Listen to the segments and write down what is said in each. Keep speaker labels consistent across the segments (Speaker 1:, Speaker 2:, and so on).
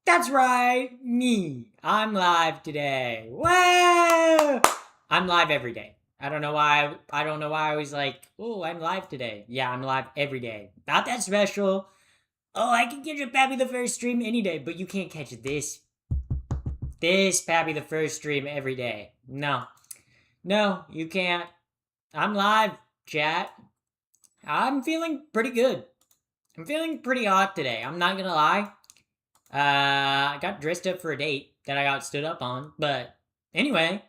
Speaker 1: That's right, me. I'm live today. Whoa! I'm live every day. I don't know why. I don't know why I was like, "Oh, I'm live today." Yeah, I'm live every day. Not that special. Oh, I can catch a Pappy the First stream any day, but you can't catch this Pappy the First stream every day. No, no, you can't. I'm live, chat. I'm feeling pretty good. I'm feeling pretty hot today. I'm not gonna lie. I got dressed up for a date that I got stood up on, but anyway,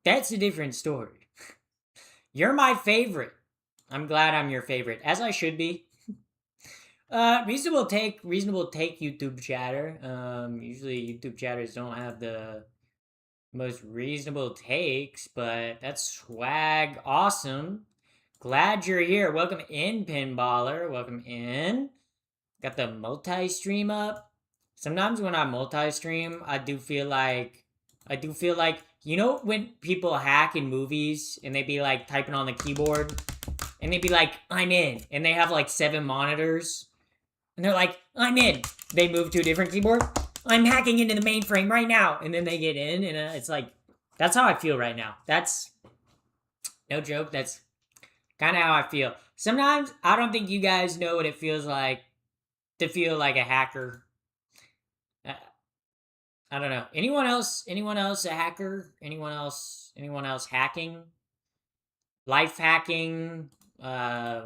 Speaker 1: that's a different story. You're my favorite. I'm glad I'm your favorite, as I should be. Reasonable take YouTube chatter. Usually YouTube chatters don't have the most reasonable takes, but that's swag awesome. Glad you're here. Welcome in, Pinballer. Welcome in. Got the multi-stream up. Sometimes when I multi-stream, I do feel like you know when people hack in movies and they be like typing on the keyboard and they be like, I'm in, and they have like 7 monitors and they're like, I'm in. They move to a different keyboard. I'm hacking into the mainframe right now, and then they get in, and it's like that's how I feel right now. That's no joke. That's kind of how I feel. Sometimes I don't think you guys know what it feels like to feel like a hacker. Uh, I don't know. Anyone else? Anyone else a hacker? Anyone else? Anyone else hacking? Life hacking? I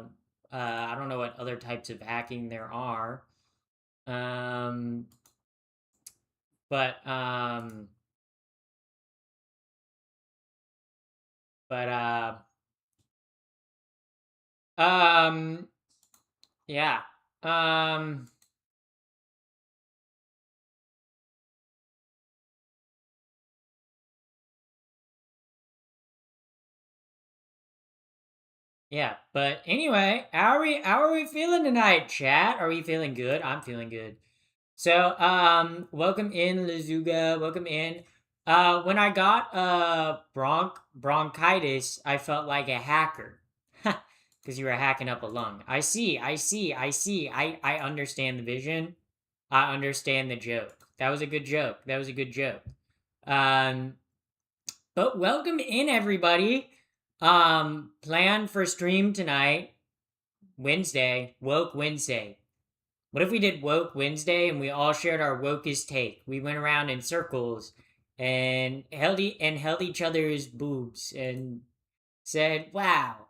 Speaker 1: don't know what other types of hacking there are. Um, but but um, yeah. Um, yeah. But anyway, how are we feeling tonight, chat? Are we feeling good? I'm feeling good. So, welcome in, Lazuga. Welcome in. When I got bronchitis, I felt like a hacker, because you were hacking up a lung. I see. I see. I see. I understand the vision. I understand the joke. That was a good joke. That was a good joke. Um, but welcome in, everybody. Plan for stream tonight, Wednesday, Woke Wednesday. What if we did Woke Wednesday and we all shared our wokest take? We went around in circles and held each other's boobs and said, "Wow,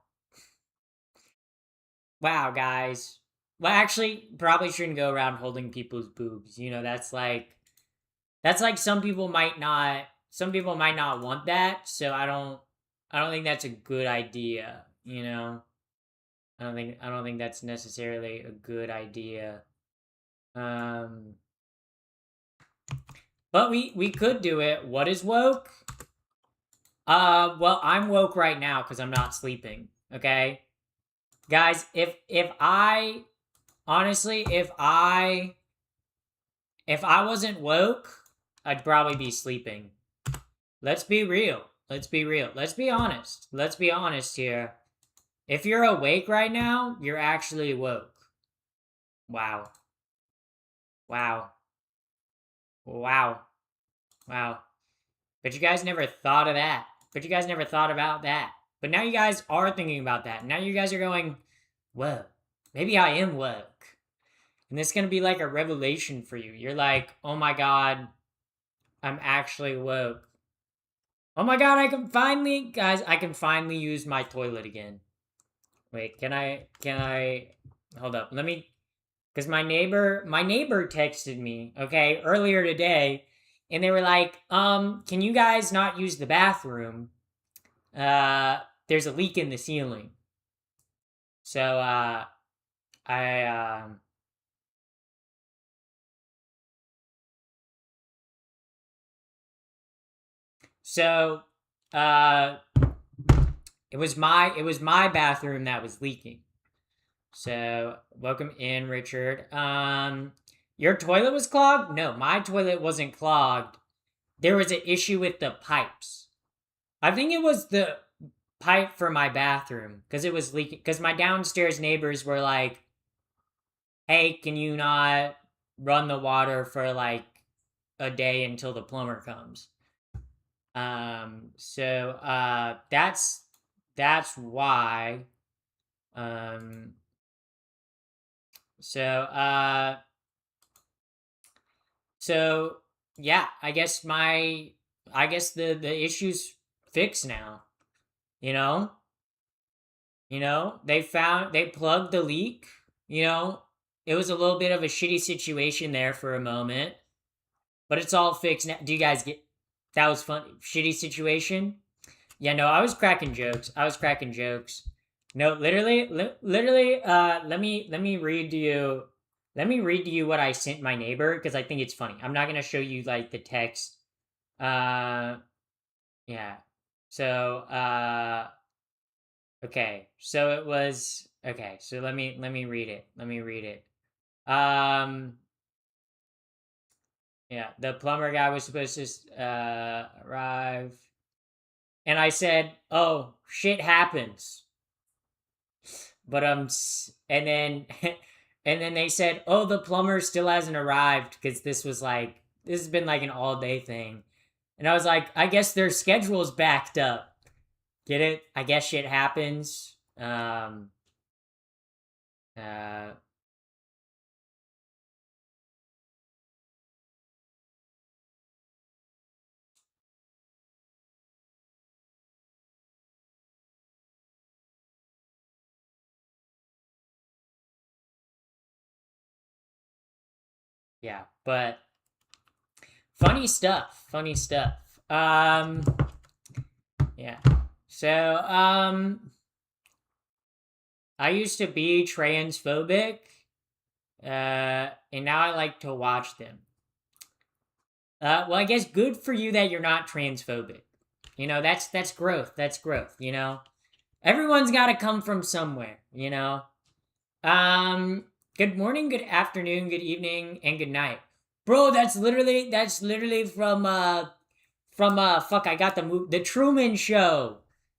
Speaker 1: wow, guys." Well, actually, probably shouldn't go around holding people's boobs. You know, that's like some people might not want that. So I don't think that's a good idea. You know, I don't think that's necessarily a good idea. Um, But we could do it. What is woke? Well, I'm woke right now because I'm not sleeping. Okay, guys. If I honestly, if I wasn't woke, I'd probably be sleeping. Let's be real. Let's be real. Let's be honest. Let's be honest here. If you're awake right now, you're actually woke. Wow. Wow. Wow. Wow. But you guys never thought of that. But you guys never thought about that. But now you guys are thinking about that. Now you guys are going, whoa, maybe I am woke. And this is going to be like a revelation for you. You're like, oh my God, I'm actually woke. Oh my God, I can finally use my toilet again. Wait, can I, hold up. Because my neighbor texted me, okay, earlier today, and they were like, can you guys not use the bathroom? There's a leak in the ceiling. So I so uh it was my bathroom that was leaking. So welcome in, Richard. Your toilet was clogged? No, my toilet wasn't clogged. There was an issue with the pipes. I think it was the pipe for my bathroom because it was leaking. Because my downstairs neighbors were like, "Hey, can you not? run the water for like a day until the plumber comes. So that's why. Um, so so yeah, I guess the issue's fixed now. You know, they plugged the leak. You know, it was a little bit of a shitty situation there for a moment, but it's all fixed now. Do you guys get that? Was fun, shitty situation. Yeah, no, I was cracking jokes. I was cracking jokes. No, literally. Let me read to you. Let me read to you what I sent my neighbor because I think it's funny. I'm not gonna show you like the text. Uh, yeah. So, okay. So it was okay. So let me read it. Let me read it. Um, yeah. The plumber guy was supposed to arrive, and I said, "Oh, shit happens." But and then and then they said, "Oh, the plumber still hasn't arrived because this has been like an all day thing." And I was like, "I guess their schedule's backed up." Get it? I guess shit happens. Uh yeah, but funny stuff. Funny stuff. Yeah. So I used to be transphobic, and now I like to watch them. Well, I guess good for you that you're not transphobic. That's growth. That's growth. Everyone's got to come from somewhere. Um. Good morning, good afternoon, good evening, and good night, bro. That's literally from fuck. I got the Truman Show.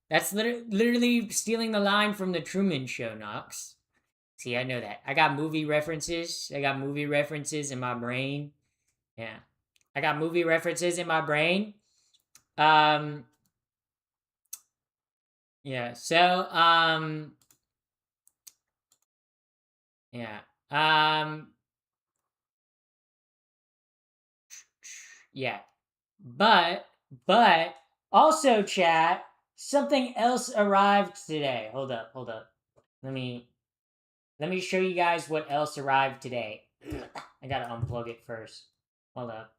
Speaker 1: That's literally stealing the line from the Truman Show, Knox. See, I know that. I got movie references. I got movie references in my brain. Yeah. I got movie references in my brain. Um, yeah. Yeah. Um, yeah. But, but also, chat. Something else arrived today. Hold up. Hold up. Let me let me show you guys what else arrived today. I gotta unplug it first. Hold up.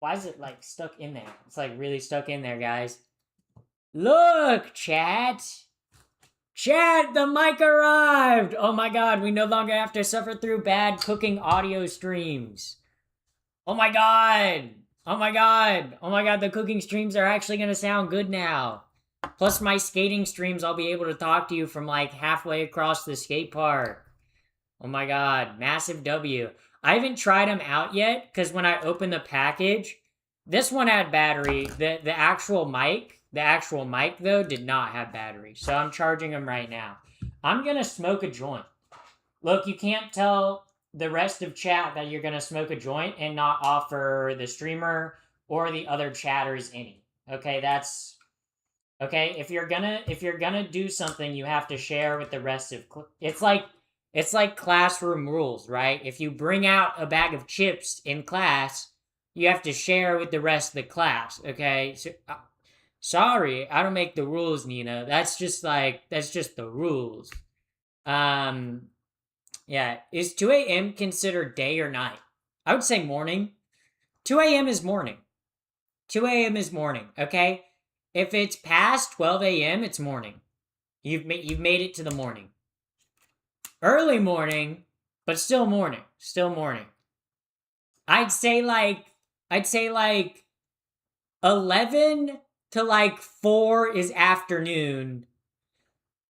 Speaker 1: Why is it like stuck in there? It's like really stuck in there, guys. Look, chat. Chat, the mic arrived! Oh my god, we no longer have to suffer through bad cooking audio streams. Oh my god! Oh my god! Oh my god, the cooking streams are actually gonna sound good now. Plus, my skating streams, I'll be able to talk to you from like halfway across the skate park. Oh my god, massive W. I haven't tried them out yet because when I opened the package, this one had battery. The actual mic though did not have battery. So I'm charging them right now. I'm gonna smoke a joint. Look, you can't tell the rest of chat that you're gonna smoke a joint and not offer the streamer or the other chatters any. Okay, that's okay. If you're gonna do something, you have to share with the rest of. It's like classroom rules, right? If you bring out a bag of chips in class, you have to share with the rest of the class. Okay, so, sorry, I don't make the rules, Nina. That's just the rules. Um, yeah. Is 2 a.m. considered day or night? I would say morning. 2 a.m. is morning. 2 a.m. is morning. Okay. If it's past 12 a.m., it's morning. You've made it to the morning. Early morning, but still morning. Still morning. I'd say like 11 to like 4 is afternoon.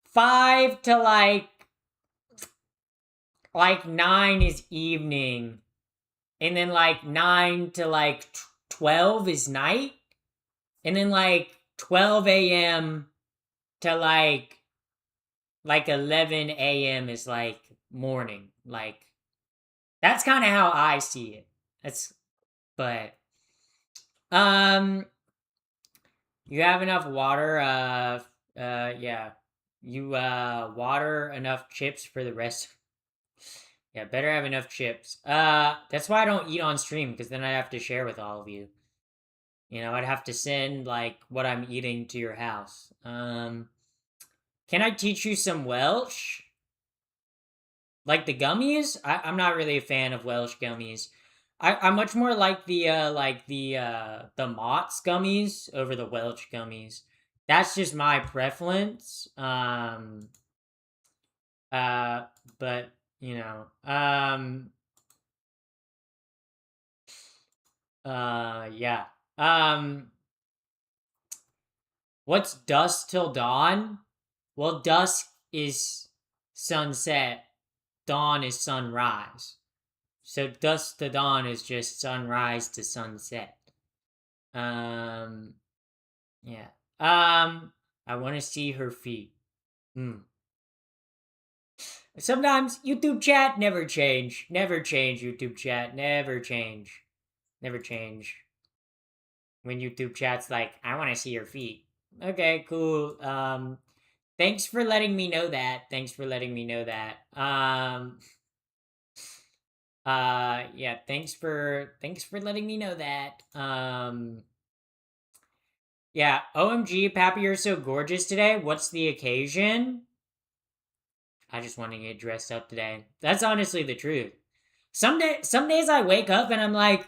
Speaker 1: 5 to like 9 is evening. And then like 9 to like 12 is night. And then like 12 a.m. to like 11 a.m. is like morning. That's kind of how I see it. But um, you have enough water. Yeah, you water enough chips for the rest. Yeah, better have enough chips. That's why I don't eat on stream because then I have to share with all of you. I'd have to send like what I'm eating to your house. Can I teach you some Welsh? Like the gummies? I'm not really a fan of Welsh gummies. I'm much more like the Mott's gummies over the Welsh gummies. That's just my preference. Uh, but you know, yeah. What's dusk till dawn? Well, dusk is sunset, dawn is sunrise. So dusk to dawn is just sunrise to sunset. Um, yeah. I want to see her feet. Hmm. Sometimes YouTube chat never change. Never change YouTube chat. Never change. Never change. When YouTube chat's like, I want to see your feet. Okay, cool. Thanks for letting me know that. Thanks for letting me know that. Yeah, thanks for letting me know that. Yeah, OMG, Pappy, you're so gorgeous today. What's the occasion? I just want to get dressed up today. That's honestly the truth. Some days I wake up and I'm like,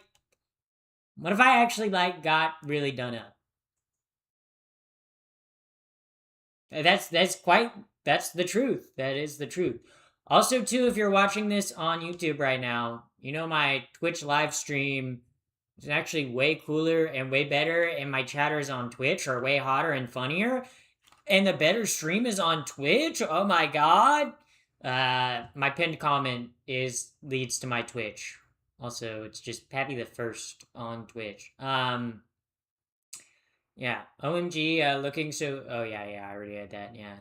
Speaker 1: what if I actually like got really done up? That's the truth. That is the truth. Also, too, if you're watching this on YouTube right now, my Twitch live stream is actually way cooler and way better, and my chatters on Twitch are way hotter and funnier. And the better stream is on Twitch. Oh my god! My pinned comment leads to my Twitch. Also, it's just Pappy the First on Twitch. Yeah. OMG, looking so. Oh yeah, I already had that. Yeah,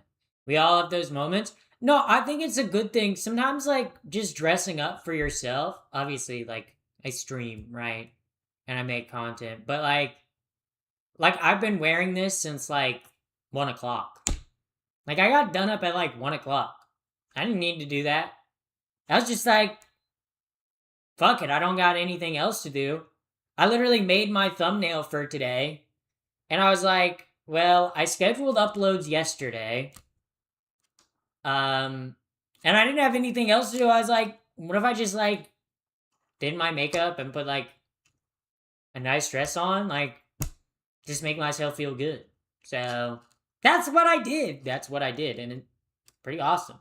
Speaker 1: we all have those moments. No, I think it's a good thing. Sometimes, like, just dressing up for yourself. Obviously, like, I stream, right, and I make content, but like I've been wearing this since like 1 o'clock. Like, I got done up at like 1 o'clock. I didn't need to do that. I was just like, fuck it. I don't got anything else to do. I literally made my thumbnail for today. And I was like, well, I scheduled uploads yesterday. And I didn't have anything else to do. I was like, what if I just like did my makeup and put like a nice dress on? Like, just make myself feel good. So that's what I did. That's what I did. And it's pretty awesome.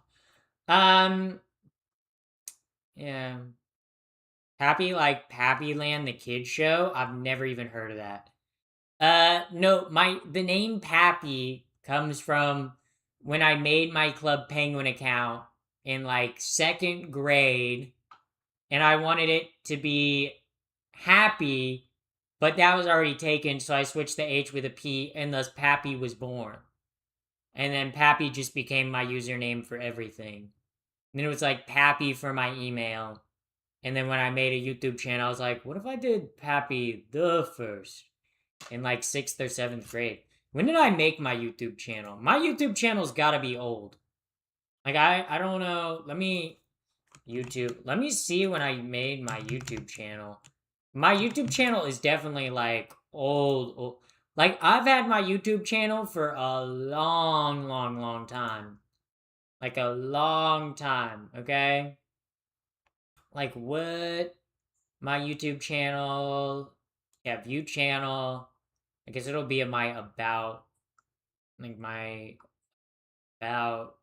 Speaker 1: Yeah. Pappy Land the Kids Show. I've never even heard of that. No, the name Pappy comes from when I made my Club Penguin account in like second grade, and I wanted it to be Happy, but that was already taken, so I switched the H with a P, and thus Pappy was born. And then Pappy just became my username for everything. And then it was like Pappy for my email. And then when I made a YouTube channel, I was like, what if I did Pappy the First in like 6th or 7th grade? When did I make my YouTube channel? My YouTube channel's gotta be old. Like, I don't know. Let me see when I made my YouTube channel. My YouTube channel is definitely like old. Like, I've had my YouTube channel for a long, long, long time. Like, a long time, okay? Like, what? My YouTube channel. Yeah, view channel. I guess it'll be in my about. Like, my about.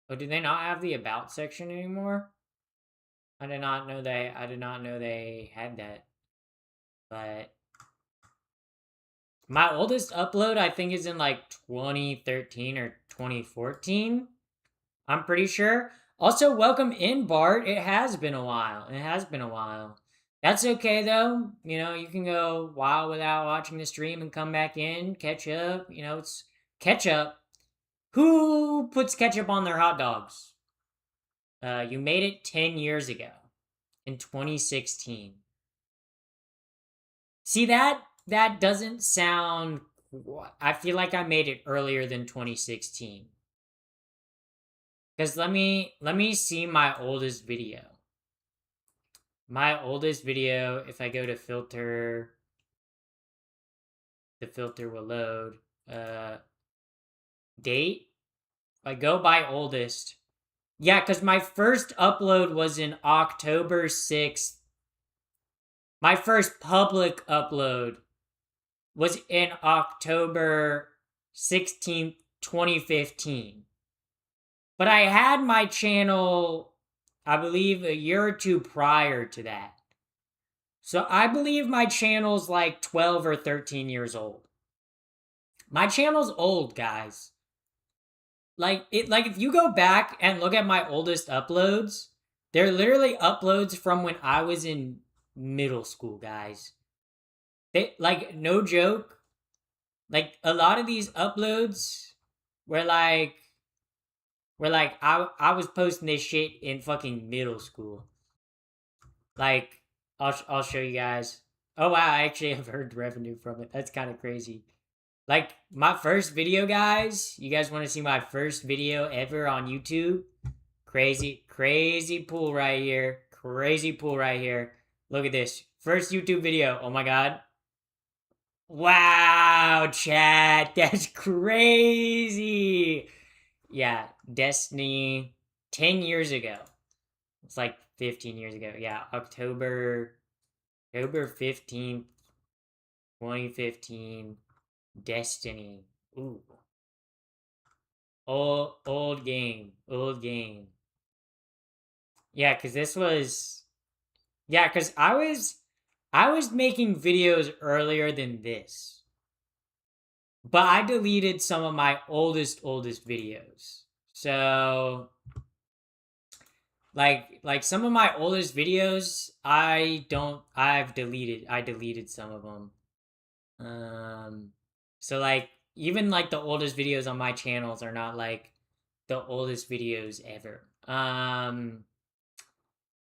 Speaker 1: Oh, do they not have the about section anymore? I did not know they had that. But my oldest upload, I think, is in like 2013 or 2014. I'm pretty sure. Also, welcome in, Bart. It has been a while. It has been a while. That's okay, though. You can go a while without watching the stream and come back in, catch up. It's ketchup. Who puts ketchup on their hot dogs? You made it 10 years ago. in 2016. See, that doesn't sound... I feel like I made it earlier than 2016. Because let me see my oldest video. My oldest video, if I go to filter, the filter will load. Date? If I go by oldest. Yeah, because my first upload was in October 6th. My first public upload was in October 16th, 2015. But I had my channel, I believe, a year or two prior to that. So I believe my channel's like 12 or 13 years old. My channel's old, guys. Like if you go back and look at my oldest uploads, they're literally uploads from when I was in middle school, guys. They, like, no joke, like a lot of these uploads were like I was posting this shit in fucking middle school. Like, I'll show you guys. Oh wow, I actually have heard revenue from it. That's kind of crazy. Like, my first video, guys. You guys want to see my first video ever on YouTube? Crazy pool right here. Crazy pool right here. Look at this. First YouTube video. Oh my god. Wow, chat. That's crazy. Yeah, Destiny 10 years ago. It's like 15 years ago. Yeah, October 15th, 2015. Destiny. Ooh. Old game. Old game. Yeah, cuz this was... Yeah, cuz I was making videos earlier than this. But I deleted some of my oldest videos. So, like some of my oldest videos, I've deleted. I deleted some of them. So like, even like the oldest videos on my channels are not like the oldest videos ever.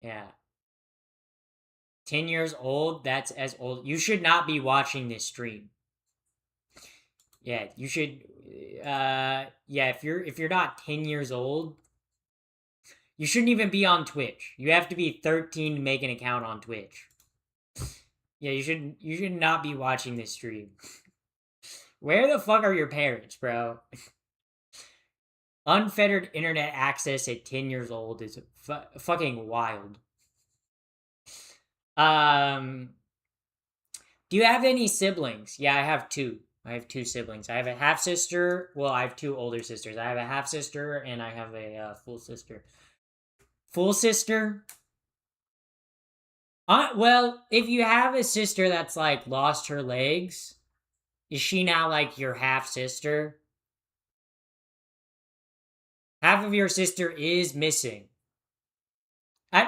Speaker 1: Yeah. 10 years old, that's as old. You should not be watching this stream. Yeah, you should yeah, if you're not 10 years old, you shouldn't even be on Twitch. You have to be 13 to make an account on Twitch. Yeah, you should not be watching this stream. Where the fuck are your parents, bro? Unfettered internet access at 10 years old is fucking wild. Do you have any siblings? Yeah, I have two. I have two siblings. I have a half sister. Well, I have two older sisters. I have a half sister and I have a full sister. Full sister? Well, if you have a sister that's like lost her legs, is she now like your half sister? Half of your sister is missing.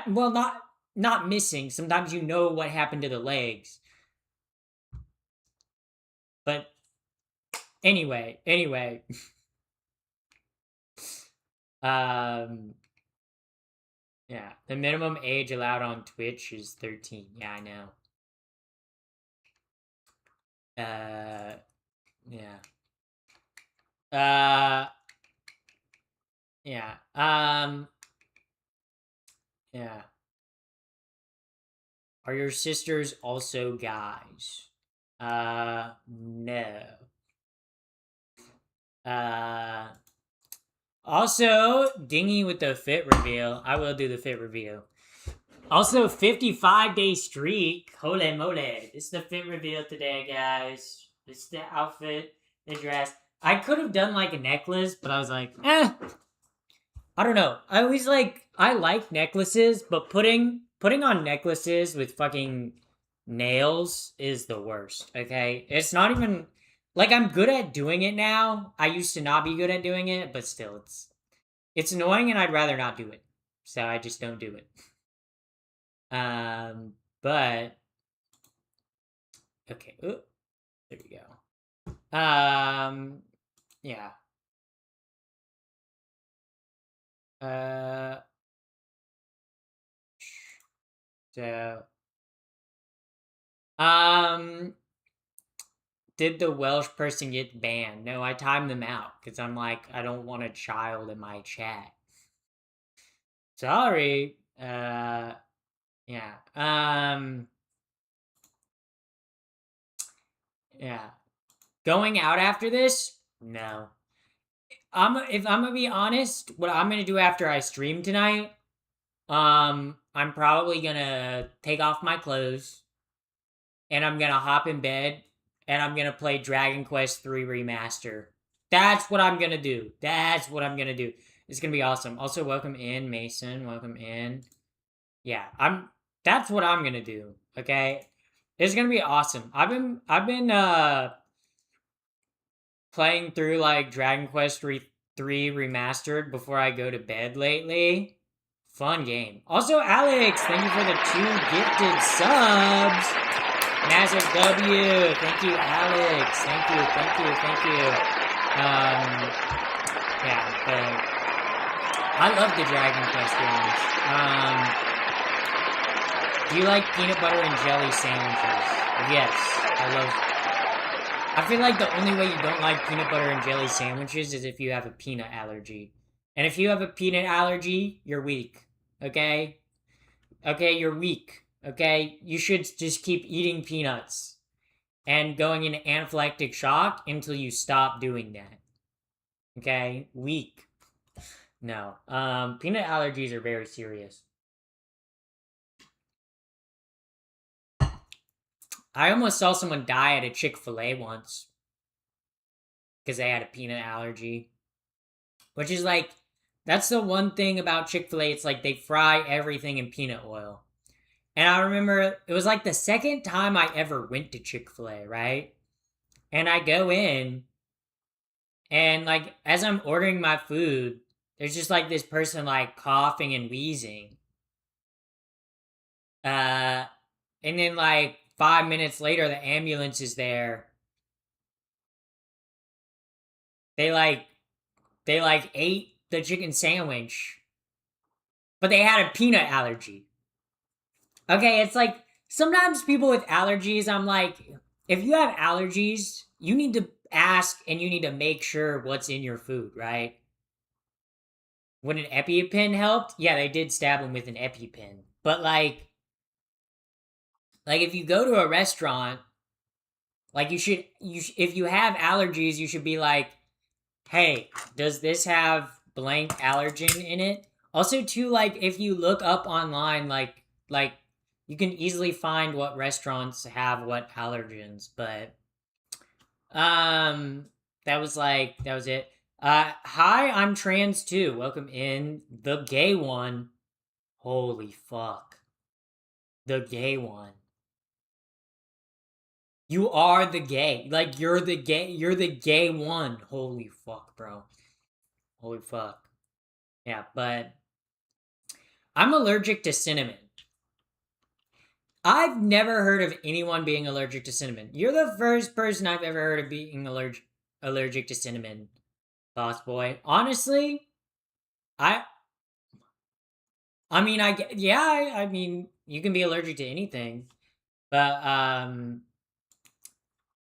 Speaker 1: Well, not missing. Sometimes you know what happened to the legs. But anyway. Yeah, the minimum age allowed on Twitch is 13. Yeah, I know. Yeah. Yeah. Yeah. Are your sisters also guys? No. Also, Dingy with the fit reveal. I will do the fit reveal. Also, 55-day streak. Holy moly. This is the fit reveal today, guys. This is the outfit, the dress. I could have done like a necklace, but I was like, I don't know. I like necklaces, but putting on necklaces with fucking nails is the worst, okay? It's not even... Like, I'm good at doing it now. I used to not be good at doing it, but still, it's annoying and I'd rather not do it. So I just don't do it. But okay. Ooh, there we go. Yeah. So, did the Welsh person get banned? No, I timed them out because I'm like, I don't want a child in my chat. Sorry. Yeah. Yeah. Going out after this? No. If I'm gonna be honest, what I'm gonna do after I stream tonight, I'm probably gonna take off my clothes and I'm gonna hop in bed and I'm gonna play Dragon Quest 3 Remaster. That's what I'm gonna do. That's what I'm gonna do. It's gonna be awesome. Also, welcome in, Mason. Welcome in. Yeah, that's what I'm gonna do. Okay? It's gonna be awesome. I've been playing through like Dragon Quest 3 Remastered before I go to bed lately. Fun game. Also, Alex, thank you for the 2 gifted subs. Massive W. Thank you, Alex. Thank you, thank you, thank you. Yeah, but I love the Dragon Quest games. Do you like peanut butter and jelly sandwiches? Yes, I love. I feel like the only way you don't like peanut butter and jelly sandwiches is if you have a peanut allergy. And if you have a peanut allergy, you're weak. Okay? Okay, you're weak. Okay? You should just keep eating peanuts and going into anaphylactic shock until you stop doing that. Okay? Weak. No. Peanut allergies are very serious. I almost saw someone die at a Chick-fil-A once because they had a peanut allergy. Which is like, that's the one thing about Chick-fil-A. It's like they fry everything in peanut oil. And I remember it was like the second time I ever went to Chick-fil-A, right? And I go in, and like as I'm ordering my food, there's just like this person like coughing and wheezing. Uh, and then like 5 minutes later, the ambulance is there. They like ate the chicken sandwich, but they had a peanut allergy. Okay, it's like sometimes people with allergies, I'm like, if you have allergies, you need to ask and you need to make sure what's in your food, right? Would an EpiPen helped? Yeah, they did stab him with an EpiPen. But like if you go to a restaurant, like if you have allergies, you should be like, "Hey, does this have blank allergen in it?" Also too, like if you look up online, like you can easily find what restaurants have what allergens, but um that was it. Hi, I'm trans too. Welcome in. The gay one. Holy fuck. The gay one. You are the gay. Like you're the gay one. Holy fuck, bro. Holy fuck. Yeah, but I'm allergic to cinnamon. I've never heard of anyone being allergic to cinnamon. You're the first person I've ever heard of being allergic to cinnamon, Boss Boy. Honestly, I I mean I mean you can be allergic to anything, but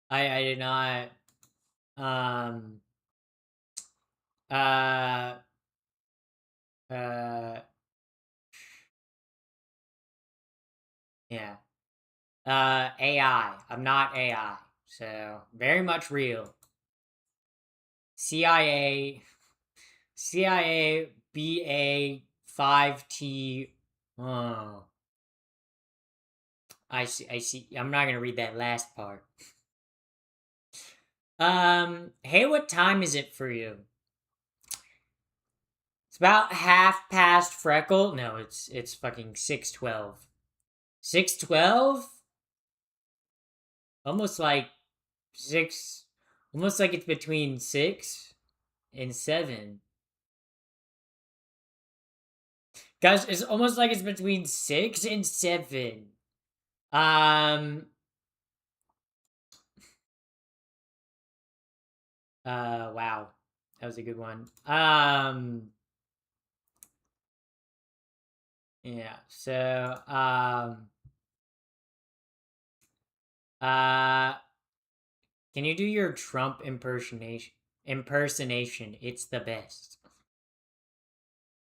Speaker 1: I did not um uh uh yeah. AI. I'm not AI. So, very much real. CIA CIA BA5T. Oh, I see. I see. I'm not gonna read that last part. Hey, what time is it for you? It's about half past Freckle. No, it's fucking 6:12. 6:12? Almost like 6, almost like it's between 6 and 7. Guys, it's almost like it's between 6 and 7. Um wow. That was a good one. Yeah. So, uh, can you do your Trump impersonation? Impersonation. It's the best.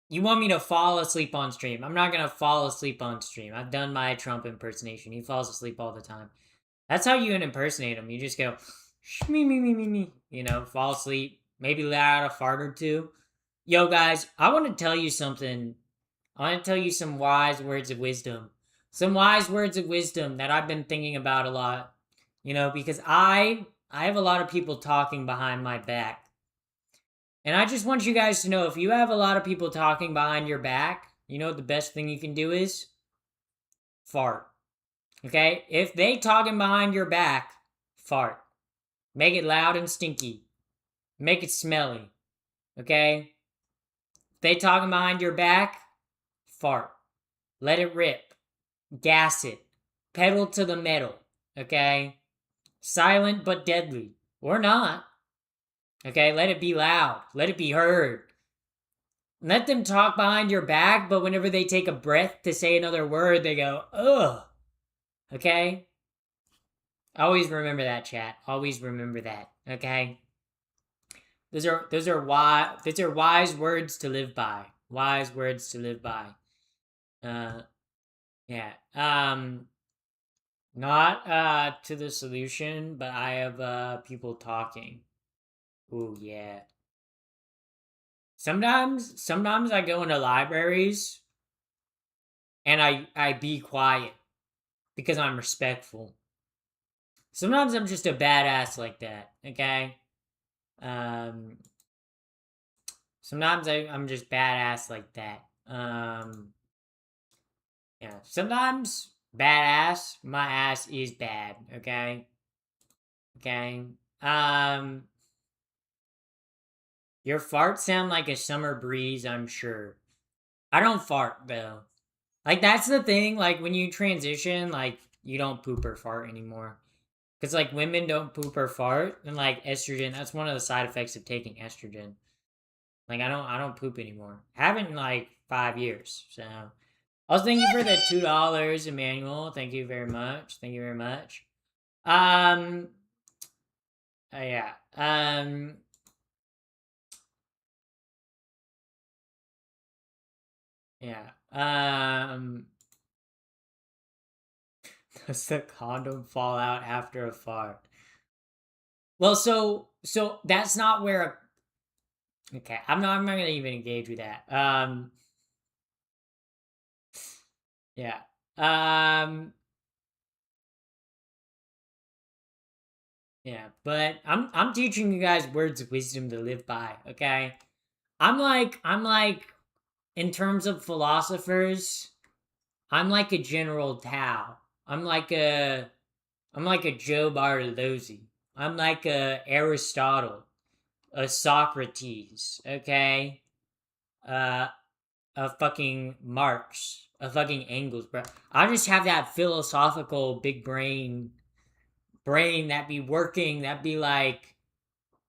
Speaker 1: You want me to fall asleep on stream? I'm not gonna fall asleep on stream. I've done my Trump impersonation. He falls asleep all the time. That's how you impersonate him. You just go, me, me, me, me, me. You know, fall asleep. Maybe let out a fart or two. Yo, guys, I want to tell you something. I want to tell you some wise words of wisdom. Some wise words of wisdom that I've been thinking about a lot. You know, because I have a lot of people talking behind my back. And I just want you guys to know if you have a lot of people talking behind your back, you know what the best thing you can do is? Fart. Okay? If they talking behind your back, fart. Make it loud and stinky. Make it smelly. Okay? If they talking behind your back, fart. Let it rip. Gas it. Pedal to the metal. Okay? Silent but deadly. Or not. Okay? Let it be loud. Let it be heard. Let them talk behind your back, but whenever they take a breath to say another word, they go, ugh. Okay? Always remember that, chat. Always remember that. Okay? Those are wise words to live by. Wise words to live by. Yeah. Not to the solution, but I have people talking. Ooh, yeah. Sometimes I go into libraries and I be quiet because I'm respectful. Sometimes I'm just a badass like that, okay? Um Sometimes I'm just badass like that. Yeah. Sometimes badass, my ass is bad, okay? Okay. Um your farts sound like a summer breeze, I'm sure. I don't fart though. Like that's the thing, like when you transition, like you don't poop or fart anymore. Cause like women don't poop or fart, and like estrogen, that's one of the side effects of taking estrogen. Like I don't poop anymore. Haven't in like 5 years. So also thank you for the $2, Emmanuel. Thank you very much. Thank you very much. Um yeah. Yeah. Does the condom fall out after a fart? Well, so that's not where okay, I'm not gonna even engage with that. Yeah. Um Yeah, but I'm teaching you guys words of wisdom to live by, okay? I'm like in terms of philosophers, I'm like a General Tao. I'm like a Joe Bartolozzi. I'm like a Aristotle, a Socrates, okay? Uh a fucking Marx, a fucking Engels, bro. I just have that philosophical big brain that be working, that be like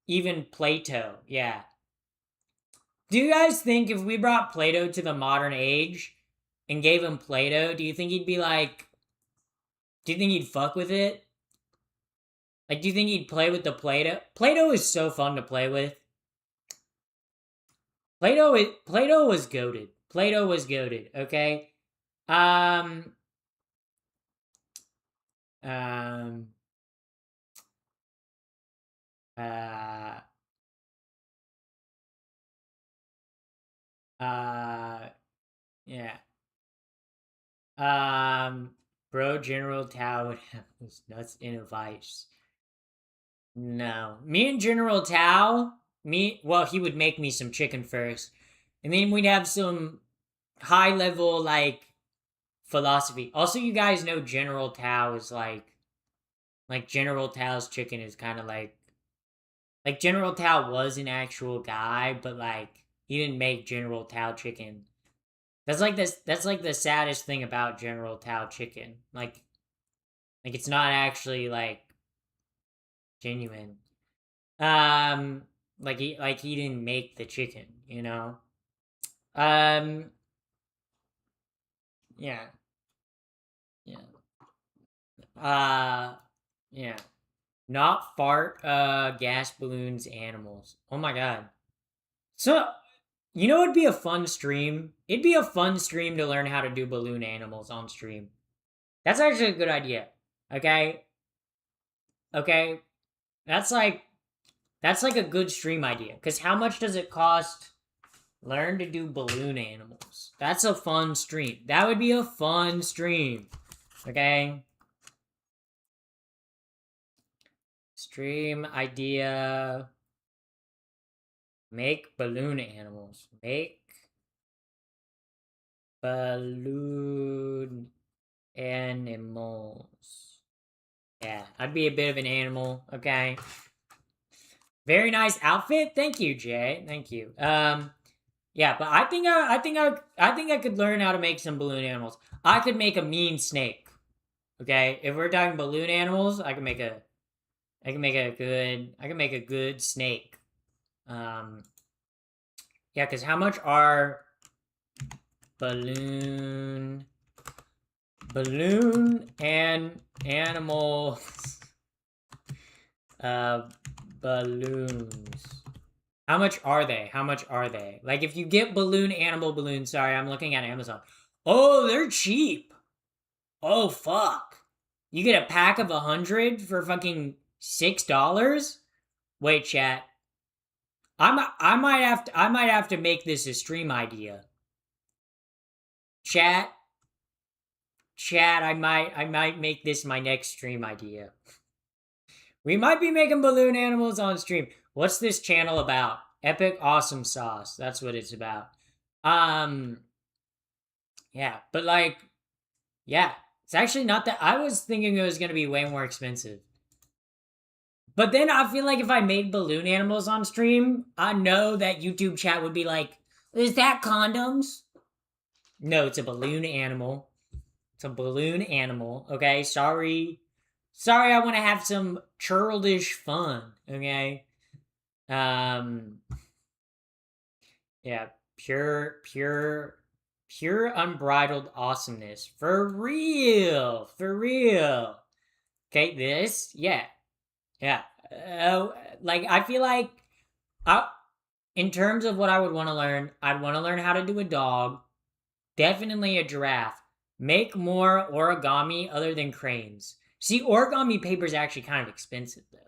Speaker 1: even Plato, yeah. Do you guys think if we brought Plato to the modern age and gave him Plato, do you think he'd be like, do you think he'd fuck with it? Like, do you think he'd play with the Plato? Plato is so fun to play with. Plato was goaded. Plato was goaded, okay? Um, um, uh, uh, yeah. Um, Bro, General Tao would have those nuts in a vice. No. Me and General Tao, well, he would make me some chicken first. And then we'd have some high level, like, philosophy. Also, you guys know General Tao is like, General Tao's chicken is kind of like, General Tao was an actual guy, but, like, he didn't make General Tao chicken. That's like the saddest thing about General Tao chicken. Like, it's not actually, like, genuine. Um, like he didn't make the chicken, you know. Um, Yeah. Yeah. Yeah. Not fart, gas balloons, animals. Oh my god. So, you know it'd be a fun stream? It'd be a fun stream to learn how to do balloon animals on stream. That's actually a good idea. Okay? Okay? That's like that's like a good stream idea. Cause how much does it cost? Learn to do balloon animals. That's a fun stream. That would be a fun stream. Okay? Stream idea. Make balloon animals. Make balloon animals. Yeah, I'd be a bit of an animal, okay? Very nice outfit. Thank you, Jay. Thank you. Yeah, but I think I could learn how to make some balloon animals. I could make a mean snake. Okay? If we're talking balloon animals, I can make a good snake. Yeah, cuz how much are balloon and animals balloons? How much are they? How much are they? Like if you get balloons, sorry, I'm looking at Amazon. Oh, they're cheap. Oh fuck. You get a pack of 100 for fucking $6? Wait, chat. I might have to make this a stream idea. Chat, I might make this my next stream idea. We might be making balloon animals on stream. What's this channel about? Epic Awesome Sauce. That's what it's about. Yeah, but like, yeah, it's actually not that. I was thinking it was gonna be way more expensive. But then I feel like if I made balloon animals on stream, I know that YouTube chat would be like, "Is that condoms?" No, it's a balloon animal. It's a balloon animal. Okay, sorry. I want to have some childish fun. Okay. Yeah, pure unbridled awesomeness. For real. Okay, this, yeah. Like I feel like I in terms of what I would want to learn, I'd want to learn how to do a dog, definitely a giraffe. Make more origami other than cranes. See, origami paper is actually kind of expensive though.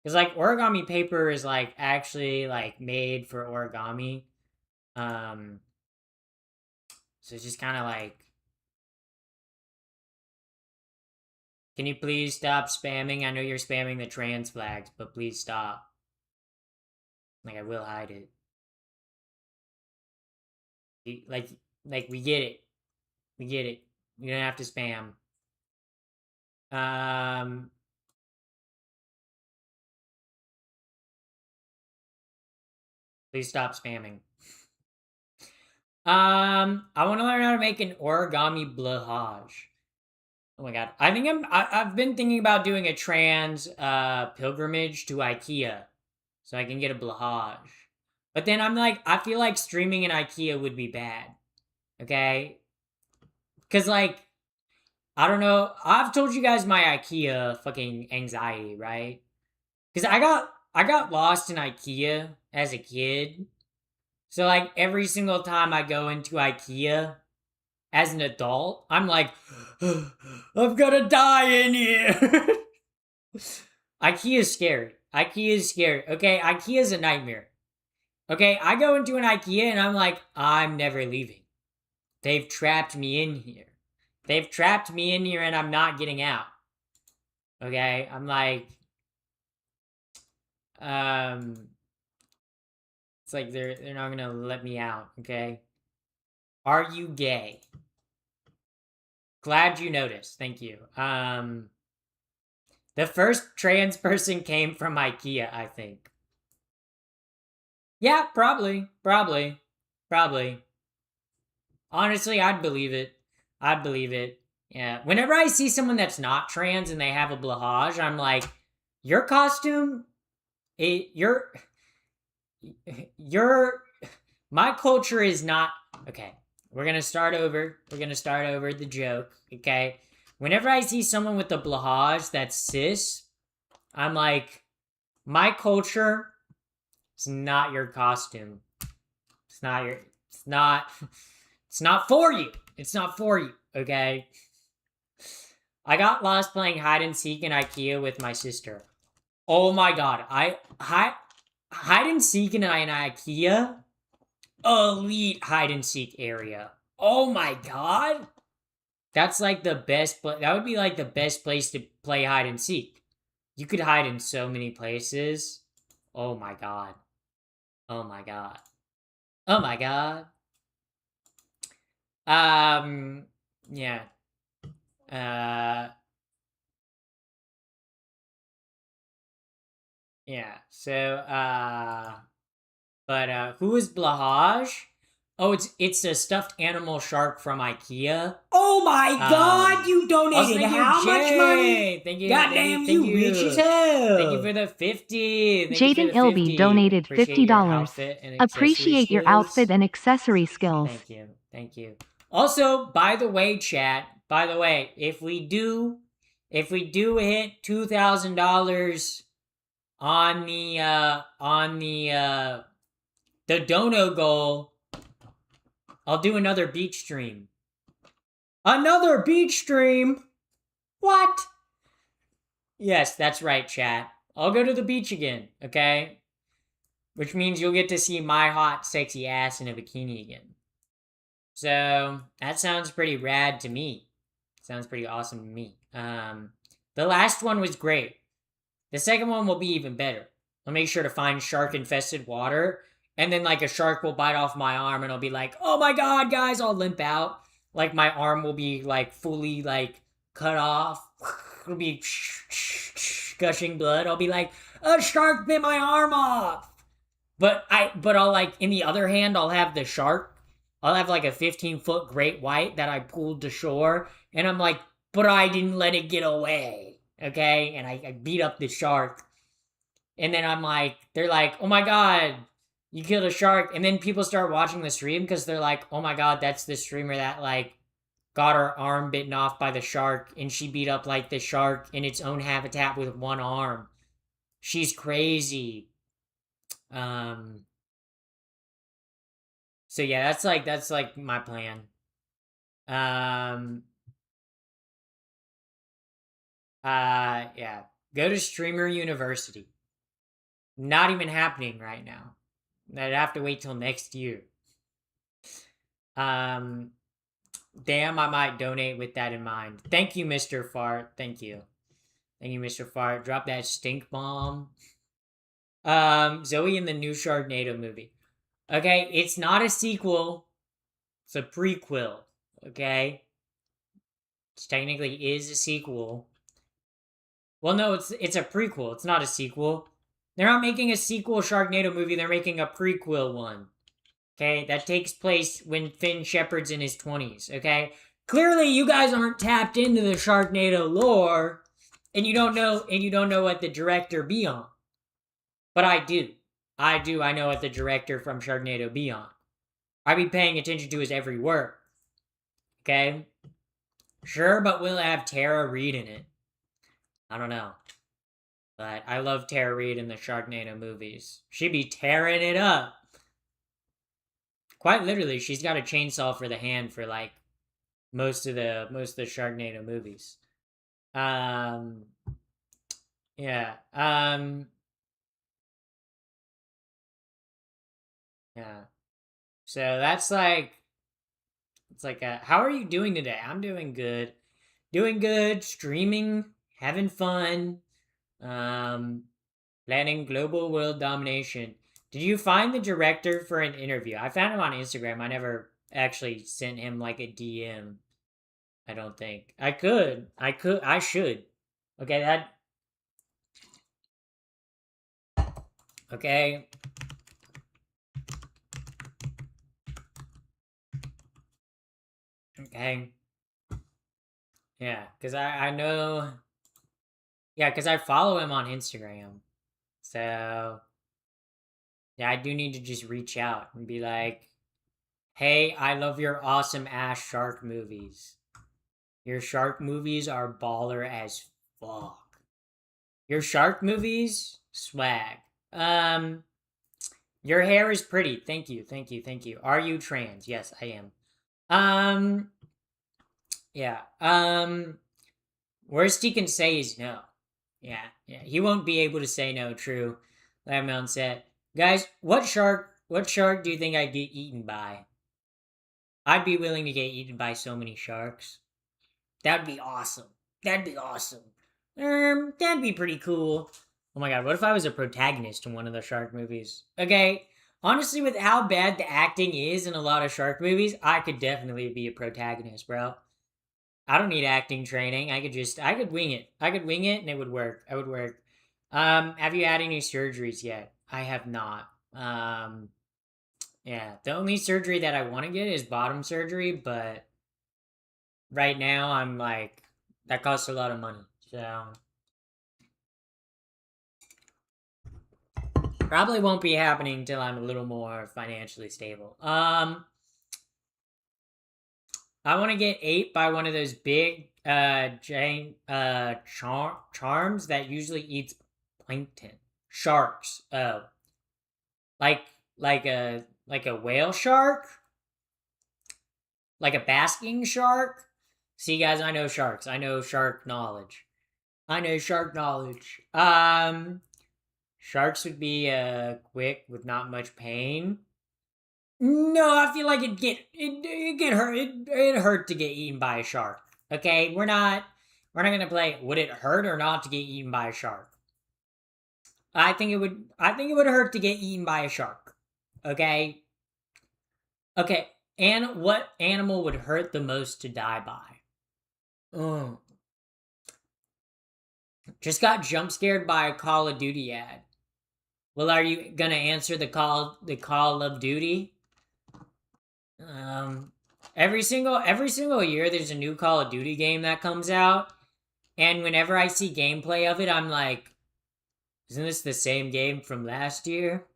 Speaker 1: Cuz like origami paper is like actually like made for origami. Um so it's just kind of like, can you please stop spamming? I know you're spamming the trans flags, but please stop. Like I will hide it. Like we get it. We get it. You don't have to spam. Please stop spamming. I want to learn how to make an origami blahage. Oh my god. I've been thinking about doing a trans pilgrimage to IKEA so I can get a blahage. But then I'm like, I feel like streaming in IKEA would be bad. Okay? Cuz like I don't know. I've told you guys my IKEA fucking anxiety, right? Cuz I got lost in IKEA as a kid. So like every single time I go into IKEA as an adult, I'm like, I'm gonna die in here. IKEA is scary. IKEA is scary. Okay, IKEA is a nightmare. Okay, I go into an IKEA and I'm like, I'm never leaving. They've trapped me in here. They've trapped me in here and I'm not getting out. Okay, I'm like, it's like they're not gonna let me out. Okay, are you gay? Glad you noticed. Thank you. The first trans person came from IKEA, I think. Yeah, probably. Honestly, I'd believe it. Yeah. Whenever I see someone that's not trans and they have a blahage, I'm like, your costume, your my culture is not okay. We're gonna start over. We're gonna start over the joke, okay? Whenever I see someone with the blahage that's cis, I'm like, my culture is not your costume. It's not your. It's not. It's not for you. It's not for you, okay? I got lost playing hide and seek in IKEA with my sister. Oh my god, hide and seek in an IKEA, elite hide and seek area. Oh my god, that's like the best. That would be like the best place to play hide and seek. You could hide in so many places. Oh my god. Oh my god. Oh my god. Yeah. Uh. Yeah. So. But who is Blahaj? Oh, it's a stuffed animal shark from IKEA.
Speaker 2: Oh my god, you donated how much money?
Speaker 1: Thank you.
Speaker 2: Goddamn, you rich as hell.
Speaker 1: Thank you for the 50.
Speaker 3: Jaden Ilby donated $50. Appreciate your outfit and accessory skills.
Speaker 1: Thank you. Thank you. Also, by the way, chat, if we do hit $2,000 on the dono goal, I'll do another beach stream. Another beach stream? What? Yes, that's right, chat. I'll go to the beach again, okay? Which means you'll get to see my hot, sexy ass in a bikini again. So, that sounds pretty rad to me. Sounds pretty awesome to me. The last one was great. The second one will be even better. I'll make sure to find shark-infested water, and then, like, a shark will bite off my arm, and I'll be like, oh my god, guys, I'll limp out. Like, my arm will be, like, fully, like, cut off. It'll be gushing blood. I'll be like, a shark bit my arm off. But I'll, like, in the other hand, I'll have the shark. I'll have, like, a 15-foot great white that I pulled to shore, and I'm like, but I didn't let it get away, okay? And I beat up the shark. And then I'm like, they're like, oh my god, you killed a shark. And then people start watching the stream because they're like, oh my god, that's the streamer that, like, got her arm bitten off by the shark, and she beat up, like, the shark in its own habitat with one arm. She's crazy. So yeah, that's like my plan. Yeah. Go to Streamer University. Not even happening right now. I'd have to wait till next year. Damn, I might donate with that in mind. Thank you, Mr. Fart. Thank you. Thank you, Mr. Fart. Drop that stink bomb. Zoe in the new Sharknado movie. Okay, it's not a sequel. It's a prequel. Okay? It technically is a sequel. Well, no, it's a prequel. It's not a sequel. They're not making a sequel Sharknado movie. They're making a prequel one. Okay? That takes place when Finn Shepard's in his 20s. Okay? Clearly, you guys aren't tapped into the Sharknado lore, and you don't know what the director be on. But I do. I know what the director from Sharknado be on. I be paying attention to his every word. Okay? Sure, but will it have Tara Reid in it? I don't know. But I love Tara Reid in the Sharknado movies. She be tearing it up. Quite literally, she's got a chainsaw for the hand for, like, most of the Sharknado movies. Yeah. Yeah. So that's like, it's like, how are you doing today? I'm doing good. Doing good, streaming, having fun, planning global world domination. Did you find the director for an interview? I found him on Instagram. I never actually sent him, like, a DM. I don't think. I should. Okay, that... Okay. Okay. Yeah, because I know... Yeah, because I follow him on Instagram. So... Yeah, I do need to just reach out and be like, Hey, I love your awesome ass shark movies. Your shark movies are baller as fuck. Your shark movies? Swag. Your hair is pretty. Thank you, thank you, thank you. Are you trans? Yes, I am. Yeah. Worst he can say is no. Yeah. He won't be able to say no, true. Lamon said. Guys, what shark do you think I'd get eaten by? I'd be willing to get eaten by so many sharks. That'd be awesome. That'd be pretty cool. Oh my god, what if I was a protagonist in one of the shark movies? Okay, honestly, with how bad the acting is in a lot of shark movies, I could definitely be a protagonist, bro. I don't need acting training. I could wing it. I could wing it and it would work. I would work. Have you had any surgeries yet? I have not. Yeah, the only surgery that I want to get is bottom surgery, but right now I'm like, that costs a lot of money. So probably won't be happening until I'm a little more financially stable. I want to get ate by one of those big charms that usually eats plankton. Sharks. Oh. Like a whale shark? Like a basking shark? See guys, I know sharks. I know shark knowledge. Sharks would be quick with not much pain. No, I feel like it hurt to get eaten by a shark. Okay, we're not gonna play. Would it hurt or not to get eaten by a shark? I think it would hurt to get eaten by a shark. Okay. Okay. And what animal would hurt the most to die by? Just got jump scared by a Call of Duty ad. Well, are you gonna answer the Call of Duty? Every single year there's a new Call of Duty game that comes out, and whenever I see gameplay of it, I'm like, isn't this the same game from last year?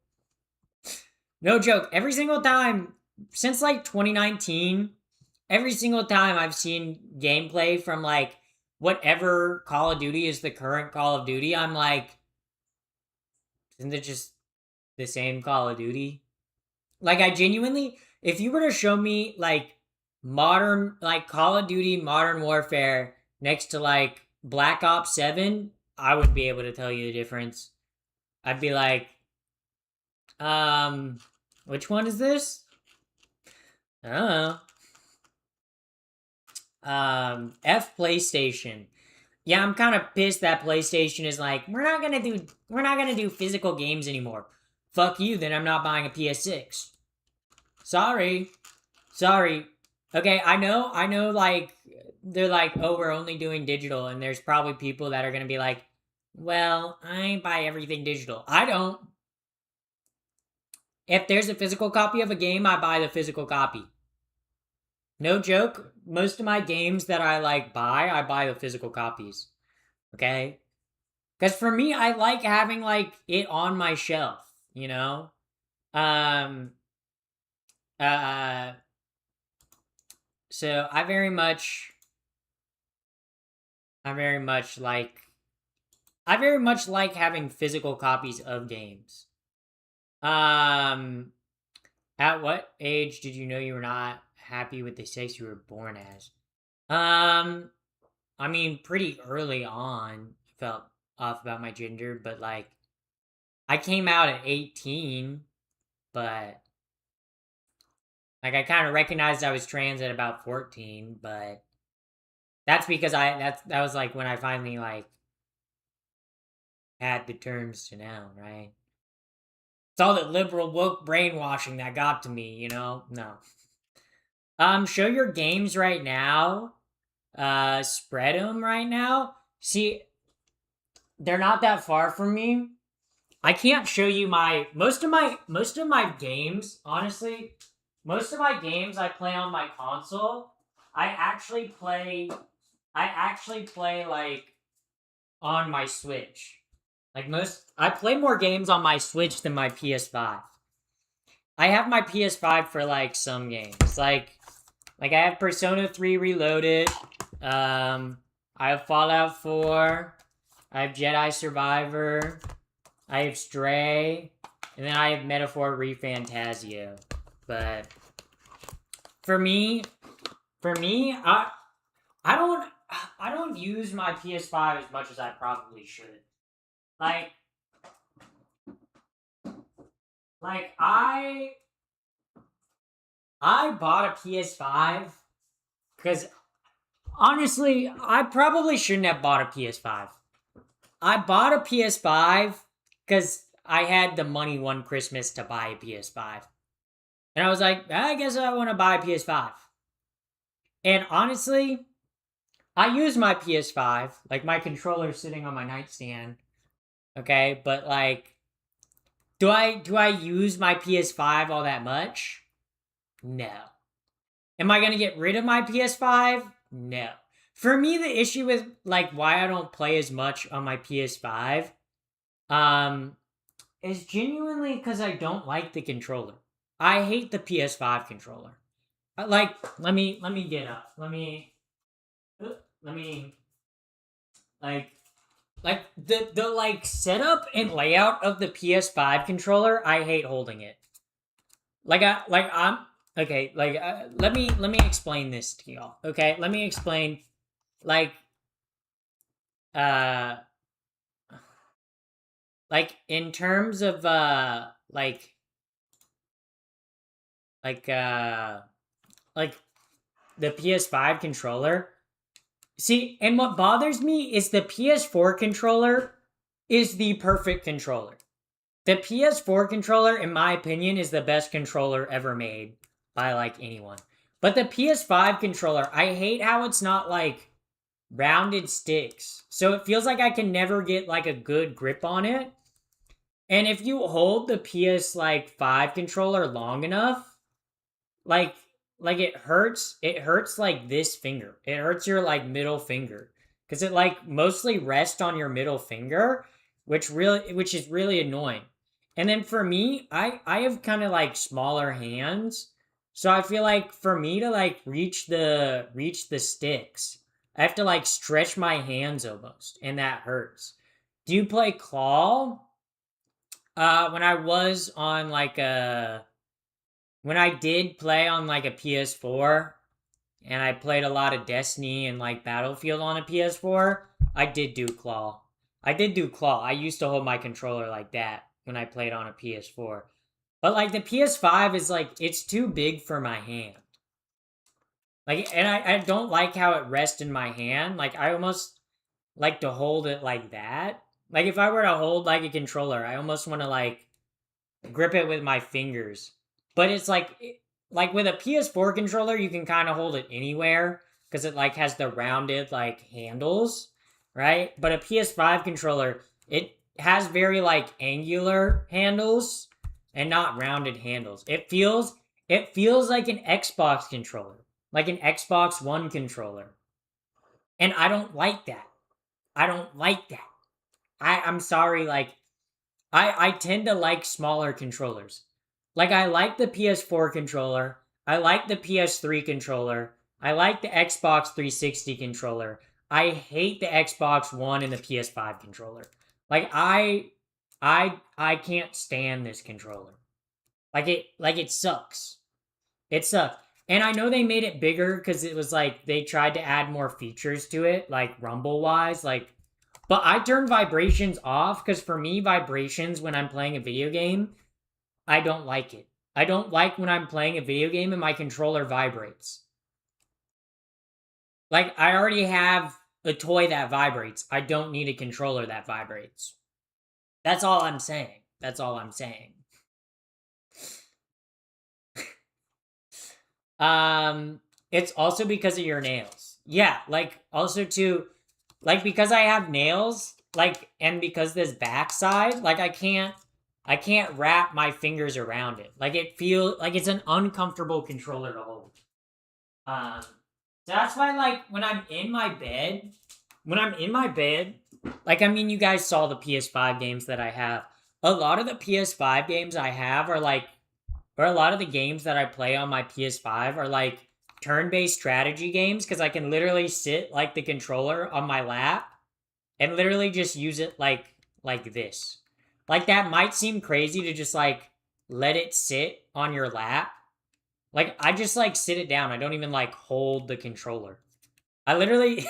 Speaker 1: No joke. Every single time since like 2019, every single time I've seen gameplay from like whatever Call of Duty is the current Call of Duty, I'm like, isn't it just the same Call of Duty? Like, I genuinely, if you were to show me like modern, like Call of Duty Modern Warfare next to like Black Ops 7, I would be able to tell you the difference. I'd be like, which one is this? I don't know. F PlayStation. Yeah, I'm kind of pissed that PlayStation is like, we're not gonna do physical games anymore. Fuck you, then I'm not buying a PS6. Sorry. Okay, I know, like, they're like, oh, we're only doing digital, and there's probably people that are gonna be like, well, I buy everything digital. I don't. If there's a physical copy of a game, I buy the physical copy. No joke, most of my games that I like I buy the physical copies. Okay? Because for me, I like having like it on my shelf, you know? So I very much like having physical copies of games. At what age did you know you were not happy with the sex you were born as? I mean, pretty early on, I felt off about my gender, but like, I came out at 18, but like, I kind of recognized I was trans at about 14, but that's because that was like when I finally like had the terms to know, right? It's all that liberal woke brainwashing that got to me, you know? No. Show your games right now. Spread them right now. See, they're not that far from me. I can't show you most of my games, honestly. Most of my games I play on my console. I actually play like on my Switch. Like I play more games on my Switch than my PS5. I have my PS5 for like some games. Like I have Persona 3 Reloaded. I have Fallout 4. I have Jedi Survivor. I have Stray. And then I have Metaphor ReFantazio. But for me, I don't use my PS5 as much as I probably should. Like I bought a PS5 because honestly, I probably shouldn't have bought a PS5. I bought a PS5 because I had the money one Christmas to buy a PS5. And I was like, I guess I want to buy a PS5. And honestly, I use my PS5, like my controller's sitting on my nightstand. Okay, but like, do I use my PS5 all that much? No. Am I gonna get rid of my PS5? No. For me, the issue with like why I don't play as much on my PS5, is genuinely because I don't like the controller. I hate the PS5 controller. Like, let me get up. Let me like the like setup and layout of the PS5 controller. I hate holding it. I'm okay. Let me explain this to y'all. Okay, let me explain. Like in terms of like the PS5 controller. See, and what bothers me is the PS4 controller is the perfect controller. The PS4 controller, in my opinion, is the best controller ever made by like anyone. But the PS5 controller, I hate how it's not like rounded sticks. So it feels like I can never get like a good grip on it. And if you hold the PS like 5 controller long enough, like it hurts like this finger. It hurts your like middle finger cuz it like mostly rests on your middle finger, which is really annoying. And then for me, I have kind of like smaller hands. So I feel like for me to like reach the sticks, I have to like stretch my hands almost, and that hurts. Do you play Claw? When I was on like when I did play on like a PS4 and I played a lot of Destiny and like Battlefield on a PS4, I did do Claw. I used to hold my controller like that when I played on a PS4. But like the PS5 is like, it's too big for my hand. Like, and I don't like how it rests in my hand. Like, I almost like to hold it like that. Like, if I were to hold like a controller, I almost want to like grip it with my fingers. But it's like with a PS4 controller, you can kind of hold it anywhere because it like has the rounded like handles, right? But a PS5 controller, it has very like angular handles and not rounded handles. It feels like an Xbox controller, like an Xbox One controller. And I don't like that. I'm sorry, like I tend to like smaller controllers. Like I like the PS4 controller, I like the PS3 controller, I like the Xbox 360 controller. I hate the Xbox One and the PS5 controller. Like I can't stand this controller. Like it sucks. It sucks. And I know they made it bigger because it was like they tried to add more features to it, like rumble wise, like. But I turn vibrations off because for me, vibrations when I'm playing a video game, I don't like it. I don't like when I'm playing a video game and my controller vibrates. Like I already have a toy that vibrates. I don't need a controller that vibrates. That's all I'm saying. It's also because of your nails. Yeah, like also too, like because I have nails, like and because this backside, like I can't wrap my fingers around it. Like it feels like it's an uncomfortable controller to hold. That's why like when I'm in my bed, like I mean you guys saw the PS5 games that I have. A lot of the PS5 games I have are like or a lot of the games that I play on my PS5 are like turn-based strategy games because I can literally sit like the controller on my lap and literally just use it like this. Like that might seem crazy to just like let it sit on your lap. Like I just like sit it down. I don't even like hold the controller. I literally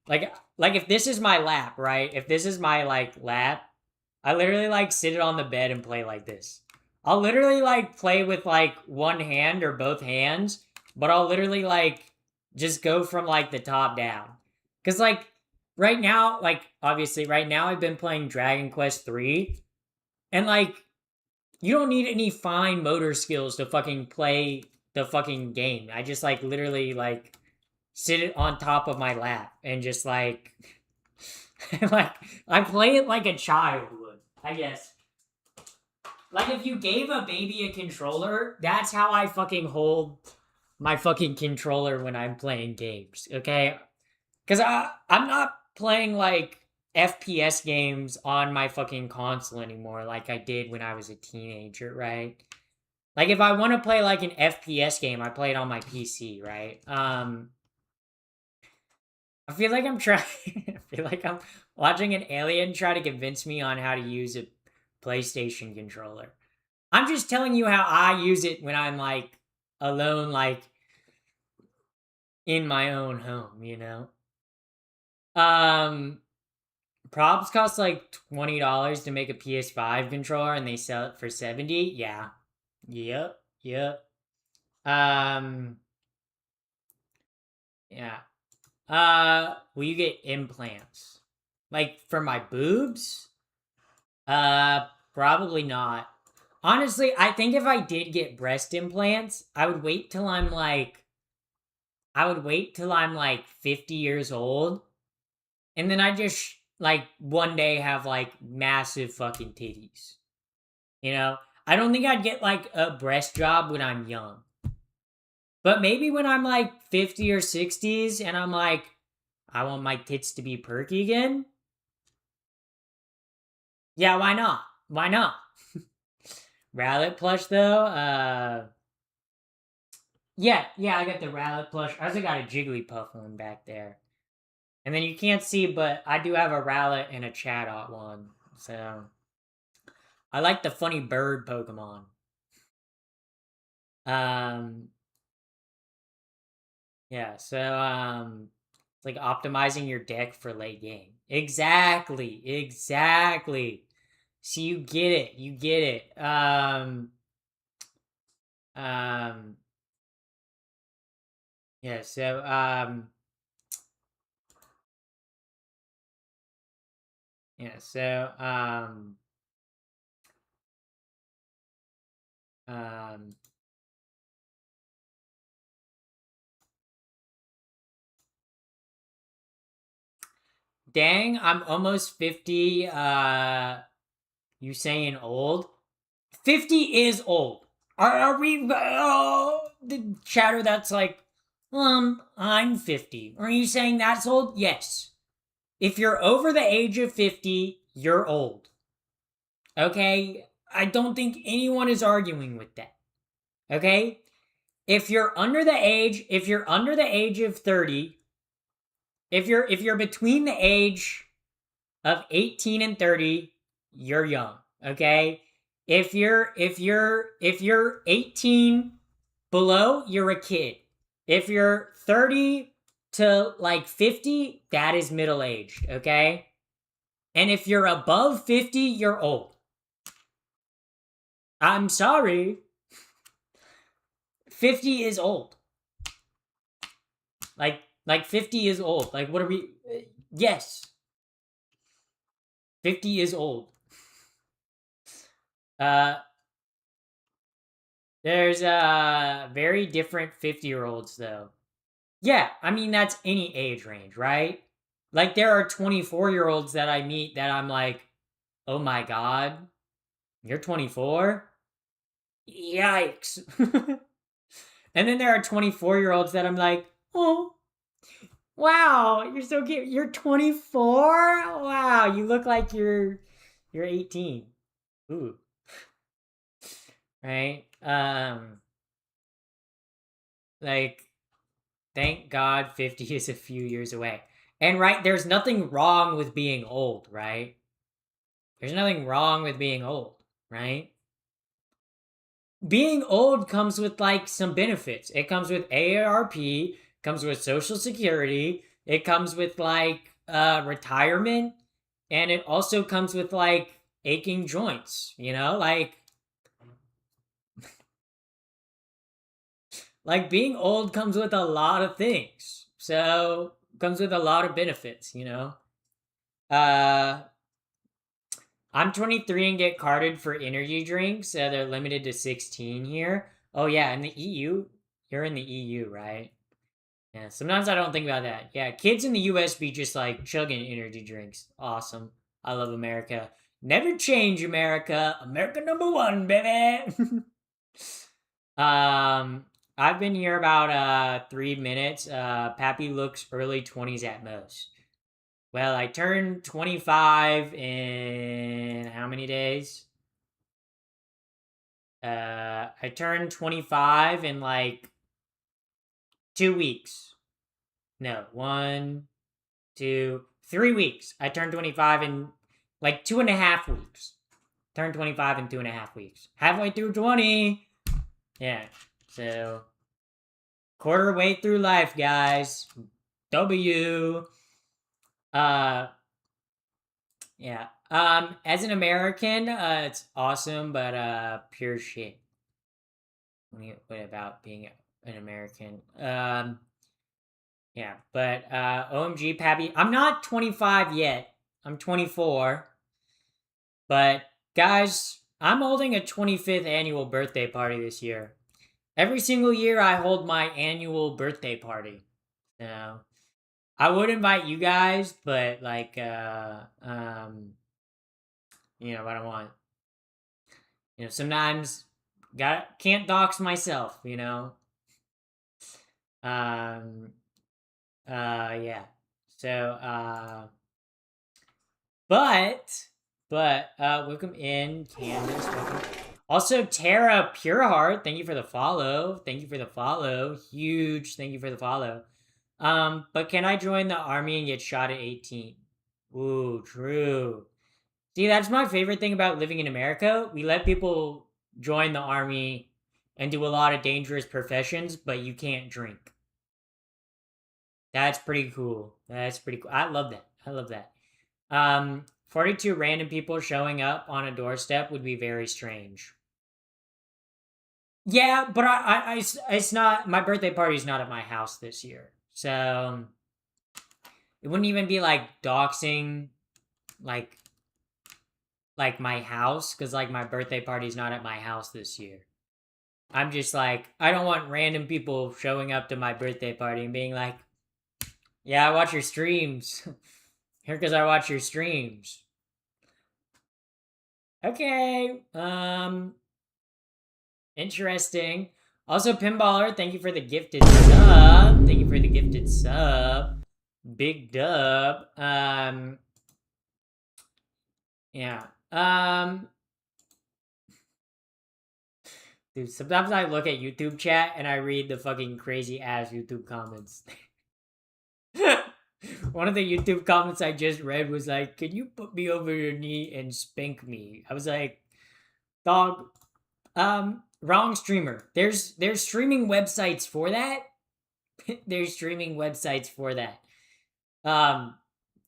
Speaker 1: like if this is my lap, right? If this is my like lap, I literally like sit it on the bed and play like this. I'll literally like play with like one hand or both hands, but I'll literally like just go from like the top down. Cause like right now, like obviously right now I've been playing Dragon Quest 3 and like you don't need any fine motor skills to fucking play the fucking game. I just like literally like sit it on top of my lap and just like like I play it like a child would, I guess. Like if you gave a baby a controller, that's how I fucking hold my fucking controller when I'm playing games, okay? Cuz I'm not playing like FPS games on my fucking console anymore like I did when I was a teenager, right? Like if I want to play like an FPS game, I play it on my PC, right? I feel like I'm trying. I feel like I'm watching an alien try to convince me on how to use a PlayStation controller. I'm just telling you how I use it when I'm like alone, like in my own home, you know? Props cost like $20 to make a PS5 controller and they sell it for 70. Yeah. Yep. Yeah. Will you get implants? Like for my boobs? Probably not. Honestly, I think if I did get breast implants, I would wait till I'm like 50 years old. And then I just like one day have like massive fucking titties. You know? I don't think I'd get like a breast job when I'm young. But maybe when I'm like 50 or 60s and I'm like, I want my tits to be perky again. Yeah, why not? Why not? Rowlet plush though, yeah, I got the Rowlet plush. I also got a Jigglypuff one back there. And then you can't see, but I do have a Rowlet and a Chatot one. So I like the funny bird Pokemon. Yeah, so it's like optimizing your deck for late game. Exactly. So you get it. Yeah, so yeah, so dang, I'm almost 50. You saying old? 50 is old. Are we the chatter that's like, I'm 50. Are you saying that's old? Yes. If you're over the age of 50, you're old. Okay? I don't think anyone is arguing with that. Okay? If you're under the age of 30, if you're between the age of 18 and 30, you're young, okay? If you're 18 below, you're a kid. If you're 30 to like 50, that is middle aged, okay? And if you're above 50, you're old. I'm sorry. 50 is old. Like 50 is old. Like what are we yes. 50 is old. There's very different 50-year-olds though. Yeah, I mean that's any age range, right? Like there are 24-year-olds that I meet that I'm like, "Oh my god, you're 24?" Yikes. And then there are 24-year-olds that I'm like, "Oh, wow, you're so cute. You're 24? Wow, you look like you're 18." Ooh. right? Like, thank God 50 is a few years away. And right, there's nothing wrong with being old, right? There's nothing wrong with being old, right? Being old comes with like some benefits. It comes with AARP, comes with Social Security, it comes with like retirement, and it also comes with like aching joints, you know? Like being old comes with a lot of things. So, comes with a lot of benefits, you know? Uh I'm 23 and get carded for energy drinks. They're limited to 16 here. Oh yeah, in the EU, you're in the EU, right? Yeah. Sometimes I don't think about that. Yeah, kids in the US be just like chugging energy drinks. Awesome. I love America. Never change, America. America number one, baby. um, I've been here about 3 minutes. Pappy looks early 20s at most. Well, I turned 25 in how many days? I turned 25 in like 2 weeks. No, 1, 2, 3 weeks. I turned 25 in like 2.5 weeks. Turned 25 in 2.5 weeks. Halfway through 20. Yeah. So, quarter way through life, guys. W. Yeah. As an American, it's awesome, but pure shit. What about being an American? Yeah, but OMG, Pappy, I'm not 25 yet. I'm 24. But guys, I'm holding a 25th annual birthday party this year. Every single year, I hold my annual birthday party. So I would invite you guys, but like, I don't want. Sometimes can't dox myself. Um, yeah. So, but welcome in, Candace. Welcome. Also, Tara Pureheart, thank you for the follow. Thank you for the follow. Huge thank you for the follow. But can I join the army and get shot at 18? Ooh, true. See, that's my favorite thing about living in America. We let people join the army and do a lot of dangerous professions, but you can't drink. That's pretty cool. That's pretty cool. I love that. I love that. 42 random people showing up on a doorstep would be very strange. Yeah, but it's not, my birthday party's not at my house this year. So, it wouldn't even be like doxing, like my house, because like my birthday party's not at my house this year. I'm just like, I don't want random people showing up to my birthday party and being like, yeah, I watch your streams. Here, because I watch your streams. Okay. Interesting. Also, Pinballer, thank you for the gifted sub. Thank you for the gifted sub. Big dub. Yeah. Dude, sometimes I look at YouTube chat and I read the fucking crazy ass YouTube comments. One of the YouTube comments I just read was like, "Can you put me over your knee and spank me?" I was like, "Dog, wrong streamer. There's streaming websites for that. There's streaming websites for that.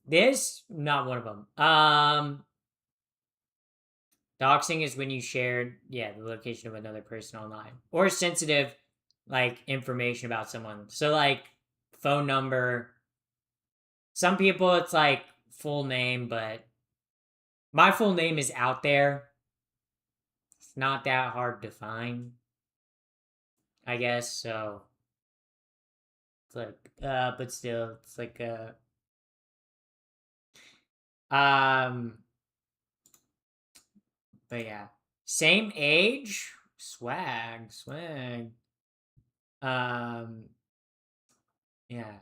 Speaker 1: This not one of them. Doxing is when you share, the location of another person online or sensitive, like information about someone. So like phone number. Some people it's like full name, but my full name is out there. It's not that hard to find, I guess. So it's like, but still, it's like but yeah, same age, swag. Yeah.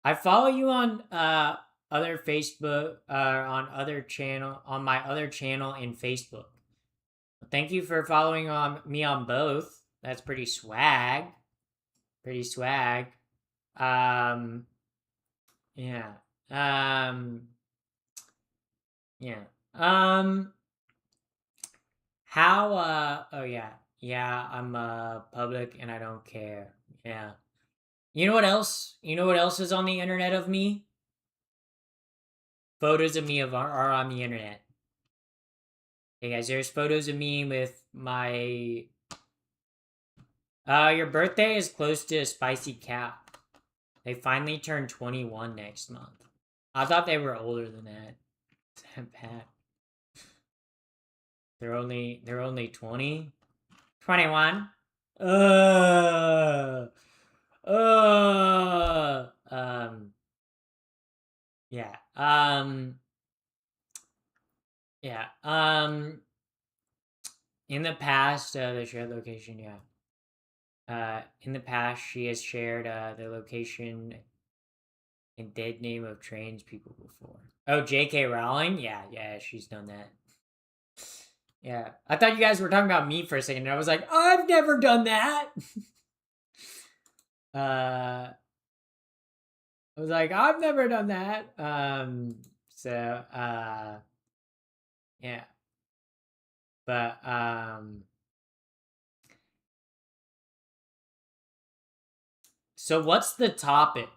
Speaker 1: I follow you on other Facebook on my other channel in Facebook. Thank you for following me on both. That's pretty swag. Pretty swag. Yeah. Yeah. How, oh yeah. Yeah, I'm, public and I don't care. Yeah. You know what else? You know what else is on the internet of me? Photos of me are on the internet. Hey guys, there's photos of me with my... your birthday is close to a spicy cow. They finally turned 21 next month. I thought they were older than that. Is that bad? They're only 20? 21? Uh, yeah. Yeah. In the past, the shared location, yeah. In the past, she has shared, the location and dead name of trans people before. Oh, J.K. Rowling? Yeah, she's done that. Yeah. I thought you guys were talking about me for a second, and I was like, I've never done that! I was like, I've never done that. Yeah. But, so what's the topic?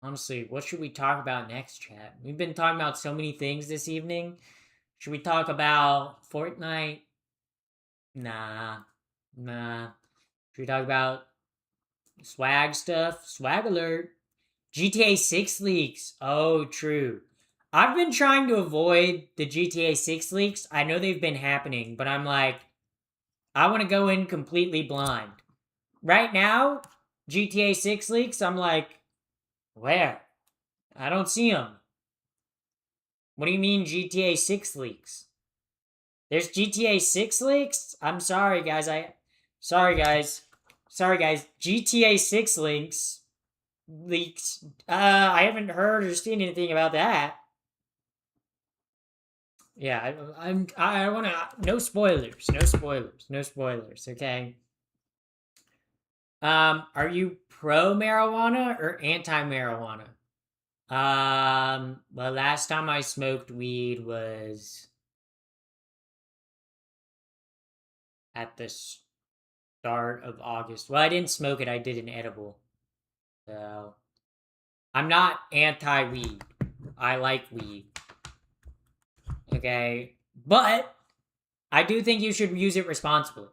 Speaker 1: Honestly, what should we talk about next, chat? We've been talking about so many things this evening. Should we talk about Fortnite? Nah. Should we talk about swag stuff? Swag alert. GTA 6 leaks. Oh, true. I've been trying to avoid the GTA 6 leaks. I know they've been happening, but I'm like, I want to go in completely blind. Right now, GTA 6 leaks, I'm like, where? I don't see them. What do you mean GTA 6 leaks? There's GTA 6 leaks? I'm sorry, guys. Sorry, guys. GTA 6 leaks. I haven't heard or seen anything about that. Yeah, I want to... No spoilers. Okay? Are you pro-marijuana or anti-marijuana? Well, last time I smoked weed was at the start of August. Well, I didn't smoke it, I did an edible. So, I'm not anti-weed. I like weed. Okay? But, I do think you should use it responsibly.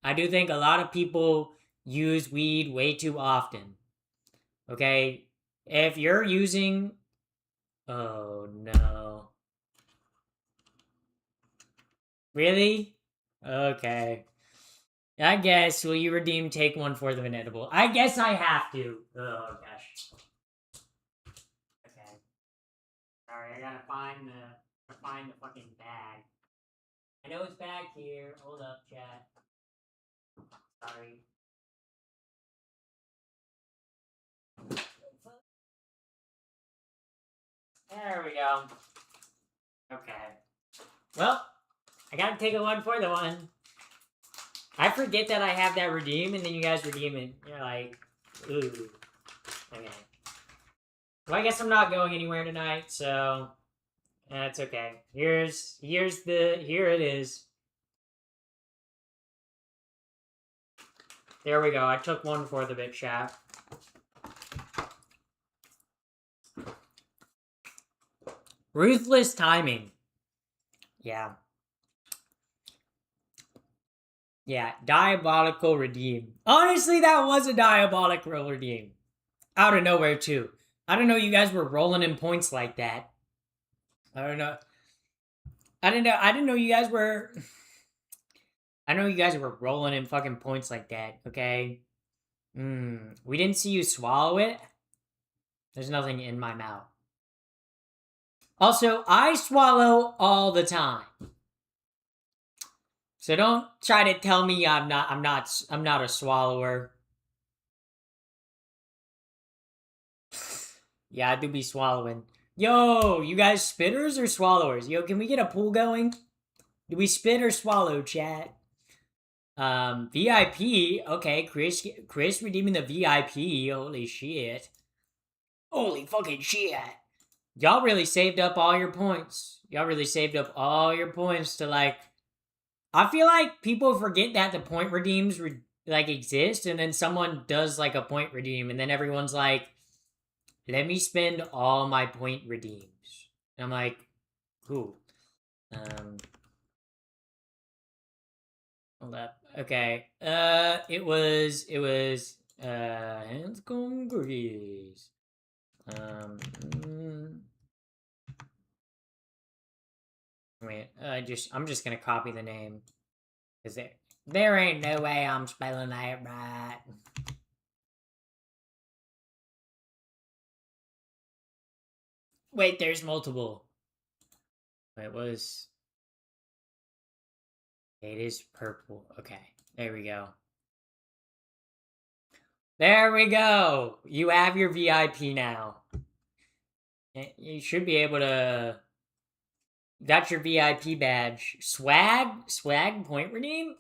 Speaker 1: I do think a lot of people use weed way too often. Okay? If you're using... Oh, no. Really? Okay. I guess, will you redeem take 1/4 of an edible? I guess I have to. Oh, gosh. Okay. Sorry, I gotta find the fucking bag. I know it's back here. Hold up, chat. Sorry. There we go. Okay. Well, I gotta take a 1/4 of one. I forget that I have that redeem, and then you guys redeem it. You're like, ooh. Okay. Well, I guess I'm not going anywhere tonight, so that's okay. Here it is. There we go. I took 1/4 of it, chat. Ruthless timing. Yeah. Yeah, diabolical redeem. Honestly, that was a diabolical redeem. Out of nowhere, too. I don't know you guys were rolling in points like that. I don't know. I didn't know you guys were... I know you guys were rolling in fucking points like that, okay? We didn't see you swallow it. There's nothing in my mouth. Also, I swallow all the time. So don't try to tell me I'm not a swallower. Yeah, I do be swallowing. Yo, you guys spitters or swallowers? Yo, can we get a pool going? Do we spit or swallow, chat? VIP. Okay, Chris redeeming the VIP. Holy shit. Holy fucking shit. Y'all really saved up all your points. Y'all really saved up all your points to, like... I feel like people forget that the point redeems, exist, and then someone does, like, a point redeem, and then everyone's like, let me spend all my point redeems. And I'm like, cool. Hold up. Okay. It was, Hanscom cookies. Wait, I'm just gonna copy the name. Cause there ain't no way I'm spelling that right. Wait, there's multiple. It is purple. Okay, there we go. There we go! You have your VIP now. You should be able to... That's your VIP badge. Swag point redeem?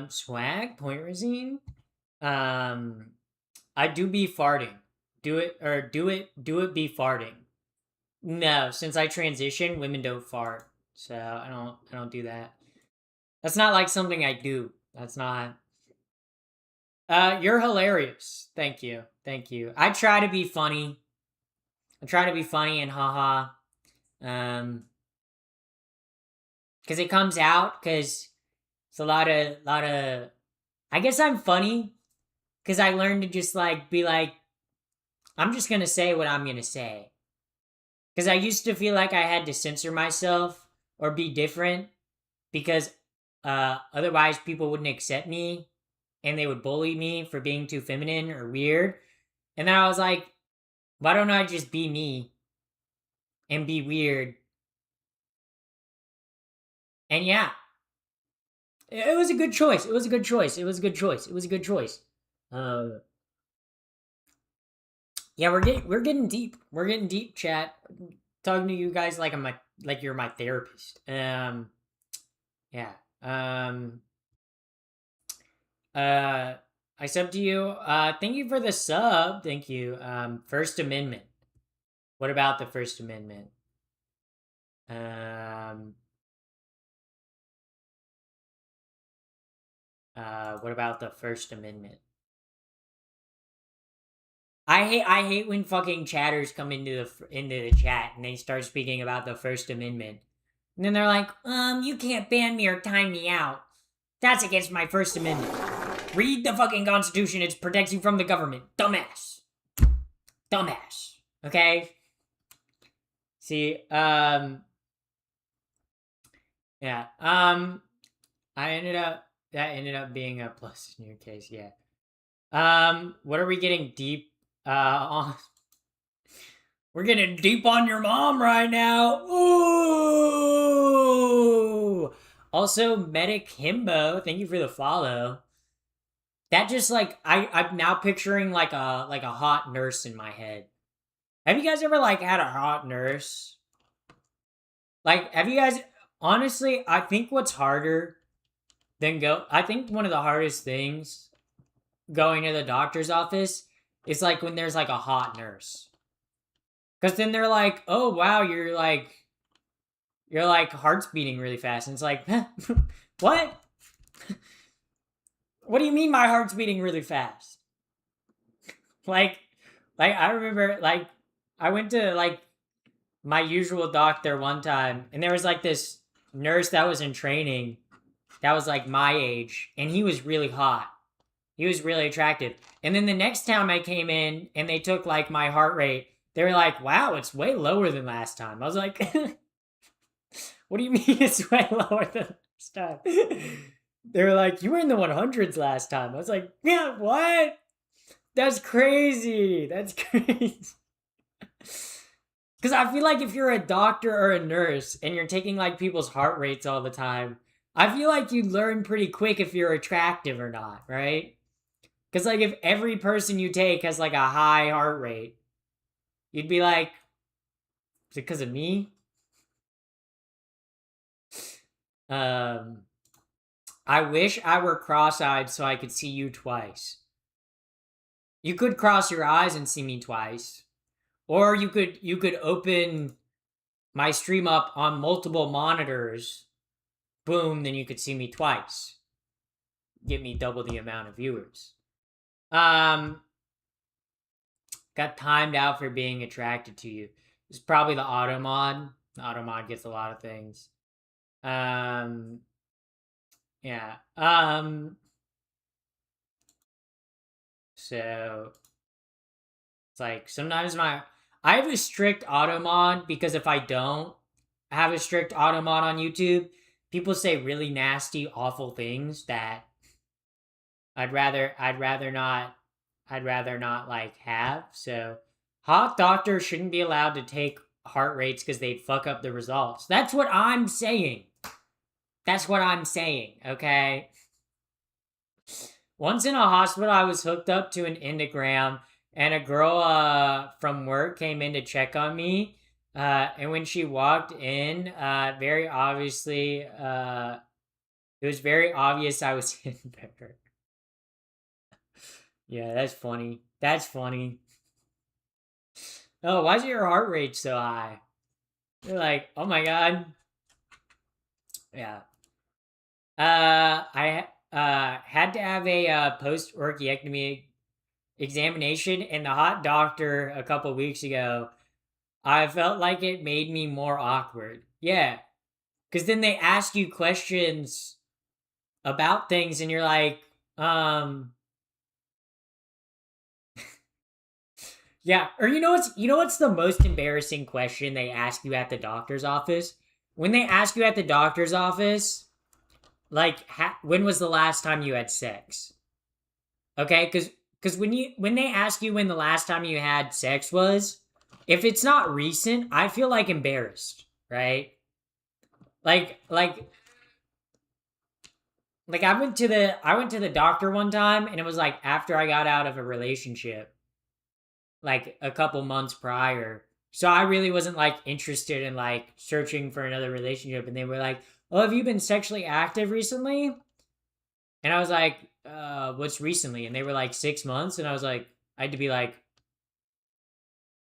Speaker 1: Swag point redeem? I do be farting. Do it be farting. No, since I transitioned, women don't fart. So I don't do that. That's not like something I do. That's not... you're hilarious. Thank you. I try to be funny. And haha. Cause it comes out, cause it's a lot of, I guess I'm funny, cause I learned to just be like, I'm just gonna say what I'm gonna say. Cause I used to feel like I had to censor myself or be different, because otherwise people wouldn't accept me, and they would bully me for being too feminine or weird. And then I was like, why don't I just be me and be weird? And yeah, it was a good choice. Yeah, we're getting deep. Chat. Talking to you guys like you're my therapist. Yeah. I sub to you. Thank you for the sub. Thank you. First Amendment. What about the First Amendment? What about the First Amendment? I hate when fucking chatters come into the chat and they start speaking about the First Amendment. And then they're like, you can't ban me or time me out. That's against my First Amendment. Read the fucking Constitution. It protects you from the government. Dumbass. Okay? See, yeah. That ended up being a plus in your case, yeah. What are we getting deep on? We're getting deep on your mom right now. Ooh! Also, Medic Himbo, thank you for the follow. That just I'm now picturing like a hot nurse in my head. Have you guys ever had a hot nurse? Have you guys, honestly, I think what's harder I think one of the hardest things going to the doctor's office is when there's a hot nurse. Because then they're like, oh wow, your heart's beating really fast. And it's like, what? What do you mean my heart's beating really fast? I remember I went to my usual doctor one time, and there was this nurse that was in training that was my age, and he was really hot. He was really attractive. And then the next time I came in and they took my heart rate, they were like, wow, it's way lower than last time. I was like, what do you mean it's way lower than last time? They were like, you were in the 100s last time. I was like, yeah, what? That's crazy. Because I feel like if you're a doctor or a nurse and you're taking people's heart rates all the time, I feel like you learn pretty quick if you're attractive or not, right? Because if every person you take has a high heart rate, you'd be like, Is it because of me? I wish I were cross-eyed so I could see you twice. You could cross your eyes and see me twice. Or you could open my stream up on multiple monitors. Boom, then you could see me twice. Get me double the amount of viewers. Got timed out for being attracted to you. It's probably the auto mod. The auto mod gets a lot of things. Yeah. So it's like sometimes I have a strict auto mod because if I don't have a strict auto mod on YouTube, people say really nasty, awful things that I'd rather not like have. So hot doctors shouldn't be allowed to take heart rates because they'd fuck up the results. That's what I'm saying. That's what I'm saying, okay? Once in a hospital, I was hooked up to an endogram, and a girl from work came in to check on me. And when she walked in, very obviously, it was very obvious I was in there. Yeah, that's funny. That's funny. Oh, why is your heart rate so high? You're like, oh my god. Yeah. I had to have a post-orchiectomy examination, and the hot doctor a couple weeks ago, I felt like it made me more awkward. Yeah. Because then they ask you questions about things, and you're like, yeah. Or you know what's the most embarrassing question they ask you at the doctor's office? When they ask you at the doctor's office, like, when was the last time you had sex? Okay, because when they ask you when the last time you had sex was, if it's not recent, I feel like embarrassed, right? Like I went to the doctor one time, and it was like after I got out of a relationship, like a couple months prior. So I really wasn't like interested in like searching for another relationship, and they were like, "Oh, have you been sexually active recently?" And I was like, what's recently? And they were like 6 months, and I was like, I had to be like,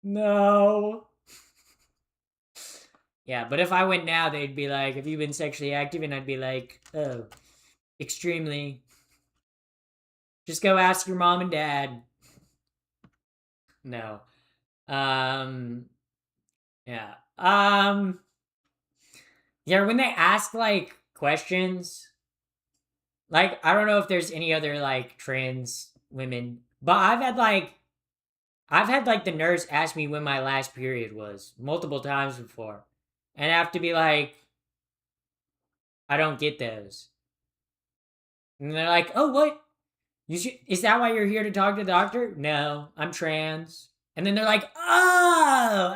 Speaker 1: no. Yeah, but if I went now, they'd be like, have you been sexually active? And I'd be like, oh, extremely. Just go ask your mom and dad. No. Yeah. Yeah, when they ask like questions, like I don't know if there's any other like trans women, but I've had like the nurse ask me when my last period was multiple times before. And I have to be like, I don't get those. And they're like, oh, what? Is that why you're here to talk to the doctor? No, I'm trans. And then they're like, oh.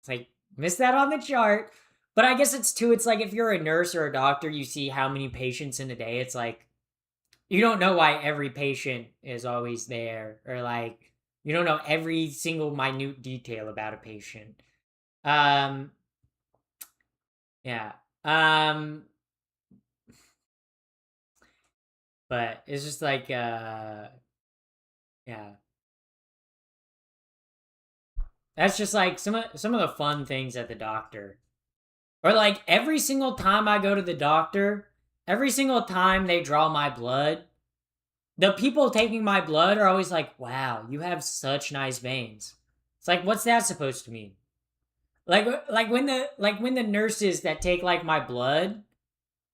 Speaker 1: It's like, missed that on the chart. But I guess it's like if you're a nurse or a doctor, you see how many patients in a day. It's like, you don't know why every patient is always there, or like, you don't know every single minute detail about a patient. Yeah. But it's just like, yeah. That's just like some of the fun things at the doctor. Or like every single time I go to the doctor, every single time they draw my blood, the people taking my blood are always like, wow, you have such nice veins. It's like, what's that supposed to mean? Like when the nurses that take like my blood,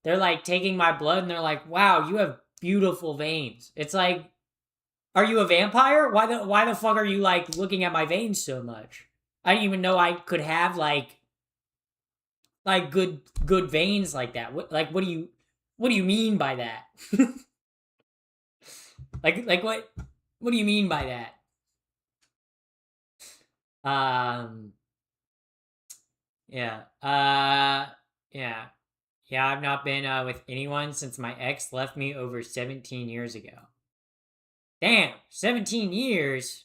Speaker 1: they're like taking my blood and they're like, wow, you have beautiful veins. It's like, are you a vampire? Why the fuck are you like looking at my veins so much? I didn't even know I could have like good veins like that. What do you mean by that? like what do you mean by that? Yeah. Yeah. Yeah, I've not been with anyone since my ex left me over 17 years ago. Damn, 17 years?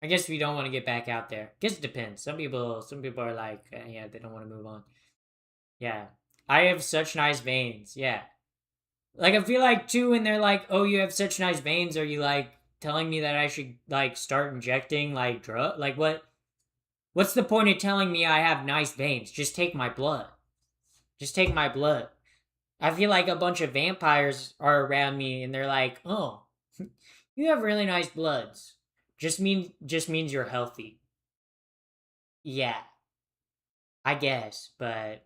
Speaker 1: I guess we don't want to get back out there. Guess it depends. Some people are like, yeah, they don't want to move on. Yeah. I have such nice veins. Yeah. Like, I feel like, too, when they're like, oh, you have such nice veins, are you, like, telling me that I should, like, start injecting, like, drug? Like, what's the point of telling me I have nice veins? Just take my blood. Just take my blood. I feel like a bunch of vampires are around me, and they're like, oh, you have really nice bloods. Just means you're healthy. Yeah. I guess, but...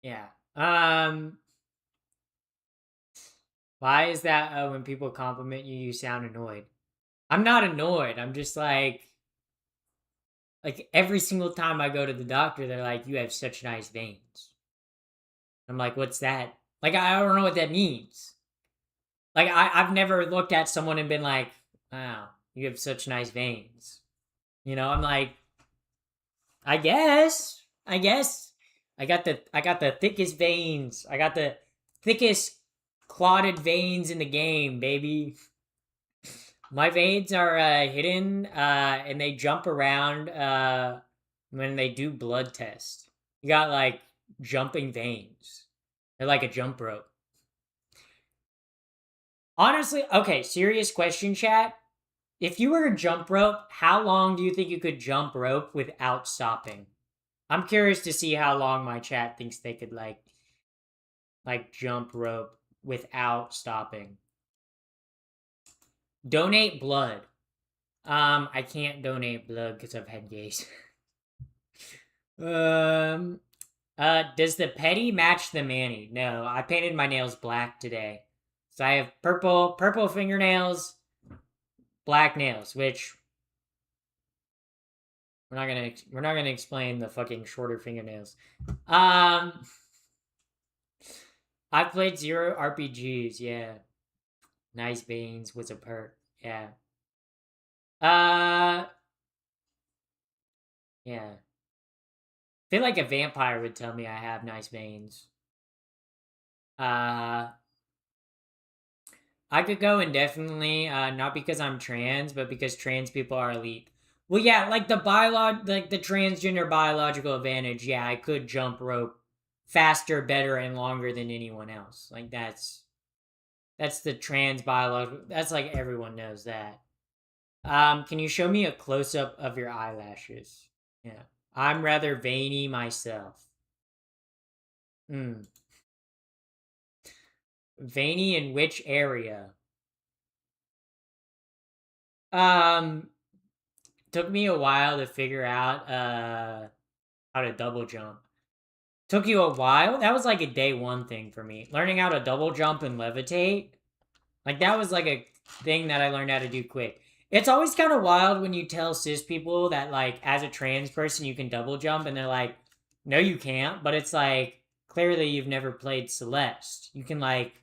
Speaker 1: yeah. Why is that when people compliment you, you sound annoyed? I'm not annoyed. I'm just like every single time I go to the doctor, they're like, you have such nice veins. I'm like, what's that? Like, I don't know what that means. Like, I've never looked at someone and been like, wow, you have such nice veins. You know, I'm like, I guess. I got the thickest veins. I got the thickest clotted veins in the game, baby. My veins are hidden, and they jump around when they do blood tests. You got, like, jumping veins. They're like a jump rope. Honestly, okay, serious question, chat. If you were a jump rope, how long do you think you could jump rope without stopping? I'm curious to see how long my chat thinks they could, like jump rope without stopping. Donate blood. I can't donate blood because I've had gays. Does the petty match the manny? No, I painted my nails black today. So I have purple fingernails, black nails, which we're not gonna explain the fucking shorter fingernails. I've played 0 RPGs, yeah. Nice veins was a perk, yeah. Yeah. I feel like a vampire would tell me I have nice veins. I could go indefinitely, not because I'm trans, but because trans people are elite. Well, yeah, like the transgender biological advantage, yeah, I could jump rope faster, better, and longer than anyone else. Like, that's the trans biological, that's like everyone knows that. Can you show me a close-up of your eyelashes? Yeah. I'm rather veiny myself. Veiny in which area? Took me a while to figure out how to double jump. Took you a while? That was like a day one thing for me. Learning how to double jump and levitate. Like, that was like a thing that I learned how to do quick. It's always kind of wild when you tell cis people that, like, as a trans person you can double jump, and they're like, no you can't. But it's like, clearly you've never played Celeste. You can, like,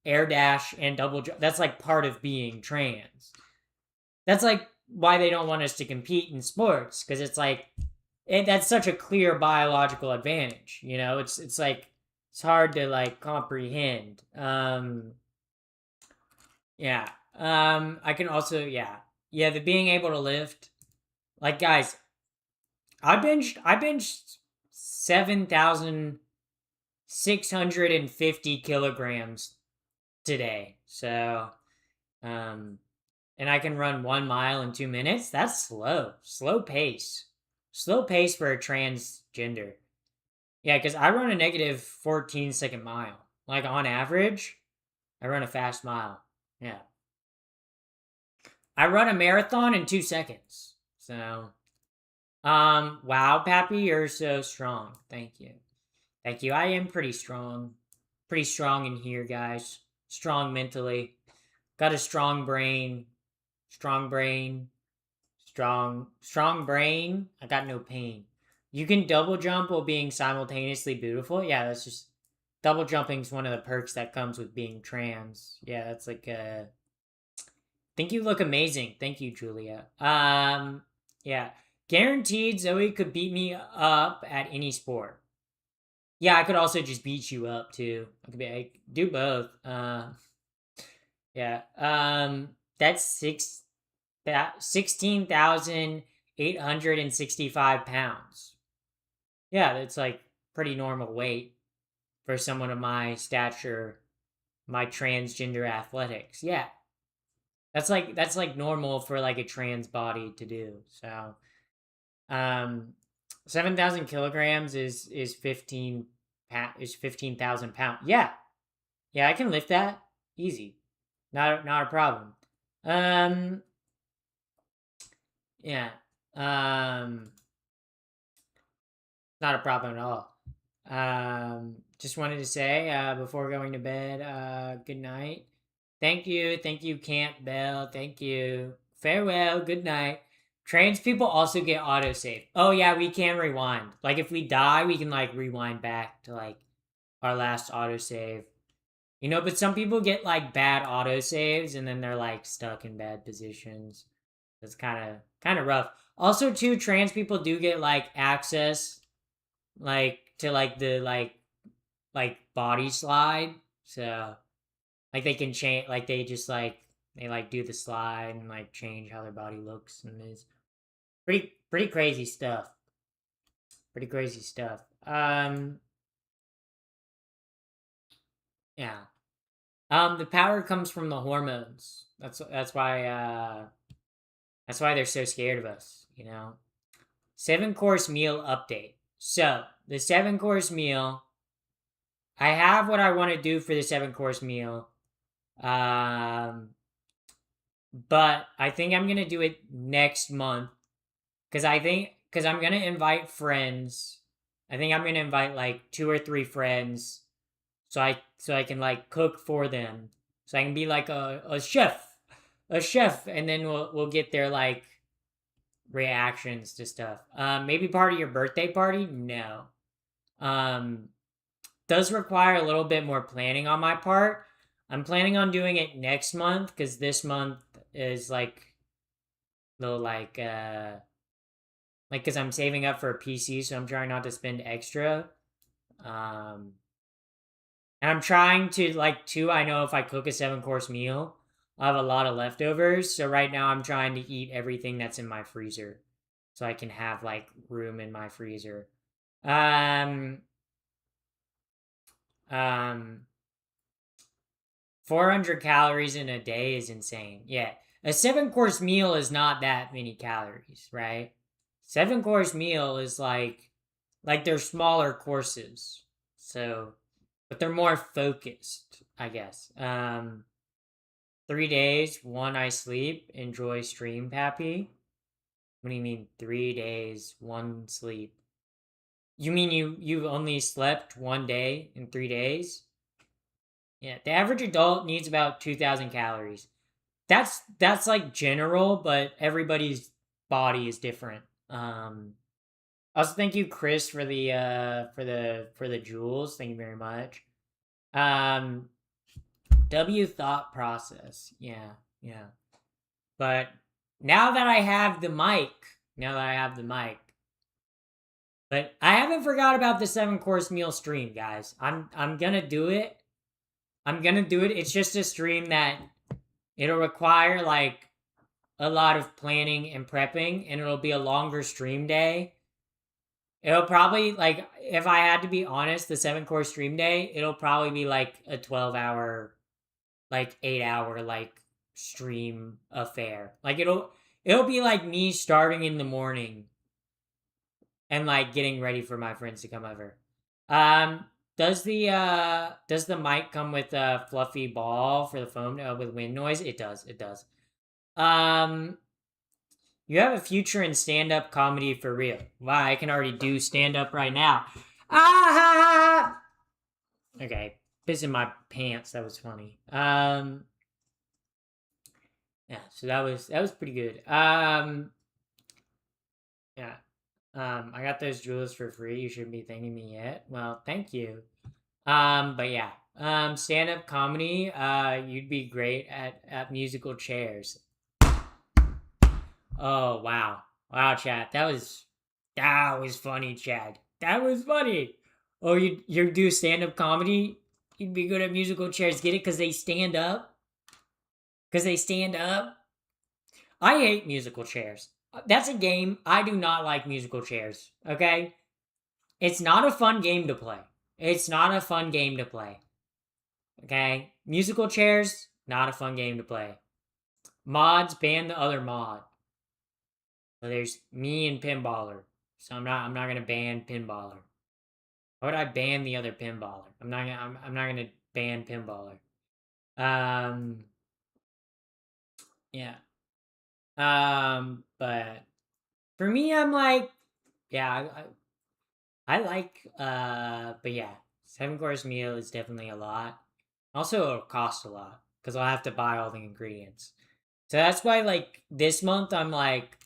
Speaker 1: air dash and double jump. That's like part of being trans. That's like why they don't want us to compete in sports, because it's like that's such a clear biological advantage. You know, it's like it's hard to like comprehend. Yeah. I can also the being able to lift. Like, guys, I benched 7,650 kilograms today. So, and I can run 1 mile in 2 minutes. That's slow pace for a transgender. Yeah, because I run a negative 14-second mile. Like, on average, I run a fast mile. Yeah, I run a marathon in 2 seconds. So, wow, Pappy, you're so strong. Thank you. I am pretty strong in here, guys. Strong mentally. Got a strong brain. Strong brain. I got no pain. You can double jump while being simultaneously beautiful. Yeah, that's just double jumping's one of the perks that comes with being trans. Yeah, that's like think you look amazing. Thank you, Julia. Yeah. Guaranteed Zoe could beat me up at any sport. Yeah, I could also just beat you up too. I do both. Yeah. That's 16,865 pounds. Yeah, that's like pretty normal weight for someone of my stature, my transgender athletics. Yeah. That's like normal for like a trans body to do. So 7,000 kilograms is 15,000 pounds. Yeah. Yeah, I can lift that. Easy. Not a problem. Yeah. Not a problem at all. Just wanted to say, before going to bed, good night. Thank you, Camp Bell. Thank you. Farewell, good night. Trans people also get autosave. Oh yeah, we can rewind. Like if we die, we can like rewind back to like our last autosave. You know, but some people get like bad autosaves and then they're like stuck in bad positions. That's kind of rough. Also, too, trans people do get like access like to like the like body slide. So like they can change, like they just like they like do the slide and like change how their body looks, and it's pretty crazy stuff. Pretty crazy stuff. Yeah. The power comes from the hormones. That's why they're so scared of us, you know. 7-course meal update. So the 7-course meal, I have what I want to do for the 7-course meal. But I think I'm gonna do it next month because I'm gonna invite friends. I think I'm gonna invite like 2 or 3 friends, so I can like cook for them, so I can be like a chef, and then we'll get their like reactions to stuff. Maybe part of your birthday party? No. Does require a little bit more planning on my part. I'm planning on doing it next month because this month is like little like because I'm saving up for a PC, so I'm trying not to spend extra. And I'm trying to like too. I know if I cook a 7-course meal, I have a lot of leftovers. So right now I'm trying to eat everything that's in my freezer, so I can have like room in my freezer. 400 calories in a day is insane. Yeah. A 7-course meal is not that many calories, right? 7-course meal is like they're smaller courses. So, but they're more focused, I guess. 3 days, 1 I sleep, enjoy stream, Pappy. What do you mean 3 days, 1 sleep? You mean you've only slept 1 day in 3 days? Yeah, the average adult needs about 2,000 calories. That's like general, but everybody's body is different. Also, thank you, Chris, for the jewels. Thank you very much. W thought process. Yeah. But now that I have the mic, but I haven't forgot about the 7-course meal stream, guys. I'm gonna do it. It's just a stream that it'll require like a lot of planning and prepping, and it'll be a longer stream day. It'll probably, like, if I had to be honest, the 7-course stream day, it'll probably be like a 12-hour, like 8-hour, like stream affair. Like it'll be like me starting in the morning and like getting ready for my friends to come over. Does the mic come with a fluffy ball for the phone with wind noise? It does. You have a future in stand-up comedy for real. Wow, I can already do stand-up right now. Ah! Okay, pissing my pants. That was funny. Yeah, so that was pretty good. Yeah. I got those jewels for free. You shouldn't be thanking me yet. Well, thank you. But yeah. Stand-up comedy, you'd be great at musical chairs. Oh, wow. Wow, Chad. That was funny, Chad. That was funny. Oh, you do stand-up comedy? You'd be good at musical chairs. Get it? Because they stand up? I hate musical chairs. That's a game. I do not like musical chairs. Okay? It's not a fun game to play. It's not a fun game to play. Okay? Musical chairs, not a fun game to play. Mods, ban the other mod. So there's me and Pinballer. So I'm not gonna ban Pinballer. Why would I ban the other Pinballer? I'm not gonna ban Pinballer. Yeah. But for me, I'm like, yeah, I like, but yeah, 7-course meal is definitely a lot. Also, it'll cost a lot because I'll have to buy all the ingredients. So that's why, like, this month, I'm like,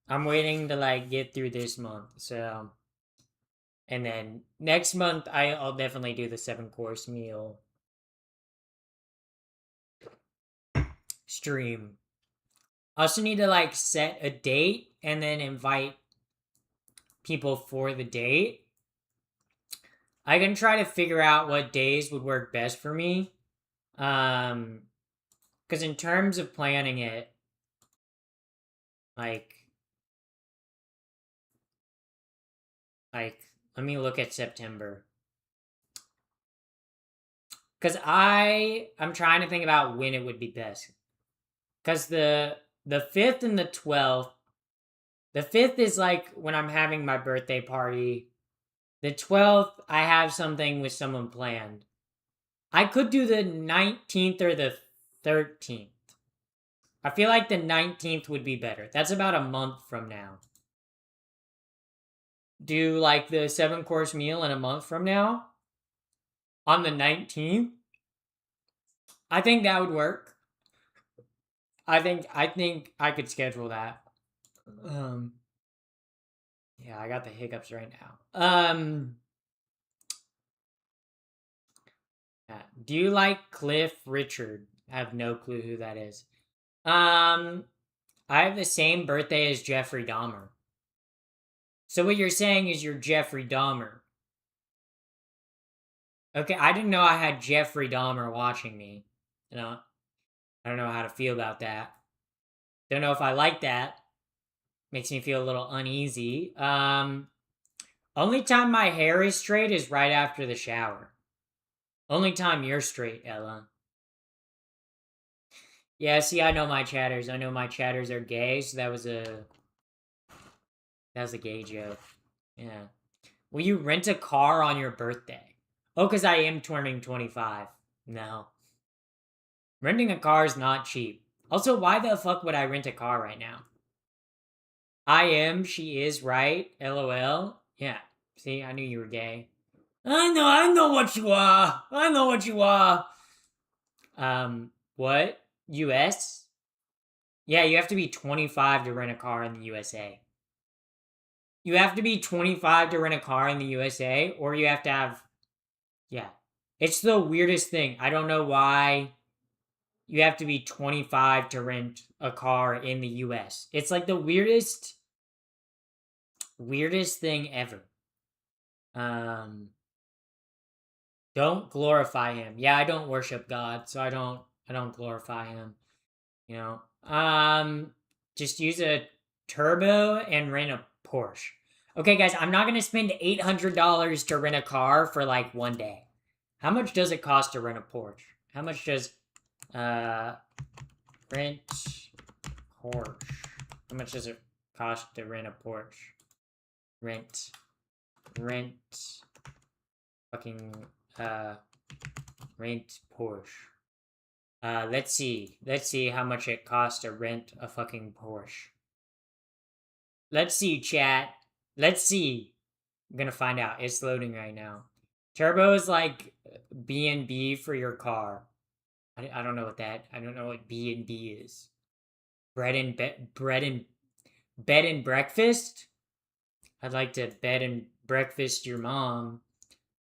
Speaker 1: I'm waiting to, like, get through this month. So, and then next month, I'll definitely do the 7-course meal stream. I also need to, like, set a date and then invite people for the date. I can try to figure out what days would work best for me. Because in terms of planning it, like, let me look at September. Because I'm trying to think about when it would be best. Because the 5th and the 12th, the 5th is like when I'm having my birthday party. The 12th, I have something with someone planned. I could do the 19th or the 13th. I feel like the 19th would be better. That's about a month from now. Do like the 7-course meal in a month from now? On the 19th? I think that would work. I think I could schedule that. Yeah, I got the hiccups right now. Yeah. Do you like Cliff Richard? I have no clue who that is. I have the same birthday as Jeffrey Dahmer. So what you're saying is you're Jeffrey Dahmer. Okay, I didn't know I had Jeffrey Dahmer watching me. You know, I don't know how to feel about that. Don't know if I like that. Makes me feel a little uneasy. Only time my hair is straight is right after the shower. Only time you're straight, Ella. Yeah, see, I know my chatters. I know my chatters are gay, so that was a gay joke. Yeah. Will you rent a car on your birthday? Oh, because I am turning 25. No. Renting a car is not cheap. Also, why the fuck would I rent a car right now? I am, she is, right? LOL. Yeah. See, I knew you were gay. I know what you are. I know what you are. What? US? Yeah, you have to be 25 to rent a car in the USA. You have to be 25 to rent a car in the USA, or you have to have... Yeah. It's the weirdest thing. I don't know why you have to be 25 to rent a car in the US. It's like the weirdest thing ever. Don't glorify him. Yeah, I don't worship God, so I don't glorify him. You know. Just use a turbo and rent a Porsche. Okay, guys, I'm not gonna spend $800 to rent a car for like one day. How much does it cost to rent a Porsche? How much does rent Porsche? How much does it cost to rent a Porsche? Rent fucking rent Porsche. Let's see how much it costs to rent a fucking Porsche. Let's see, chat. Let's see. I'm gonna find out. It's loading right now. Turbo is like B&B for your car. I don't know what that. I don't know what B&B is. Bed and breakfast. I'd like to bed and breakfast your mom.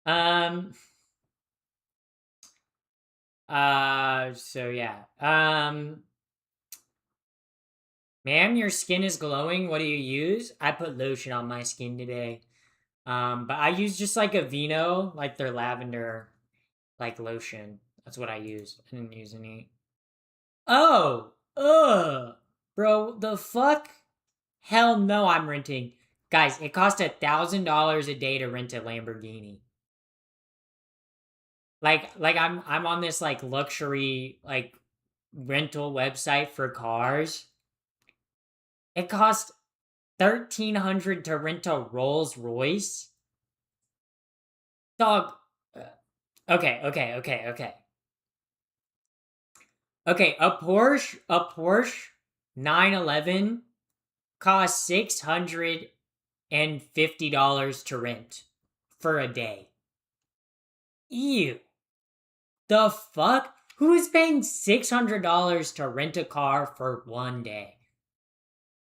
Speaker 1: So yeah. Ma'am, your skin is glowing. What do you use? I put lotion on my skin today. But I use just like Aveeno, like their lavender, like lotion. That's what I use. I didn't use any. Oh, ugh. Bro, the fuck? Hell no, I'm renting. Guys, it costs $1,000 a day to rent a Lamborghini. Like I'm on this like luxury like rental website for cars. It costs $1,300 to rent a Rolls Royce. Dog. Okay. Okay, a Porsche 911 costs $650 to rent for a day. Ew. The fuck? Who's paying $600 to rent a car for one day?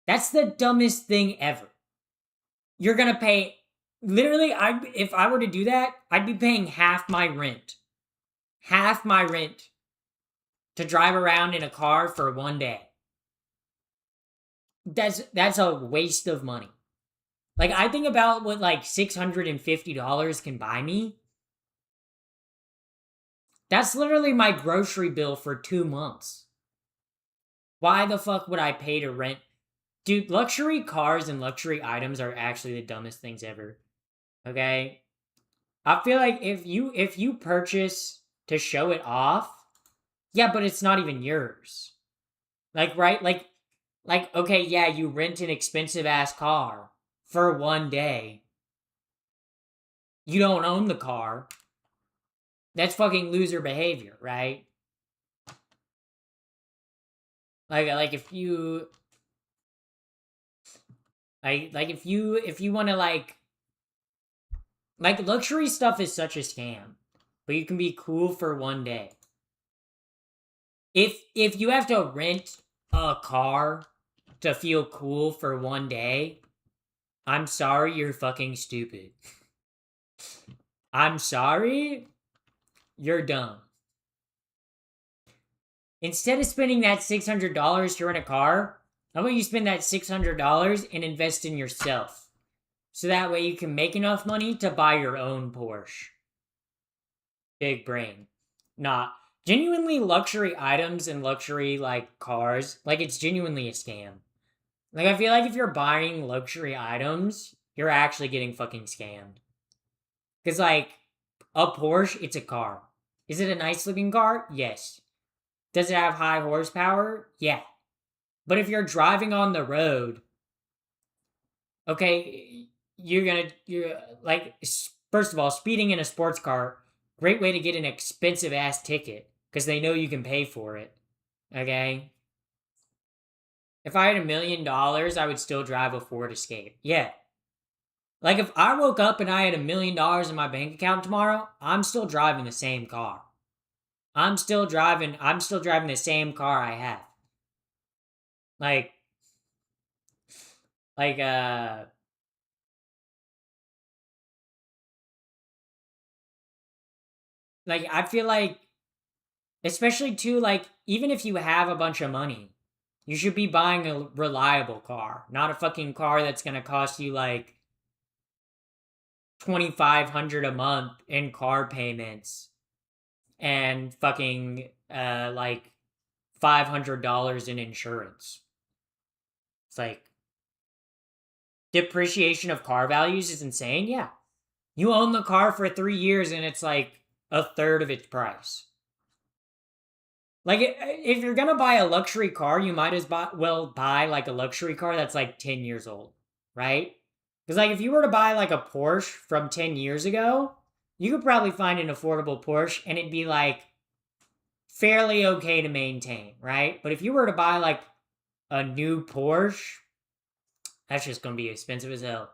Speaker 1: That's the dumbest thing ever. You're gonna pay literally. If I were to do that, I'd be paying half my rent to drive around in a car for one day. That's a waste of money. Like I think about what like $650 can buy me. That's literally my grocery bill for 2 months. Why the fuck would I pay to rent? Dude, luxury cars and luxury items are actually the dumbest things ever. Okay? I feel like if you purchase to show it off, yeah, but it's not even yours. Like, right? Like okay, yeah, you rent an expensive ass car for one day. You don't own the car. That's fucking loser behavior, right? Like if you like if you want to like luxury stuff is such a scam, but you can be cool for one day. If you have to rent a car to feel cool for one day, I'm sorry, you're fucking stupid. I'm sorry, you're dumb. Instead of spending that $600 to rent a car, how about you spend that $600 and invest in yourself? So that way you can make enough money to buy your own Porsche. Big brain. Not genuinely luxury items and luxury like cars, like it's genuinely a scam. Like I feel like if you're buying luxury items, you're actually getting fucking scammed. Cause like a Porsche, it's a car. Is it a nice looking car? Yes. Does it have high horsepower? Yeah. But if you're driving on the road, okay, you're like, first of all, speeding in a sports car, great way to get an expensive ass ticket because they know you can pay for it. Okay. If I had $1 million, I would still drive a Ford Escape. Yeah. Like if I woke up and I had $1 million in my bank account tomorrow, I'm still driving the same car. I'm still driving the same car I have. Like like like I feel like especially too like even if you have a bunch of money, you should be buying a reliable car, not a fucking car that's going to cost you like $2,500 a month in car payments and fucking like $500 in insurance. It's like depreciation of car values is insane. Yeah. You own the car for 3 years and it's like a third of its price. Like if you're going to buy a luxury car, you might as well buy like a luxury car that's like 10 years old, right? Because like if you were to buy like a Porsche from 10 years ago, you could probably find an affordable Porsche and it'd be like fairly okay to maintain, right? But if you were to buy like a new Porsche, that's just gonna be expensive as hell.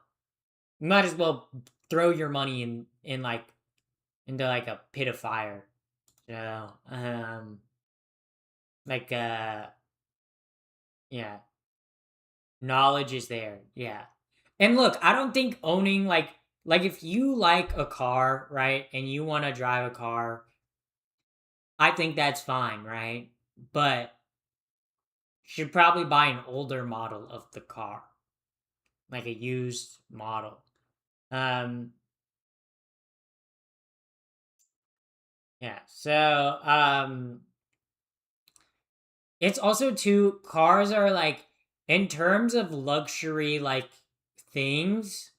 Speaker 1: You might as well throw your money in like into like a pit of fire. So like yeah. Knowledge is there. Yeah. And look, I don't think owning like if you like a car, right, and you want to drive a car, I think that's fine, right? But you should probably buy an older model of the car. Like a used model. Yeah. So, it's also too, cars are like, in terms of luxury like things,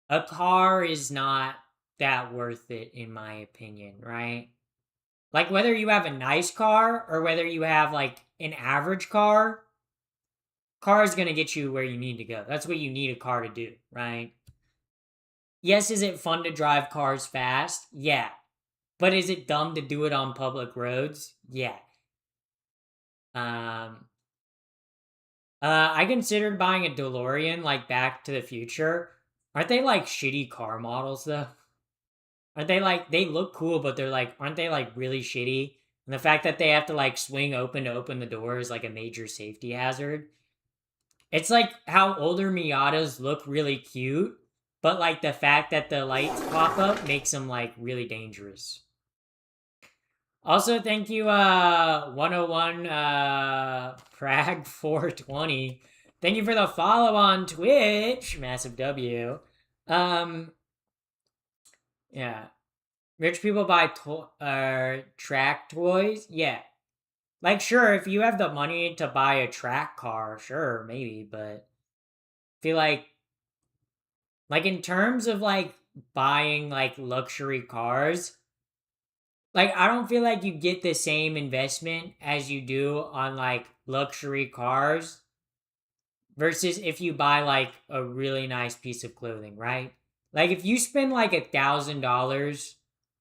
Speaker 1: a car is not that worth it in my opinion, right? Like whether you have a nice car or whether you have like an average car, car is going to get you where you need to go. That's what you need a car to do, right? Yes, is it fun to drive cars fast? Yeah. But is it dumb to do it on public roads? Yeah. I considered buying a DeLorean like Back to the Future. Aren't they like shitty car models though? Aren't they like, they look cool, but they're like, aren't they like really shitty? And the fact that they have to like swing open to open the door is like a major safety hazard. It's like how older Miatas look really cute, but like the fact that the lights pop up makes them like really dangerous. Also, thank you, 101 Prag 420. Thank you for the follow on Twitch. Massive W. Yeah. Rich people buy track toys? Yeah. Like, sure, if you have the money to buy a track car, sure, maybe, but I feel like in terms of, like, buying, like, luxury cars, like, I don't feel like you get the same investment as you do on, like, luxury cars versus if you buy, like, a really nice piece of clothing, right? Like, if you spend, like, $1,000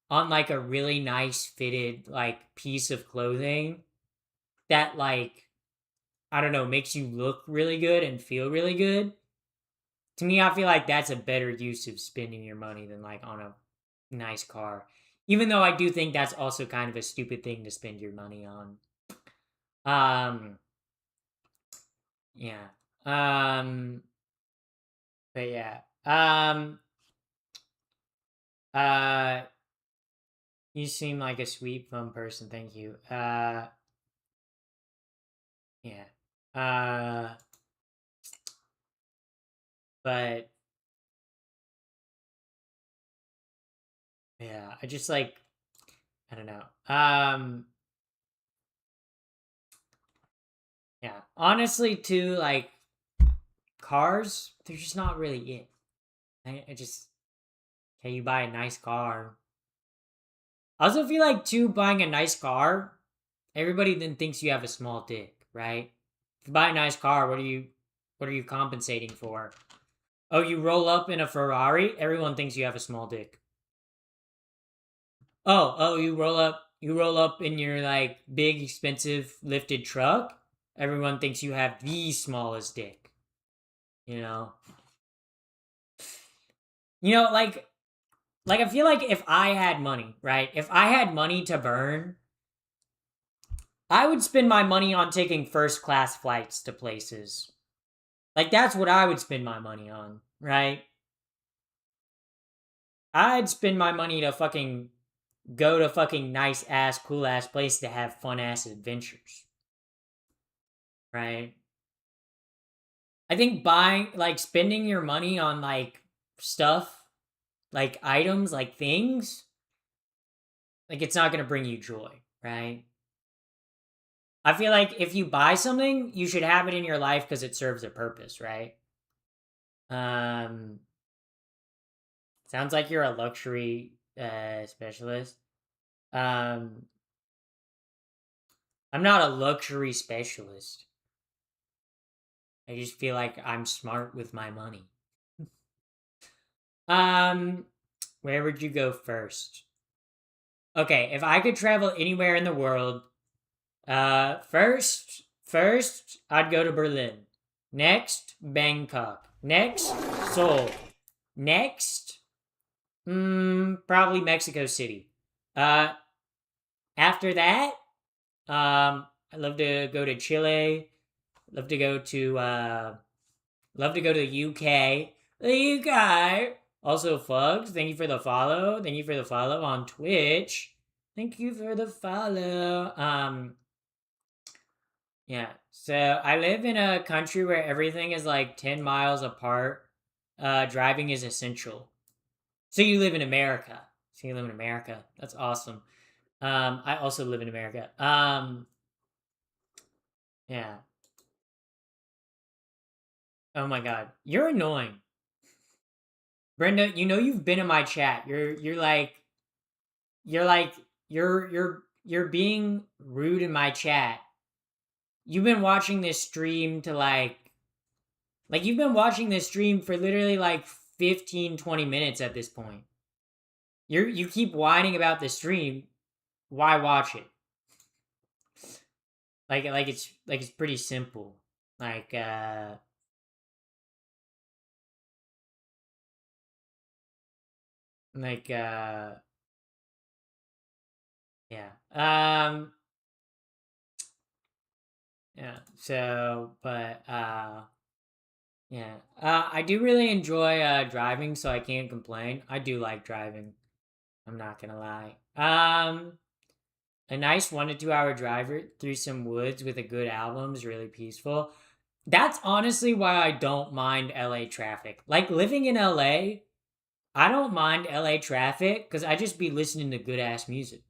Speaker 1: on, like, a really nice fitted, like, piece of clothing that, like, I don't know, makes you look really good and feel really good, to me, I feel like that's a better use of spending your money than, like, on a nice car. Even though I do think that's also kind of a stupid thing to spend your money on. Yeah. But yeah. You seem like a sweet, fun person. Thank you. Yeah. But yeah, I just like, I don't know. Yeah. Honestly, too, like, cars, they're just not really it. I just, okay, you buy a nice car. I also feel like, too, buying a nice car, everybody then thinks you have a small dick, right? If you buy a nice car, what are you compensating for? Oh, you roll up in a Ferrari, everyone thinks you have a small dick. Oh, you roll up in your like big expensive lifted truck, everyone thinks you have the smallest dick. You know? Like I feel like if I had money, right? If I had money to burn, I would spend my money on taking first class flights to places. Like that's what I would spend my money on, right? I'd spend my money to fucking go to fucking nice ass, cool ass place to have fun ass adventures. Right? I think buying, like, spending your money on, like, stuff, like, items, like, things, like, it's not gonna bring you joy, right? I feel like if you buy something, you should have it in your life because it serves a purpose, right? Sounds like you're a luxury specialist. I'm not a luxury specialist. I just feel like I'm smart with my money. Where would you go first? Okay, if I could travel anywhere in the world, first, I'd go to Berlin. Next, Bangkok. Next, Seoul. Next, probably Mexico City. After that, I'd love to go to Chile. Love to go to the UK. The UK. Also, Fugs, thank you for the follow. Thank you for the follow on Twitch. Thank you for the follow. Yeah. So I live in a country where everything is like 10 miles apart. Driving is essential. So you live in America. That's awesome. I also live in America. Yeah. Oh my god. You're annoying. Brenda, you know you've been in my chat. You're like you're like you're being rude in my chat. You've been watching this stream to like you've been watching this stream for literally like 15-20 minutes at this point. You keep whining about the stream. Why watch it? Like it's pretty simple. Like like yeah. Yeah. So, but yeah. I do really enjoy driving, so I can't complain. I do like driving. I'm not gonna lie. A nice 1 to 2 hour drive through some woods with a good album is really peaceful. That's honestly why I don't mind LA traffic. Like living in LA, I don't mind LA traffic because I just be listening to good ass music.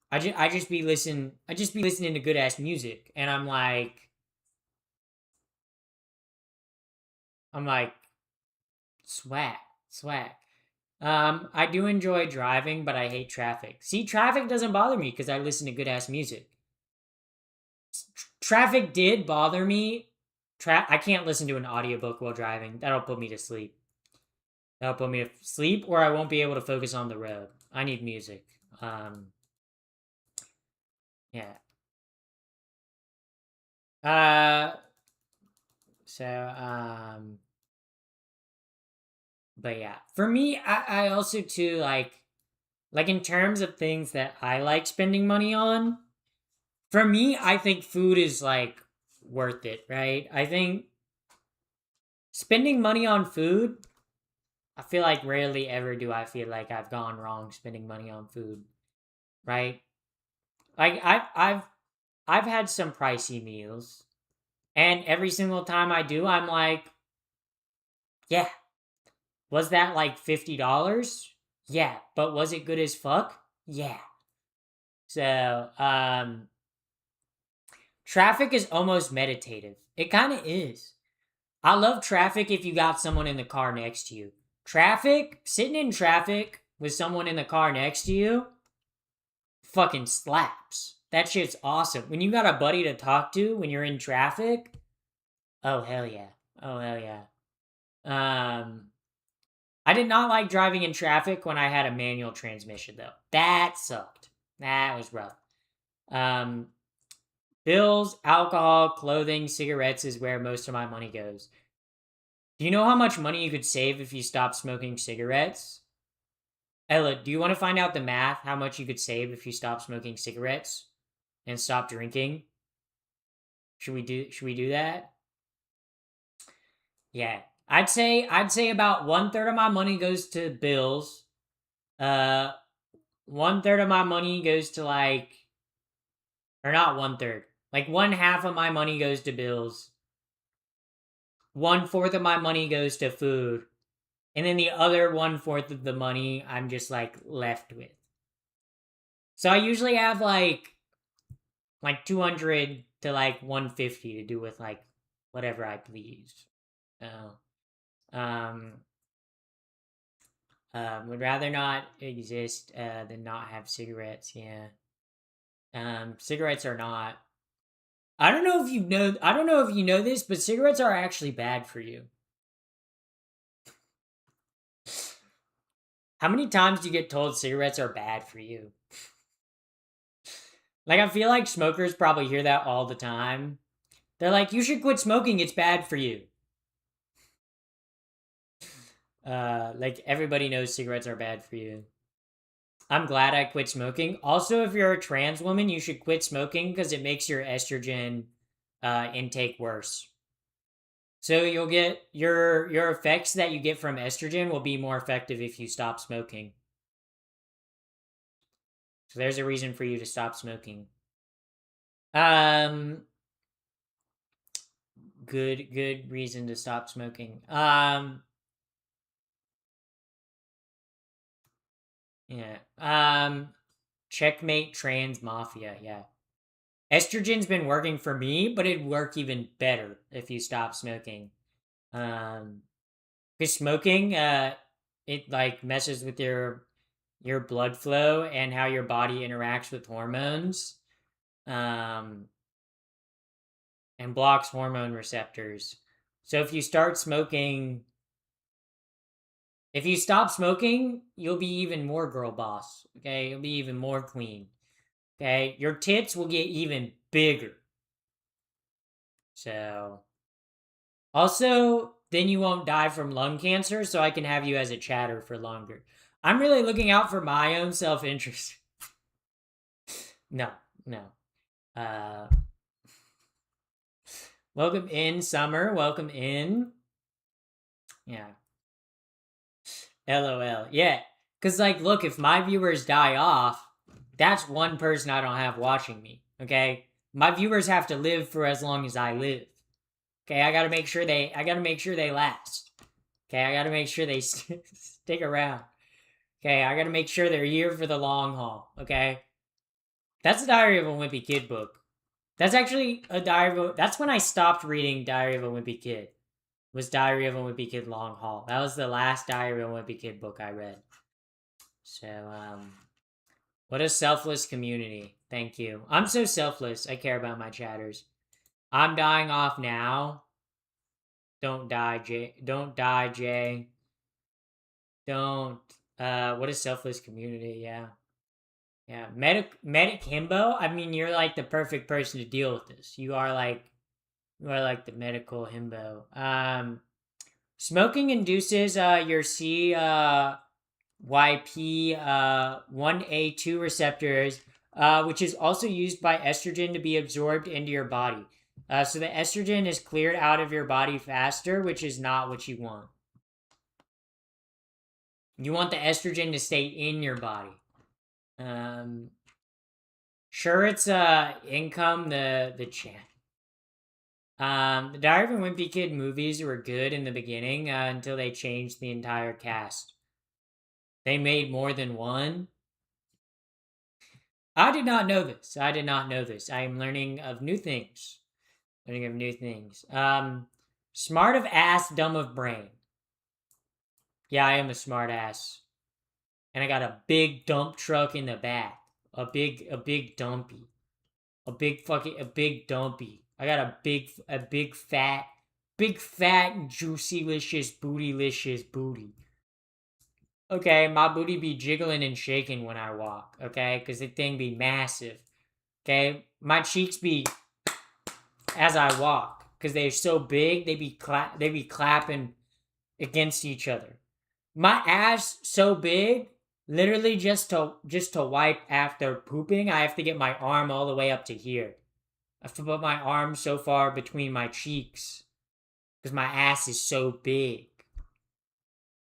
Speaker 1: I just be listening to good ass music, and I'm like swag, swag. I do enjoy driving, but I hate traffic. See, traffic doesn't bother me because I listen to good ass music. Traffic did bother me. I can't listen to an audiobook while driving. That'll put me to sleep. That'll put me to sleep, or I won't be able to focus on the road. I need music. Yeah. Uh. So But yeah, for me, I also too like in terms of things that I like spending money on. For me, I think food is like worth it, right? I think spending money on food, I feel like rarely ever do I feel like I've gone wrong spending money on food, right? Like I've had some pricey meals, and every single time I do, I'm like, yeah, was that like $50? Yeah, but was it good as fuck? Yeah. So, traffic is almost meditative. It kind of is. I love traffic if you got someone in the car next to you. Traffic, sitting in traffic with someone in the car next to you, fucking slaps. That shit's awesome. When you got a buddy to talk to when you're in traffic, oh hell yeah. Oh hell yeah. I did not like driving in traffic when I had a manual transmission though. That sucked. That was rough. Um, Bills, alcohol, clothing, cigarettes is where most of my money goes. Do you know how much money you could save if you stopped smoking cigarettes? Ella, do you want to find out the math? How much you could save if you stopped smoking cigarettes and stop drinking? Should we do that? Yeah. I'd say about 1/3 of my money goes to bills. Uh 1/3 of my money goes to or not 1/3. Like 1/2 of my money goes to bills. 1/4 of my money goes to food. And then the other 1/4 of the money I'm just like left with. So I usually have like 200 to like 150 to do with like whatever I please. So, um, would rather not exist than not have cigarettes. Yeah. Cigarettes are not. I don't know if you know. I don't know if you know this, but cigarettes are actually bad for you. How many times do you get told cigarettes are bad for you? Like, I feel like smokers probably hear that all the time. They're like, you should quit smoking, it's bad for you. Like, everybody knows cigarettes are bad for you. I'm glad I quit smoking. Also, if you're a trans woman, you should quit smoking because it makes your estrogen intake worse. So you'll get your effects that you get from estrogen will be more effective if you stop smoking. So there's a reason for you to stop smoking. Good reason to stop smoking. Yeah. Checkmate trans mafia, yeah. Estrogen's been working for me, but it'd work even better if you stop smoking. Because smoking, it like messes with your blood flow and how your body interacts with hormones, and blocks hormone receptors. So if you start smoking, if you stop smoking, you'll be even more girl boss. Okay, you'll be even more queen. Okay, your tits will get even bigger. So, also, then you won't die from lung cancer, so I can have you as a chatter for longer. I'm really looking out for my own self-interest. No. Welcome in, Summer. Welcome in. Yeah. LOL. Yeah. Because, like, look, if my viewers die off, that's one person I don't have watching me. Okay? My viewers have to live for as long as I live. Okay, I gotta make sure they last. Okay, I gotta make sure they stick around. Okay, I gotta make sure they're here for the long haul. Okay, that's the Diary of a Wimpy Kid book. That's actually that's when I stopped reading Diary of a Wimpy Kid. Was Diary of a Wimpy Kid Long Haul. That was the last Diary of a Wimpy Kid book I read. So, what a selfless community. Thank you. I'm so selfless. I care about my chatters. I'm dying off now. Don't die, Jay. Don't die, Jay. Don't. What a selfless community. Yeah. Yeah. Medic himbo. I mean, you're like the perfect person to deal with this. You are like the medical himbo. Smoking induces your CYP1A2 receptors, which is also used by estrogen to be absorbed into your body. So the estrogen is cleared out of your body faster, which is not what you want. You want the estrogen to stay in your body. Sure, it's income the chat. The Diary of a Wimpy Kid movies were good in the beginning until they changed the entire cast. They made more than one. I did not know this. I am learning of new things. Smart of ass, dumb of brain. Yeah, I am a smart ass. And I got a big dump truck in the back. A big dumpy. A big dumpy. I got a big fat, juicy-licious, booty-licious booty. Okay, my booty be jiggling and shaking when I walk, okay? Because the thing be massive. Okay? My cheeks be as I walk. Because they're so big, they be clapping against each other. My ass so big, literally just to wipe after pooping, I have to get my arm all the way up to here. I have to put my arm so far between my cheeks. Because my ass is so big.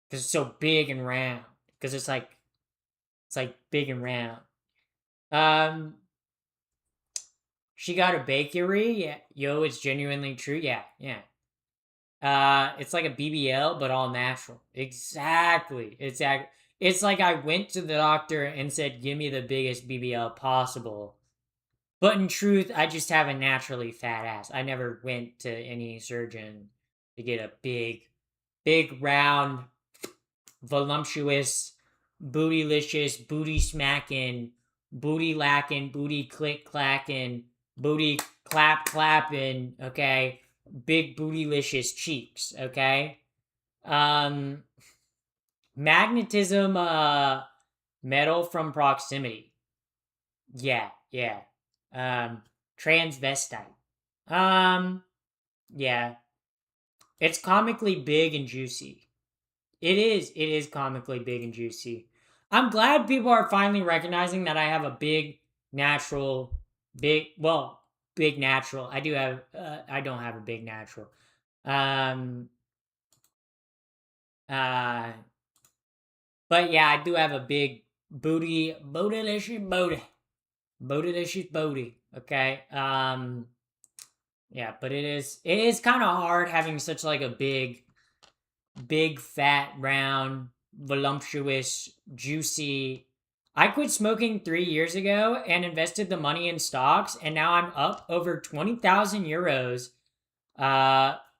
Speaker 1: Because it's so big and round. Because it's like big and round. She got a bakery. Yeah, yo, it's genuinely true. Yeah. It's like a BBL, but all natural. Exactly. It's like I went to the doctor and said, "Give me the biggest BBL possible." But in truth, I just have a naturally fat ass. I never went to any surgeon to get a big, round, voluptuous, bootylicious, booty smacking, booty lacking, booty click clacking, booty clap clapping, okay? Big bootylicious cheeks, okay? Magnetism, metal from proximity. Yeah. Transvestite. Yeah. It's comically big and juicy. It is comically big and juicy. I'm glad people are finally recognizing that I have a big natural. I don't have a big natural. But yeah, I do have a big bootylicious booty. Okay. Yeah, but it is kind of hard having such like a big, fat, round, voluptuous, juicy, I quit smoking 3 years ago and invested the money in stocks, and now I'm up over 20,000 euros.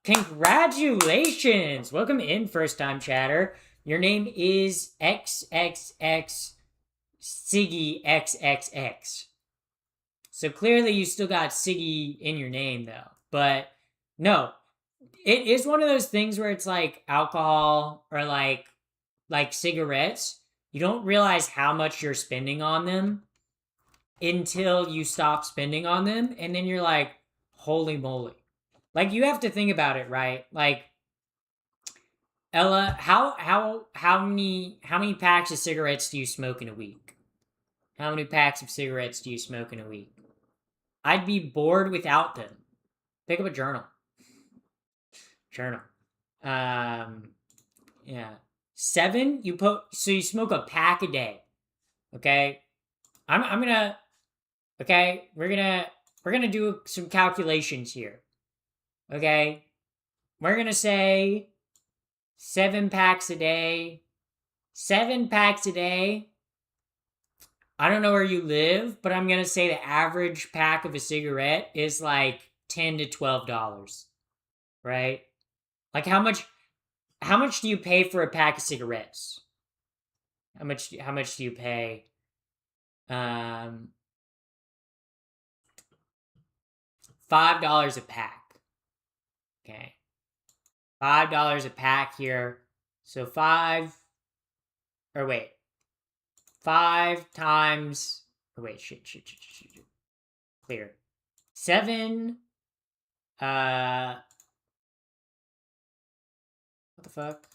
Speaker 1: Congratulations! Welcome in, first time chatter. Your name is XXX Siggy XXX. So clearly you still got Siggy in your name though. But no, it is one of those things where it's like alcohol or like cigarettes. You don't realize how much you're spending on them until you stop spending on them, and then you're like, holy moly. Like, you have to think about it, right? Like, Ella, how many packs of cigarettes do you smoke in a week? How many packs of cigarettes do you smoke in a week? I'd be bored without them. Pick up a journal. Yeah. 7, so you smoke a pack a day. Okay? We're gonna do some calculations here. Okay? We're gonna say 7 packs a day. 7 packs a day. I don't know where you live, but I'm gonna say the average pack of a cigarette is like $10 to $12. Right? Like, how much do you pay for a pack of cigarettes? How much do you pay? $5 a pack. Okay. $5 a pack here. So 5 times, clear. 7, what the fuck?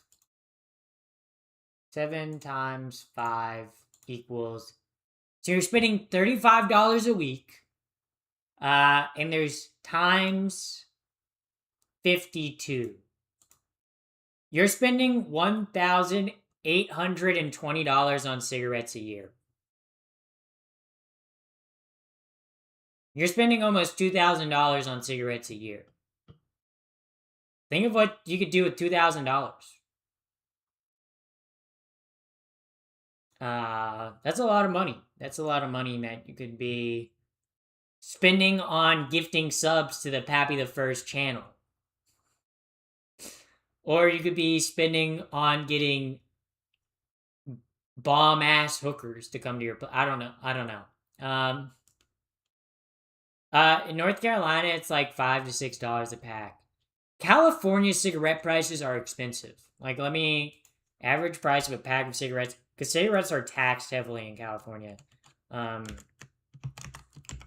Speaker 1: 7 times 5 equals, so you're spending $35 a week, and there's times 52. You're spending $1,820 on cigarettes a year. You're spending almost $2,000 on cigarettes a year. Think of what you could do with $2,000. That's a lot of money. That's a lot of money that you could be spending on gifting subs to the Pappy the First channel. Or you could be spending on getting bomb-ass hookers to come to your... I don't know. In North Carolina, it's like $5 to $6 a pack. California cigarette prices are expensive. Like, average price of a pack of cigarettes, because cigarettes are taxed heavily in California.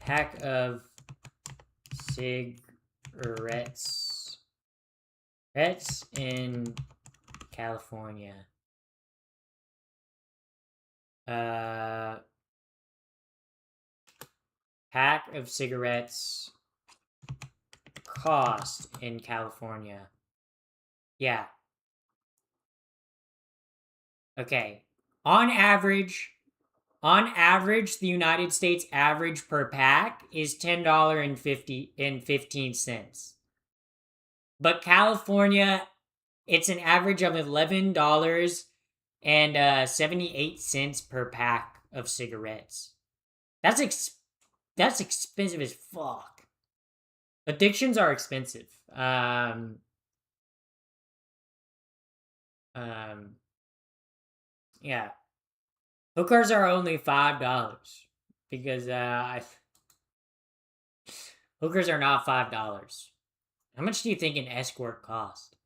Speaker 1: Pack of cigarettes in California. Pack of cigarettes cost in California. Yeah. Okay. On average, the United States average per pack is $10.15. But California, it's an average of $11.78 per pack of cigarettes. That's expensive as fuck. Addictions are expensive. Yeah. Hookers are only $5 because hookers are not $5. How much do you think an escort cost?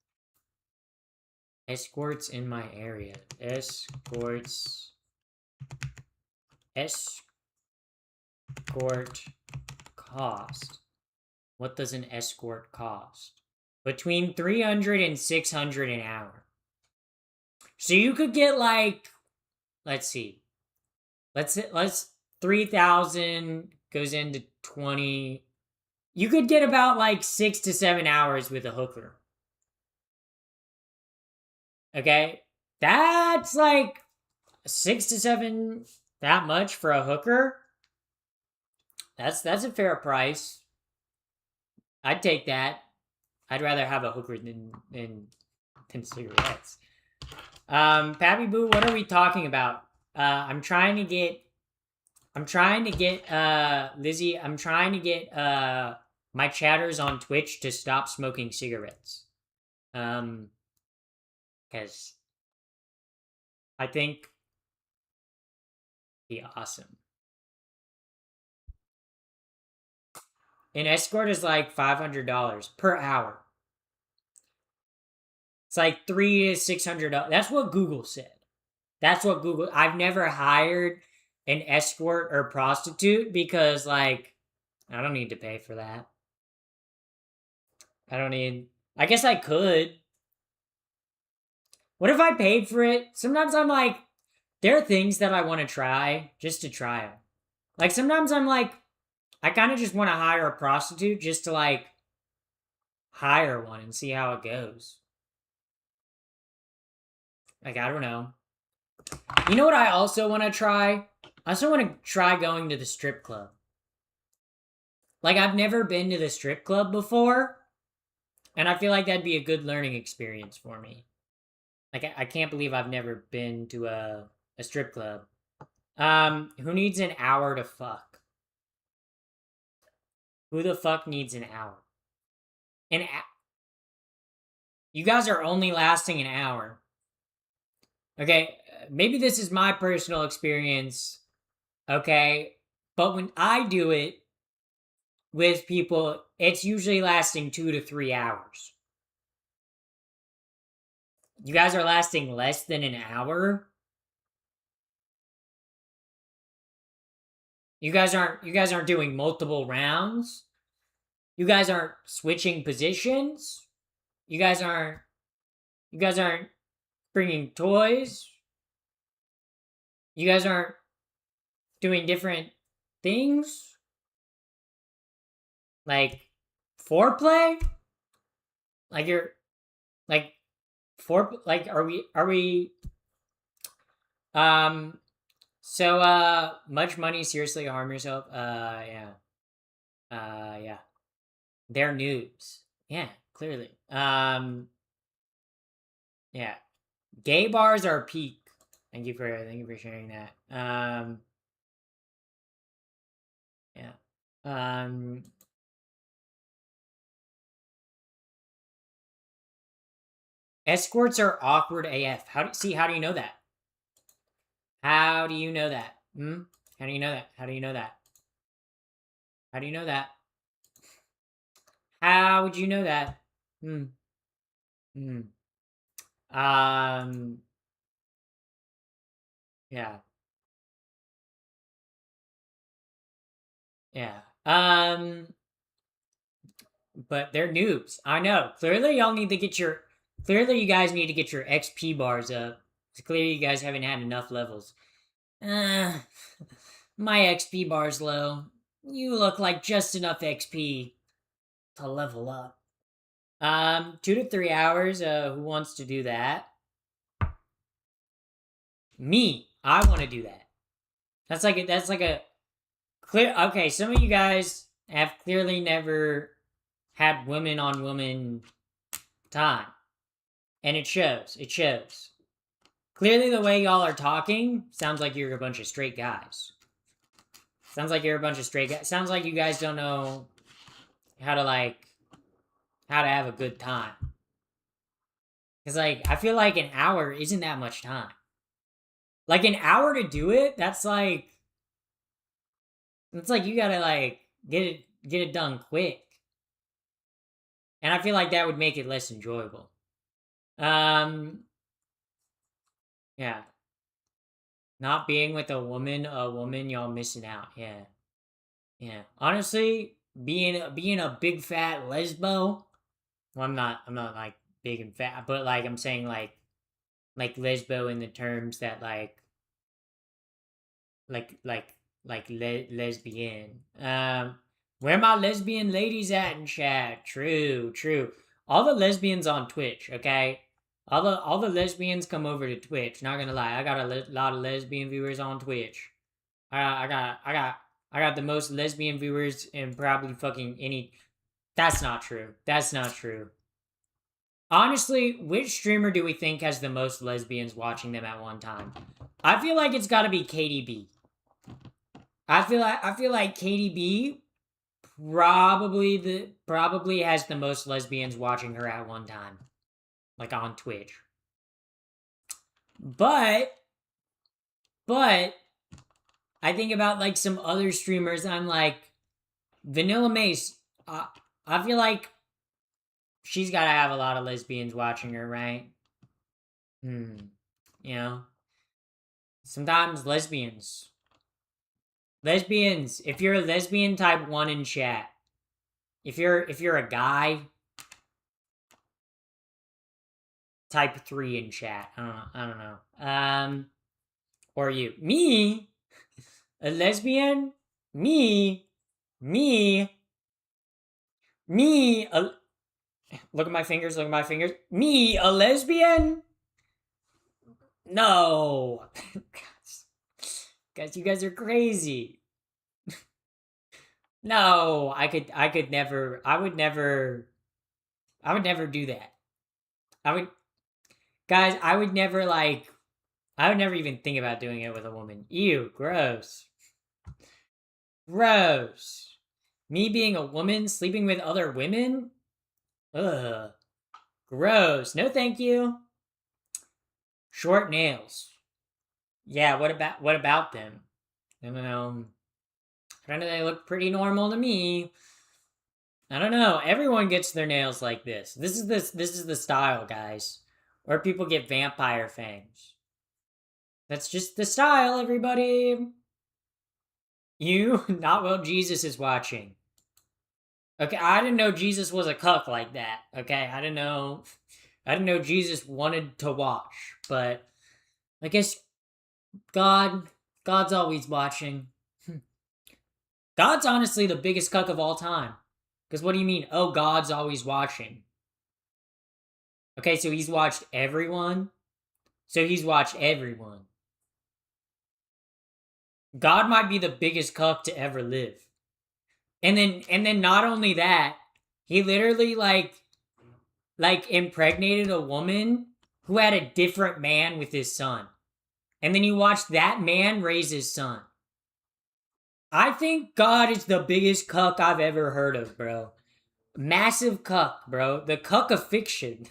Speaker 1: Escorts in my area. Escort cost. What does an escort cost? Between $300 and $600 an hour. So you could get like, let's see. Let's 3,000 goes into 20. You could get about like 6 to 7 hours with a hooker. Okay? That's like 6 to 7, that much for a hooker. That's a fair price. I'd take that. I'd rather have a hooker than cigarettes. Pappy Boo, what are we talking about? I'm trying to get Lizzie, I'm trying to get my chatters on Twitch to stop smoking cigarettes. Because I think it'd be awesome. An escort is like $500 per hour. It's like $300 to $600. That's what Google said. That's what Google. I've never hired an escort or prostitute because, like, I don't need to pay for that. I guess I could. What if I paid for it? Sometimes I'm like, there are things that I want to try just to try them. Like, sometimes I'm like, I kind of just want to hire a prostitute just to, like, hire one and see how it goes. Like, I don't know. You know what I also want to try? I also want to try going to the strip club. Like, I've never been to the strip club before, and I feel like that'd be a good learning experience for me. Like, I can't believe I've never been to a strip club. Who needs an hour to fuck? Who the fuck needs an hour? You guys are only lasting an hour. Okay, maybe this is my personal experience, okay? But when I do it with people, it's usually lasting 2 to 3 hours. You guys are lasting less than an hour? You guys aren't doing multiple rounds? You guys aren't switching positions? You guys aren't bringing toys? You guys aren't doing different things? Like foreplay? Like you're like are we so much money, seriously harm yourself? Yeah. Yeah. They're noobs. Yeah, clearly. Yeah. Gay bars are peak. Thank you for sharing that. Yeah. Escorts are awkward AF. How do you know that? How do you know that? How do you know that? How do you know that? How do you know that? How would you know that? Yeah. Yeah. But they're noobs. I know. Clearly you guys need to get your XP bars up. Clearly you guys haven't had enough levels. My XP bar's low. You look like just enough XP to level up. 2 to 3 hours. Who wants to do that? Me. I want to do that. That's like a clear. Okay, some of you guys have clearly never had women on woman time, and it shows. It shows. Clearly, the way y'all are talking sounds like you're a bunch of straight guys. Sounds like you're a bunch of straight guys. Sounds like you guys don't know how to have a good time. Because, like, I feel like an hour isn't that much time. Like, an hour to do it, that's like... It's like you gotta, like, get it done quick. And I feel like that would make it less enjoyable. Yeah. Not being with a woman, y'all missing out. Yeah. Yeah. Honestly, being a big fat lesbo. Well, I'm not like big and fat, but like I'm saying like lesbo in the terms that like lesbian. Where my lesbian ladies at in chat? True. All the lesbians on Twitch, okay? All the lesbians come over to Twitch. Not gonna lie, I got a lot of lesbian viewers on Twitch. I got the most lesbian viewers in probably fucking any. That's not true. Honestly, which streamer do we think has the most lesbians watching them at one time? I feel like it's got to be KDB. I feel like KDB probably has the most lesbians watching her at one time, like on Twitch. But I think about like some other streamers. I'm like Vanilla Mace. I feel like she's got to have a lot of lesbians watching her, right? You know, sometimes lesbians. If you're a lesbian, type 1 in chat. If you're a guy, type 3 in chat. I don't know. Or you. Me? A lesbian? Me? Look at my fingers, Me, a lesbian? No. Guys, you guys are crazy. No, I would never do that. I would never even think about doing it with a woman. Ew, gross. Gross. Me being a woman, sleeping with other women? Ugh. Gross. No thank you. Short nails. Yeah, what about them? I don't know. They look pretty normal to me. I don't know. Everyone gets their nails like this. This is the style, guys. Or people get vampire fangs. That's just the style, everybody. You, not while Jesus is watching. Okay, I didn't know Jesus was a cuck like that. Okay, I didn't know Jesus wanted to watch, but I guess God's always watching. God's honestly the biggest cuck of all time. Because what do you mean, oh, God's always watching? Okay, so he's watched everyone? God might be the biggest cuck to ever live. And then not only that, he literally like impregnated a woman who had a different man with his son. And then you watch that man raise his son. I think God is the biggest cuck I've ever heard of, bro. Massive cuck, bro. The cuck of fiction.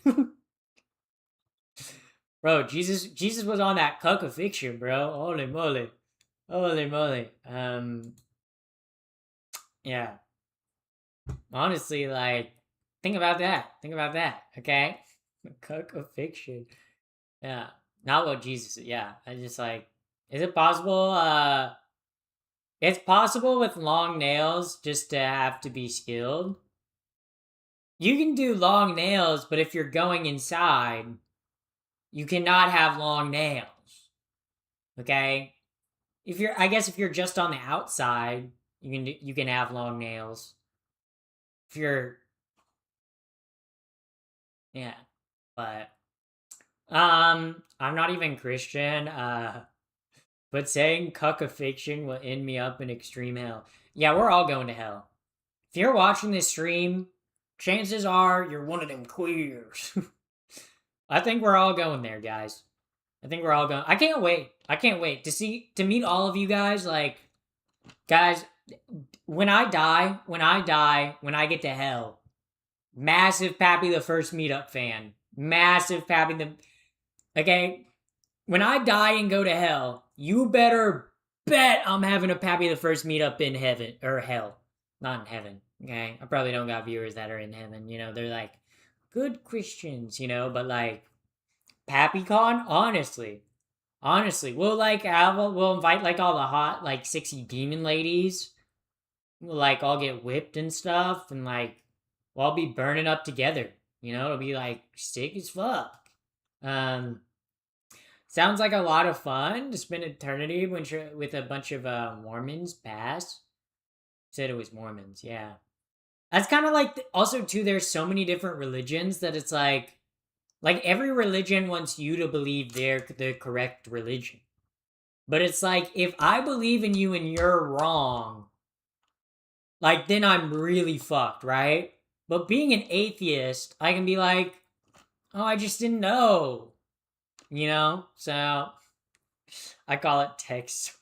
Speaker 1: Bro, Jesus was on that cuck of fiction, bro. Holy moly. Yeah. Honestly, like, think about that, okay? The cuck of fiction. Yeah. Not what Jesus, yeah. I just like, is it possible, it's possible with long nails just to have to be skilled. You can do long nails, but if you're going inside, you cannot have long nails. Okay? If you're just on the outside, you can have long nails. If you're, yeah, but I'm not even Christian. But saying cuck of fiction will end me up in extreme hell. Yeah, we're all going to hell. If you're watching this stream, chances are you're one of them queers. I think we're all going there, guys. I think we're all going. I can't wait to meet all of you guys. Like, guys, when I get to hell, massive Pappy the First Meetup fan. Massive Pappy the... Okay, when I die and go to hell, you better bet I'm having a Pappy the First Meetup in heaven, or hell. Not in heaven, okay? I probably don't got viewers that are in heaven, you know? They're like, good Christians, you know? But like, PappyCon, honestly, we'll invite like all the hot, like, 60 demon ladies. We'll like all get whipped and stuff, and like, we'll all be burning up together. You know, it'll be like sick as fuck. Sounds like a lot of fun to spend eternity with a bunch of Mormons. Pass. Said it was Mormons, yeah. That's kind of like, also too, there's so many different religions that it's like every religion wants you to believe they're the correct religion. But it's like, if I believe in you and you're wrong, like, then I'm really fucked, right? But being an atheist, I can be like, Oh, I just didn't know. You know? So I call it text support.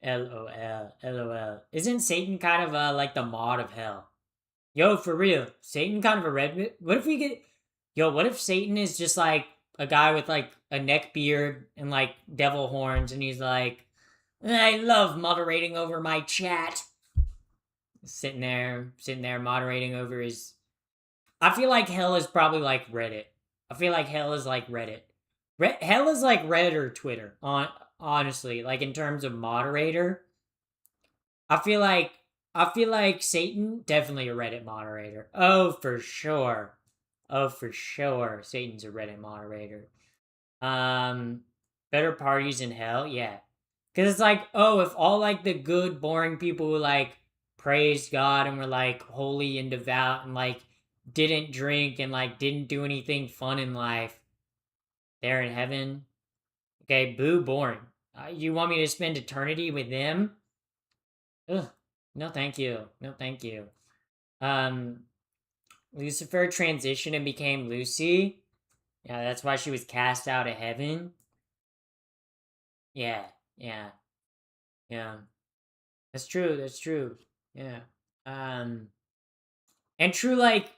Speaker 1: LOL. LOL. Isn't Satan kind of like the mod of hell? Yo, for real. Satan kind of a red. What if we get. Yo, what if Satan is just like a guy with like a neck beard and like devil horns and he's like, I love moderating over my chat. Sitting there moderating over his. I feel like hell is probably like Reddit. I feel like hell is like Reddit. Hell is like Reddit or Twitter. Honestly, like in terms of moderator, I feel like Satan definitely a Reddit moderator. Oh, for sure. Oh, for sure. Satan's a Reddit moderator. Better parties in hell, yeah. Cause it's like, oh, if all like the good, boring people who like praised God and were like holy and devout and like didn't drink and like didn't do anything fun in life, they're in heaven. Okay, boo, boring. You want me to spend eternity with them? Ugh. No, thank you. No, thank you. Lucifer transitioned and became Lucy. Yeah, that's why she was cast out of heaven. Yeah, yeah, yeah. That's true. That's true. Yeah. And true, like,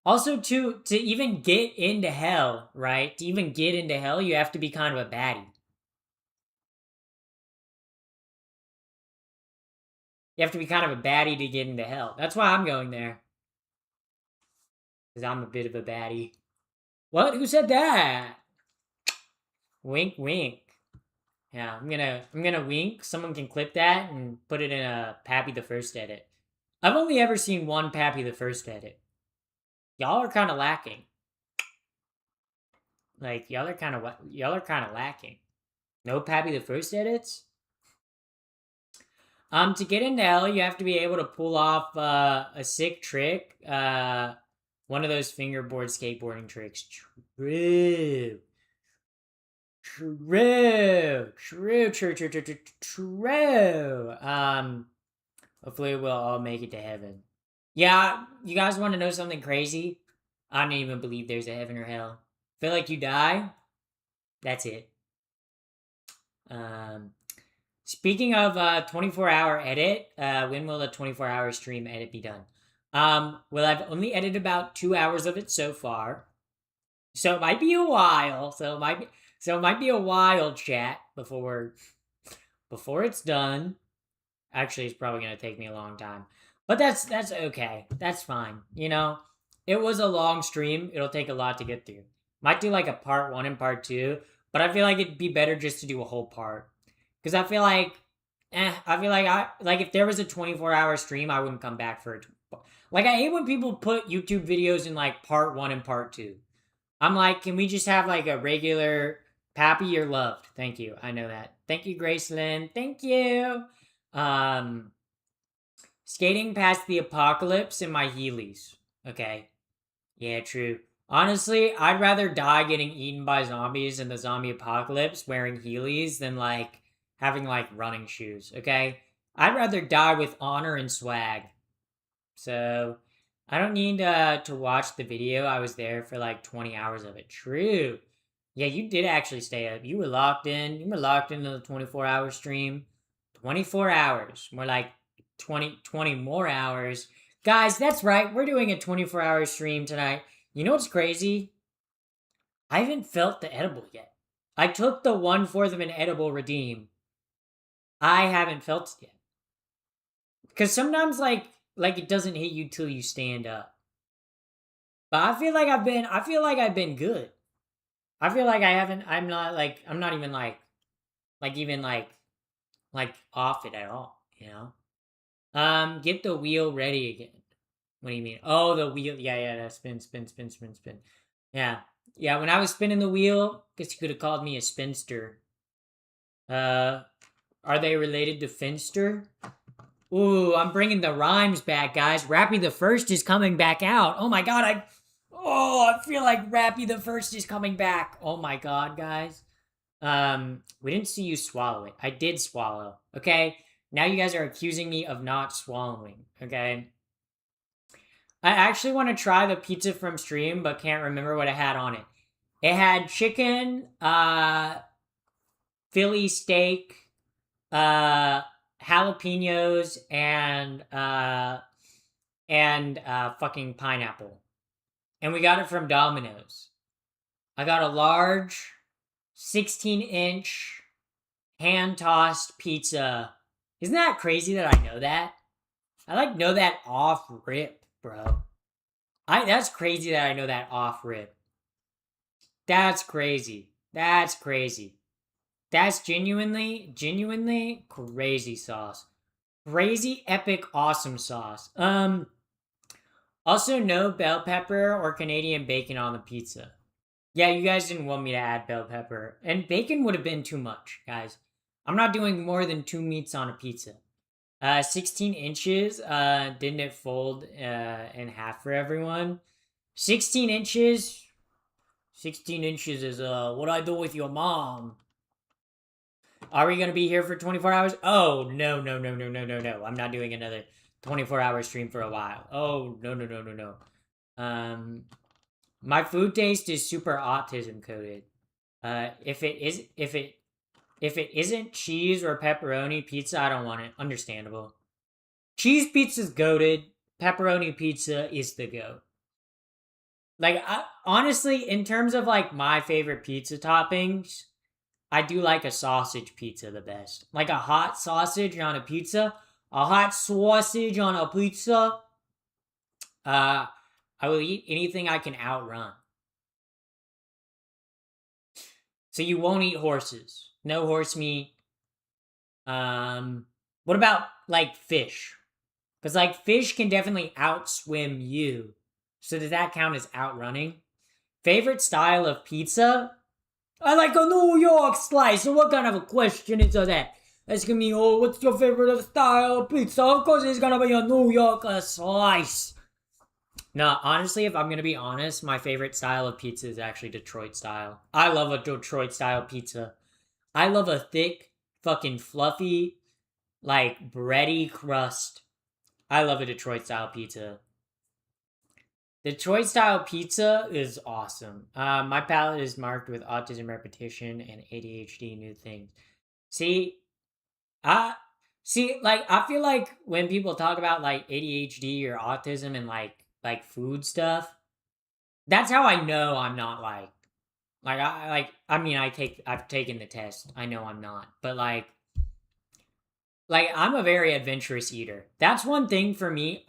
Speaker 1: also to even get into hell, right? To even get into hell, you have to be kind of a baddie. You have to be kind of a baddie to get into hell. That's why I'm going there. Because I'm a bit of a baddie. What? Who said that? Wink, wink. Yeah, I'm gonna wink. Someone can clip that and put it in a Pappy the First edit. I've only ever seen one Pappy the First edit. Y'all are kind of lacking. Like y'all are kind of lacking. No Pappy the First edits. To get into hell, you have to be able to pull off a sick trick. One of those fingerboard skateboarding tricks. True. Hopefully we'll all make it to heaven. Yeah, you guys want to know something crazy? I don't even believe there's a heaven or hell. Feel like you die? That's it. Speaking of 24-hour edit, when will the 24-hour stream edit be done? Well, I've only edited about 2 hours of it so far. So it might be a while. So it might be a while, chat, before it's done. Actually, it's probably gonna take me a long time. But that's okay. That's fine. You know, it was a long stream. It'll take a lot to get through. Might do like a part 1 and part 2, but I feel like it'd be better just to do a whole part. Because I feel like if there was a 24-hour stream, I wouldn't come back for it. Like, I hate when people put YouTube videos in like part 1 and part 2. I'm like, can we just have like a regular Pappy, you're loved. Thank you. I know that. Thank you, Gracelyn. Thank you. Skating past the apocalypse in my Heelys. Okay. Yeah, true. Honestly, I'd rather die getting eaten by zombies in the zombie apocalypse wearing Heelys than like having like running shoes. Okay. I'd rather die with honor and swag. So I don't need to watch the video. I was there for like 20 hours of it. True. Yeah, you did actually stay up. You were locked in. You were locked into the 24-hour stream. 24 hours. More like 20 more hours. Guys, that's right. We're doing a 24-hour stream tonight. You know what's crazy? I haven't felt the edible yet. I took the 1/4 of an edible redeem. I haven't felt it yet. Because sometimes like it doesn't hit you till you stand up. But I feel like I've been good. I feel like I'm not even like off it at all, you know? Get the wheel ready again. What do you mean? Oh, the wheel. Yeah, that spin. Yeah. Yeah, when I was spinning the wheel, guess you could have called me a spinster. Are they related to Finster? Ooh, I'm bringing the rhymes back, guys. Rappy the First is coming back out. Oh my god, I feel like Rappy the First is coming back. Oh my god, guys. We didn't see you swallow it. I did swallow. Okay? Now you guys are accusing me of not swallowing. Okay? I actually want to try the pizza from stream, but can't remember what it had on it. It had chicken, Philly steak, jalapenos, and fucking pineapple. And we got it from Domino's. I got a large 16-inch hand-tossed pizza. Isn't that crazy that I know that? I like know that off rip, bro. That's crazy that I know that off rip. That's crazy. That's crazy. That's genuinely crazy sauce. Crazy epic awesome sauce. Also no bell pepper or Canadian bacon on the pizza. Yeah, you guys didn't want me to add bell pepper. And bacon would have been too much, guys. I'm not doing more than 2 meats on a pizza. 16 inches, didn't it fold in half for everyone? 16 inches? 16 inches is what I do with your mom. Are we gonna be here for 24 hours? Oh, no. I'm not doing another 24-hour stream for a while. Oh, no. My food taste is super autism coded. If it isn't cheese or pepperoni pizza, I don't want it. Understandable. Cheese pizza's goated. Pepperoni pizza is the goat. Like, honestly, in terms of, like, my favorite pizza toppings, I do like a sausage pizza the best. Like a hot sausage on a pizza. A hot sausage on a pizza. I will eat anything I can outrun. So you won't eat horses. No horse meat. What about, like, fish? Because, like, fish can definitely outswim you. So does that count as outrunning? Favorite style of pizza? I like a New York slice. So what kind of a question is that? Asking me, oh, what's your favorite style of pizza? Of course it's gonna be a New York slice. No, honestly, if I'm gonna be honest, my favorite style of pizza is actually Detroit style. I love a Detroit style pizza. I love a thick, fucking fluffy, like, bready crust. I love a Detroit style pizza. Detroit style pizza is awesome. My palate is marked with autism repetition and ADHD new things. I feel like when people talk about like ADHD or autism and like food stuff, that's how I know I'm not I've taken the test. I know I'm not. But like I'm a very adventurous eater. That's one thing for me.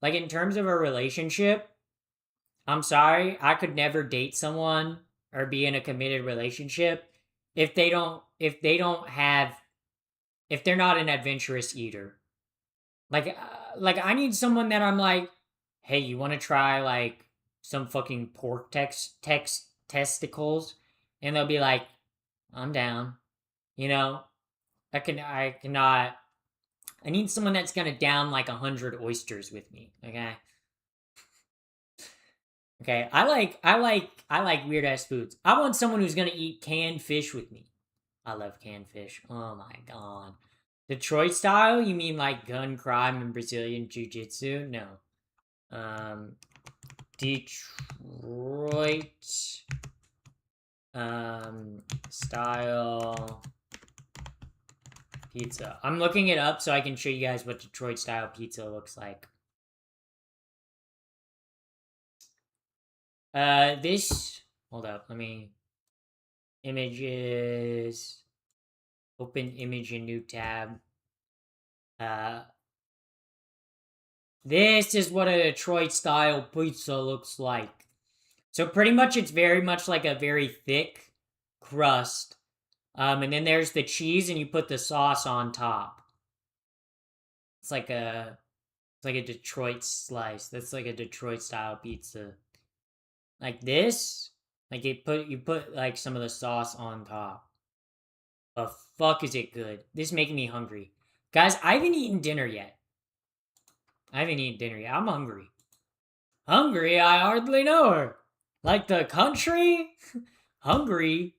Speaker 1: Like, in terms of a relationship, I'm sorry, I could never date someone or be in a committed relationship if they're not an adventurous eater. Like I need someone that I'm like, hey, you want to try, like, some fucking pork testicles? And they'll be like, I'm down. You know? I cannot. I need someone that's gonna down like 100 oysters with me. Okay. Okay. I like weird ass foods. I want someone who's gonna eat canned fish with me. I love canned fish. Oh my god. Detroit style? You mean like gun crime and Brazilian jiu-jitsu? No. Detroit style pizza. I'm looking it up so I can show you guys what Detroit style pizza looks like. Hold up, let me, images, open image in new tab. This is what a Detroit style pizza looks like. So pretty much it's very much like a very thick crust. And then there's the cheese and you put the sauce on top. It's like a Detroit slice. That's like a Detroit style pizza. Like this, like you put like some of the sauce on top. The fuck is it good? This is making me hungry. Guys, I haven't eaten dinner yet. I'm hungry. Hungry? I hardly know her. Like the country? Hungry?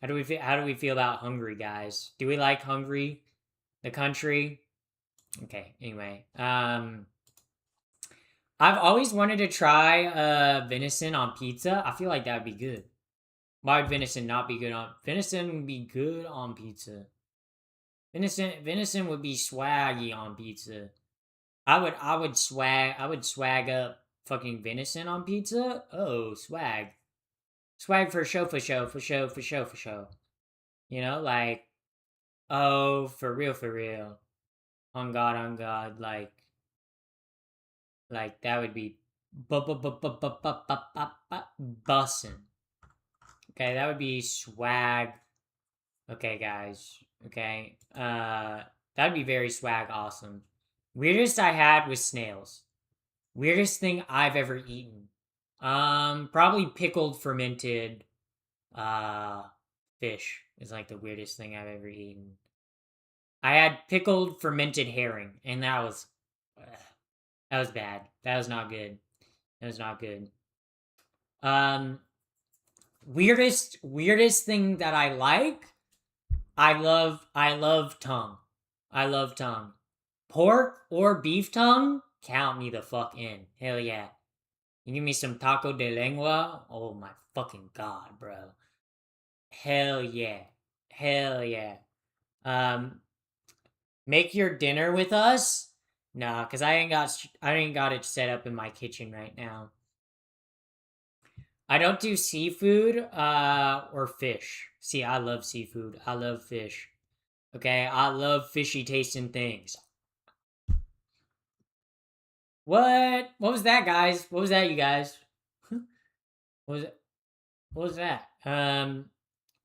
Speaker 1: How do we feel about Hungary, guys? Do we like Hungary? The country? Okay, anyway. I I've always wanted to try venison on pizza. I feel like that would be good. Why would venison not be good on... Venison would be good on pizza. Venison would be swaggy on pizza. I would swag up fucking venison on pizza. Oh, swag. Swag for show. You know, like, oh, for real. On God, like that would be bussin'. Okay, that would be swag. Okay, guys. Okay, that'd be very swag awesome. Weirdest I had was snails. Weirdest thing I've ever eaten. Probably pickled fermented fish is like the weirdest thing I've ever eaten. I had pickled fermented herring, and that was bad. That was not good. That was not good. Weirdest thing that I like. I love tongue. I love tongue. Pork or beef tongue, count me the fuck in. Hell yeah. You give me some taco de lengua? Oh my fucking god, bro. Hell yeah. Hell yeah. Make your dinner with us? Nah, cause I ain't got it set up in my kitchen right now. I don't do seafood or fish. See, I love seafood. I love fish. Okay, I love fishy tasting things. What? What was that, guys? What was that, you guys? What was it? What was that?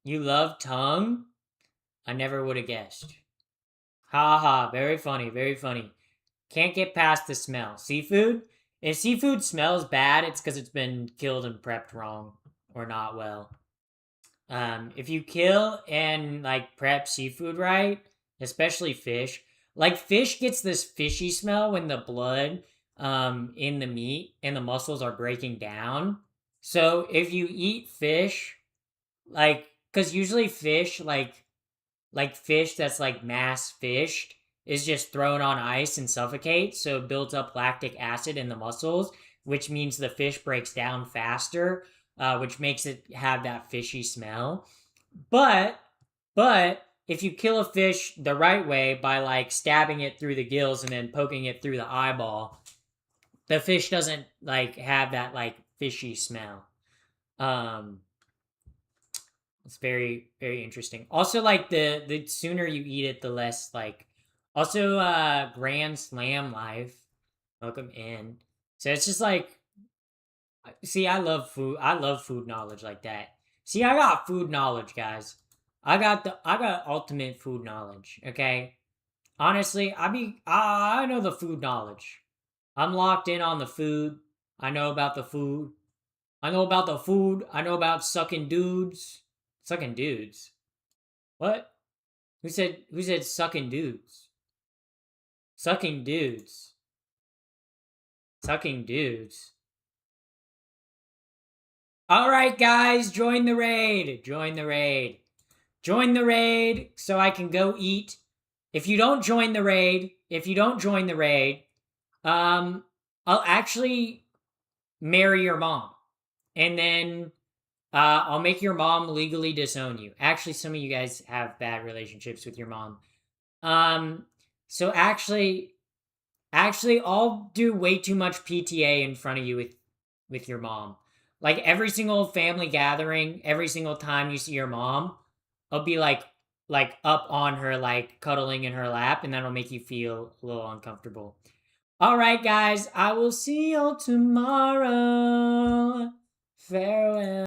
Speaker 1: You love tongue? I never would have guessed. Ha ha, very funny, very funny. Can't get past the smell. Seafood? If seafood smells bad, it's because it's been killed and prepped wrong or not well. If you kill and like prep seafood right, especially fish, like fish gets this fishy smell when the blood in the meat and the muscles are breaking down. So if you eat fish, like, because usually fish, like fish that's like mass fished, is just thrown on ice and suffocates, so it builds up lactic acid in the muscles, which means the fish breaks down faster, which makes it have that fishy smell. But if you kill a fish the right way by like stabbing it through the gills and then poking it through the eyeball, the fish doesn't like have that like fishy smell. It's very, very interesting. Also, like the sooner you eat it, the less like. Also, Grand Slam Life, welcome in. So it's just like, see, I love food. I love food knowledge like that. See, I got food knowledge, guys. I got ultimate food knowledge. Okay, honestly, I know the food knowledge. I'm locked in on the food. I know about the food. I know about the food. I know about sucking dudes. Sucking dudes. What? Who said sucking dudes? Sucking dudes. Sucking dudes. Alright, guys, join the raid. Join the raid. Join the raid so I can go eat. If you don't join the raid, I'll actually marry your mom. And then I'll make your mom legally disown you. Actually, some of you guys have bad relationships with your mom. So actually, I'll do way too much PTA in front of you with your mom. Like every single family gathering, every single time you see your mom, I'll be like up on her, like cuddling in her lap, and that'll make you feel a little uncomfortable. All right, guys, I will see you tomorrow. Farewell.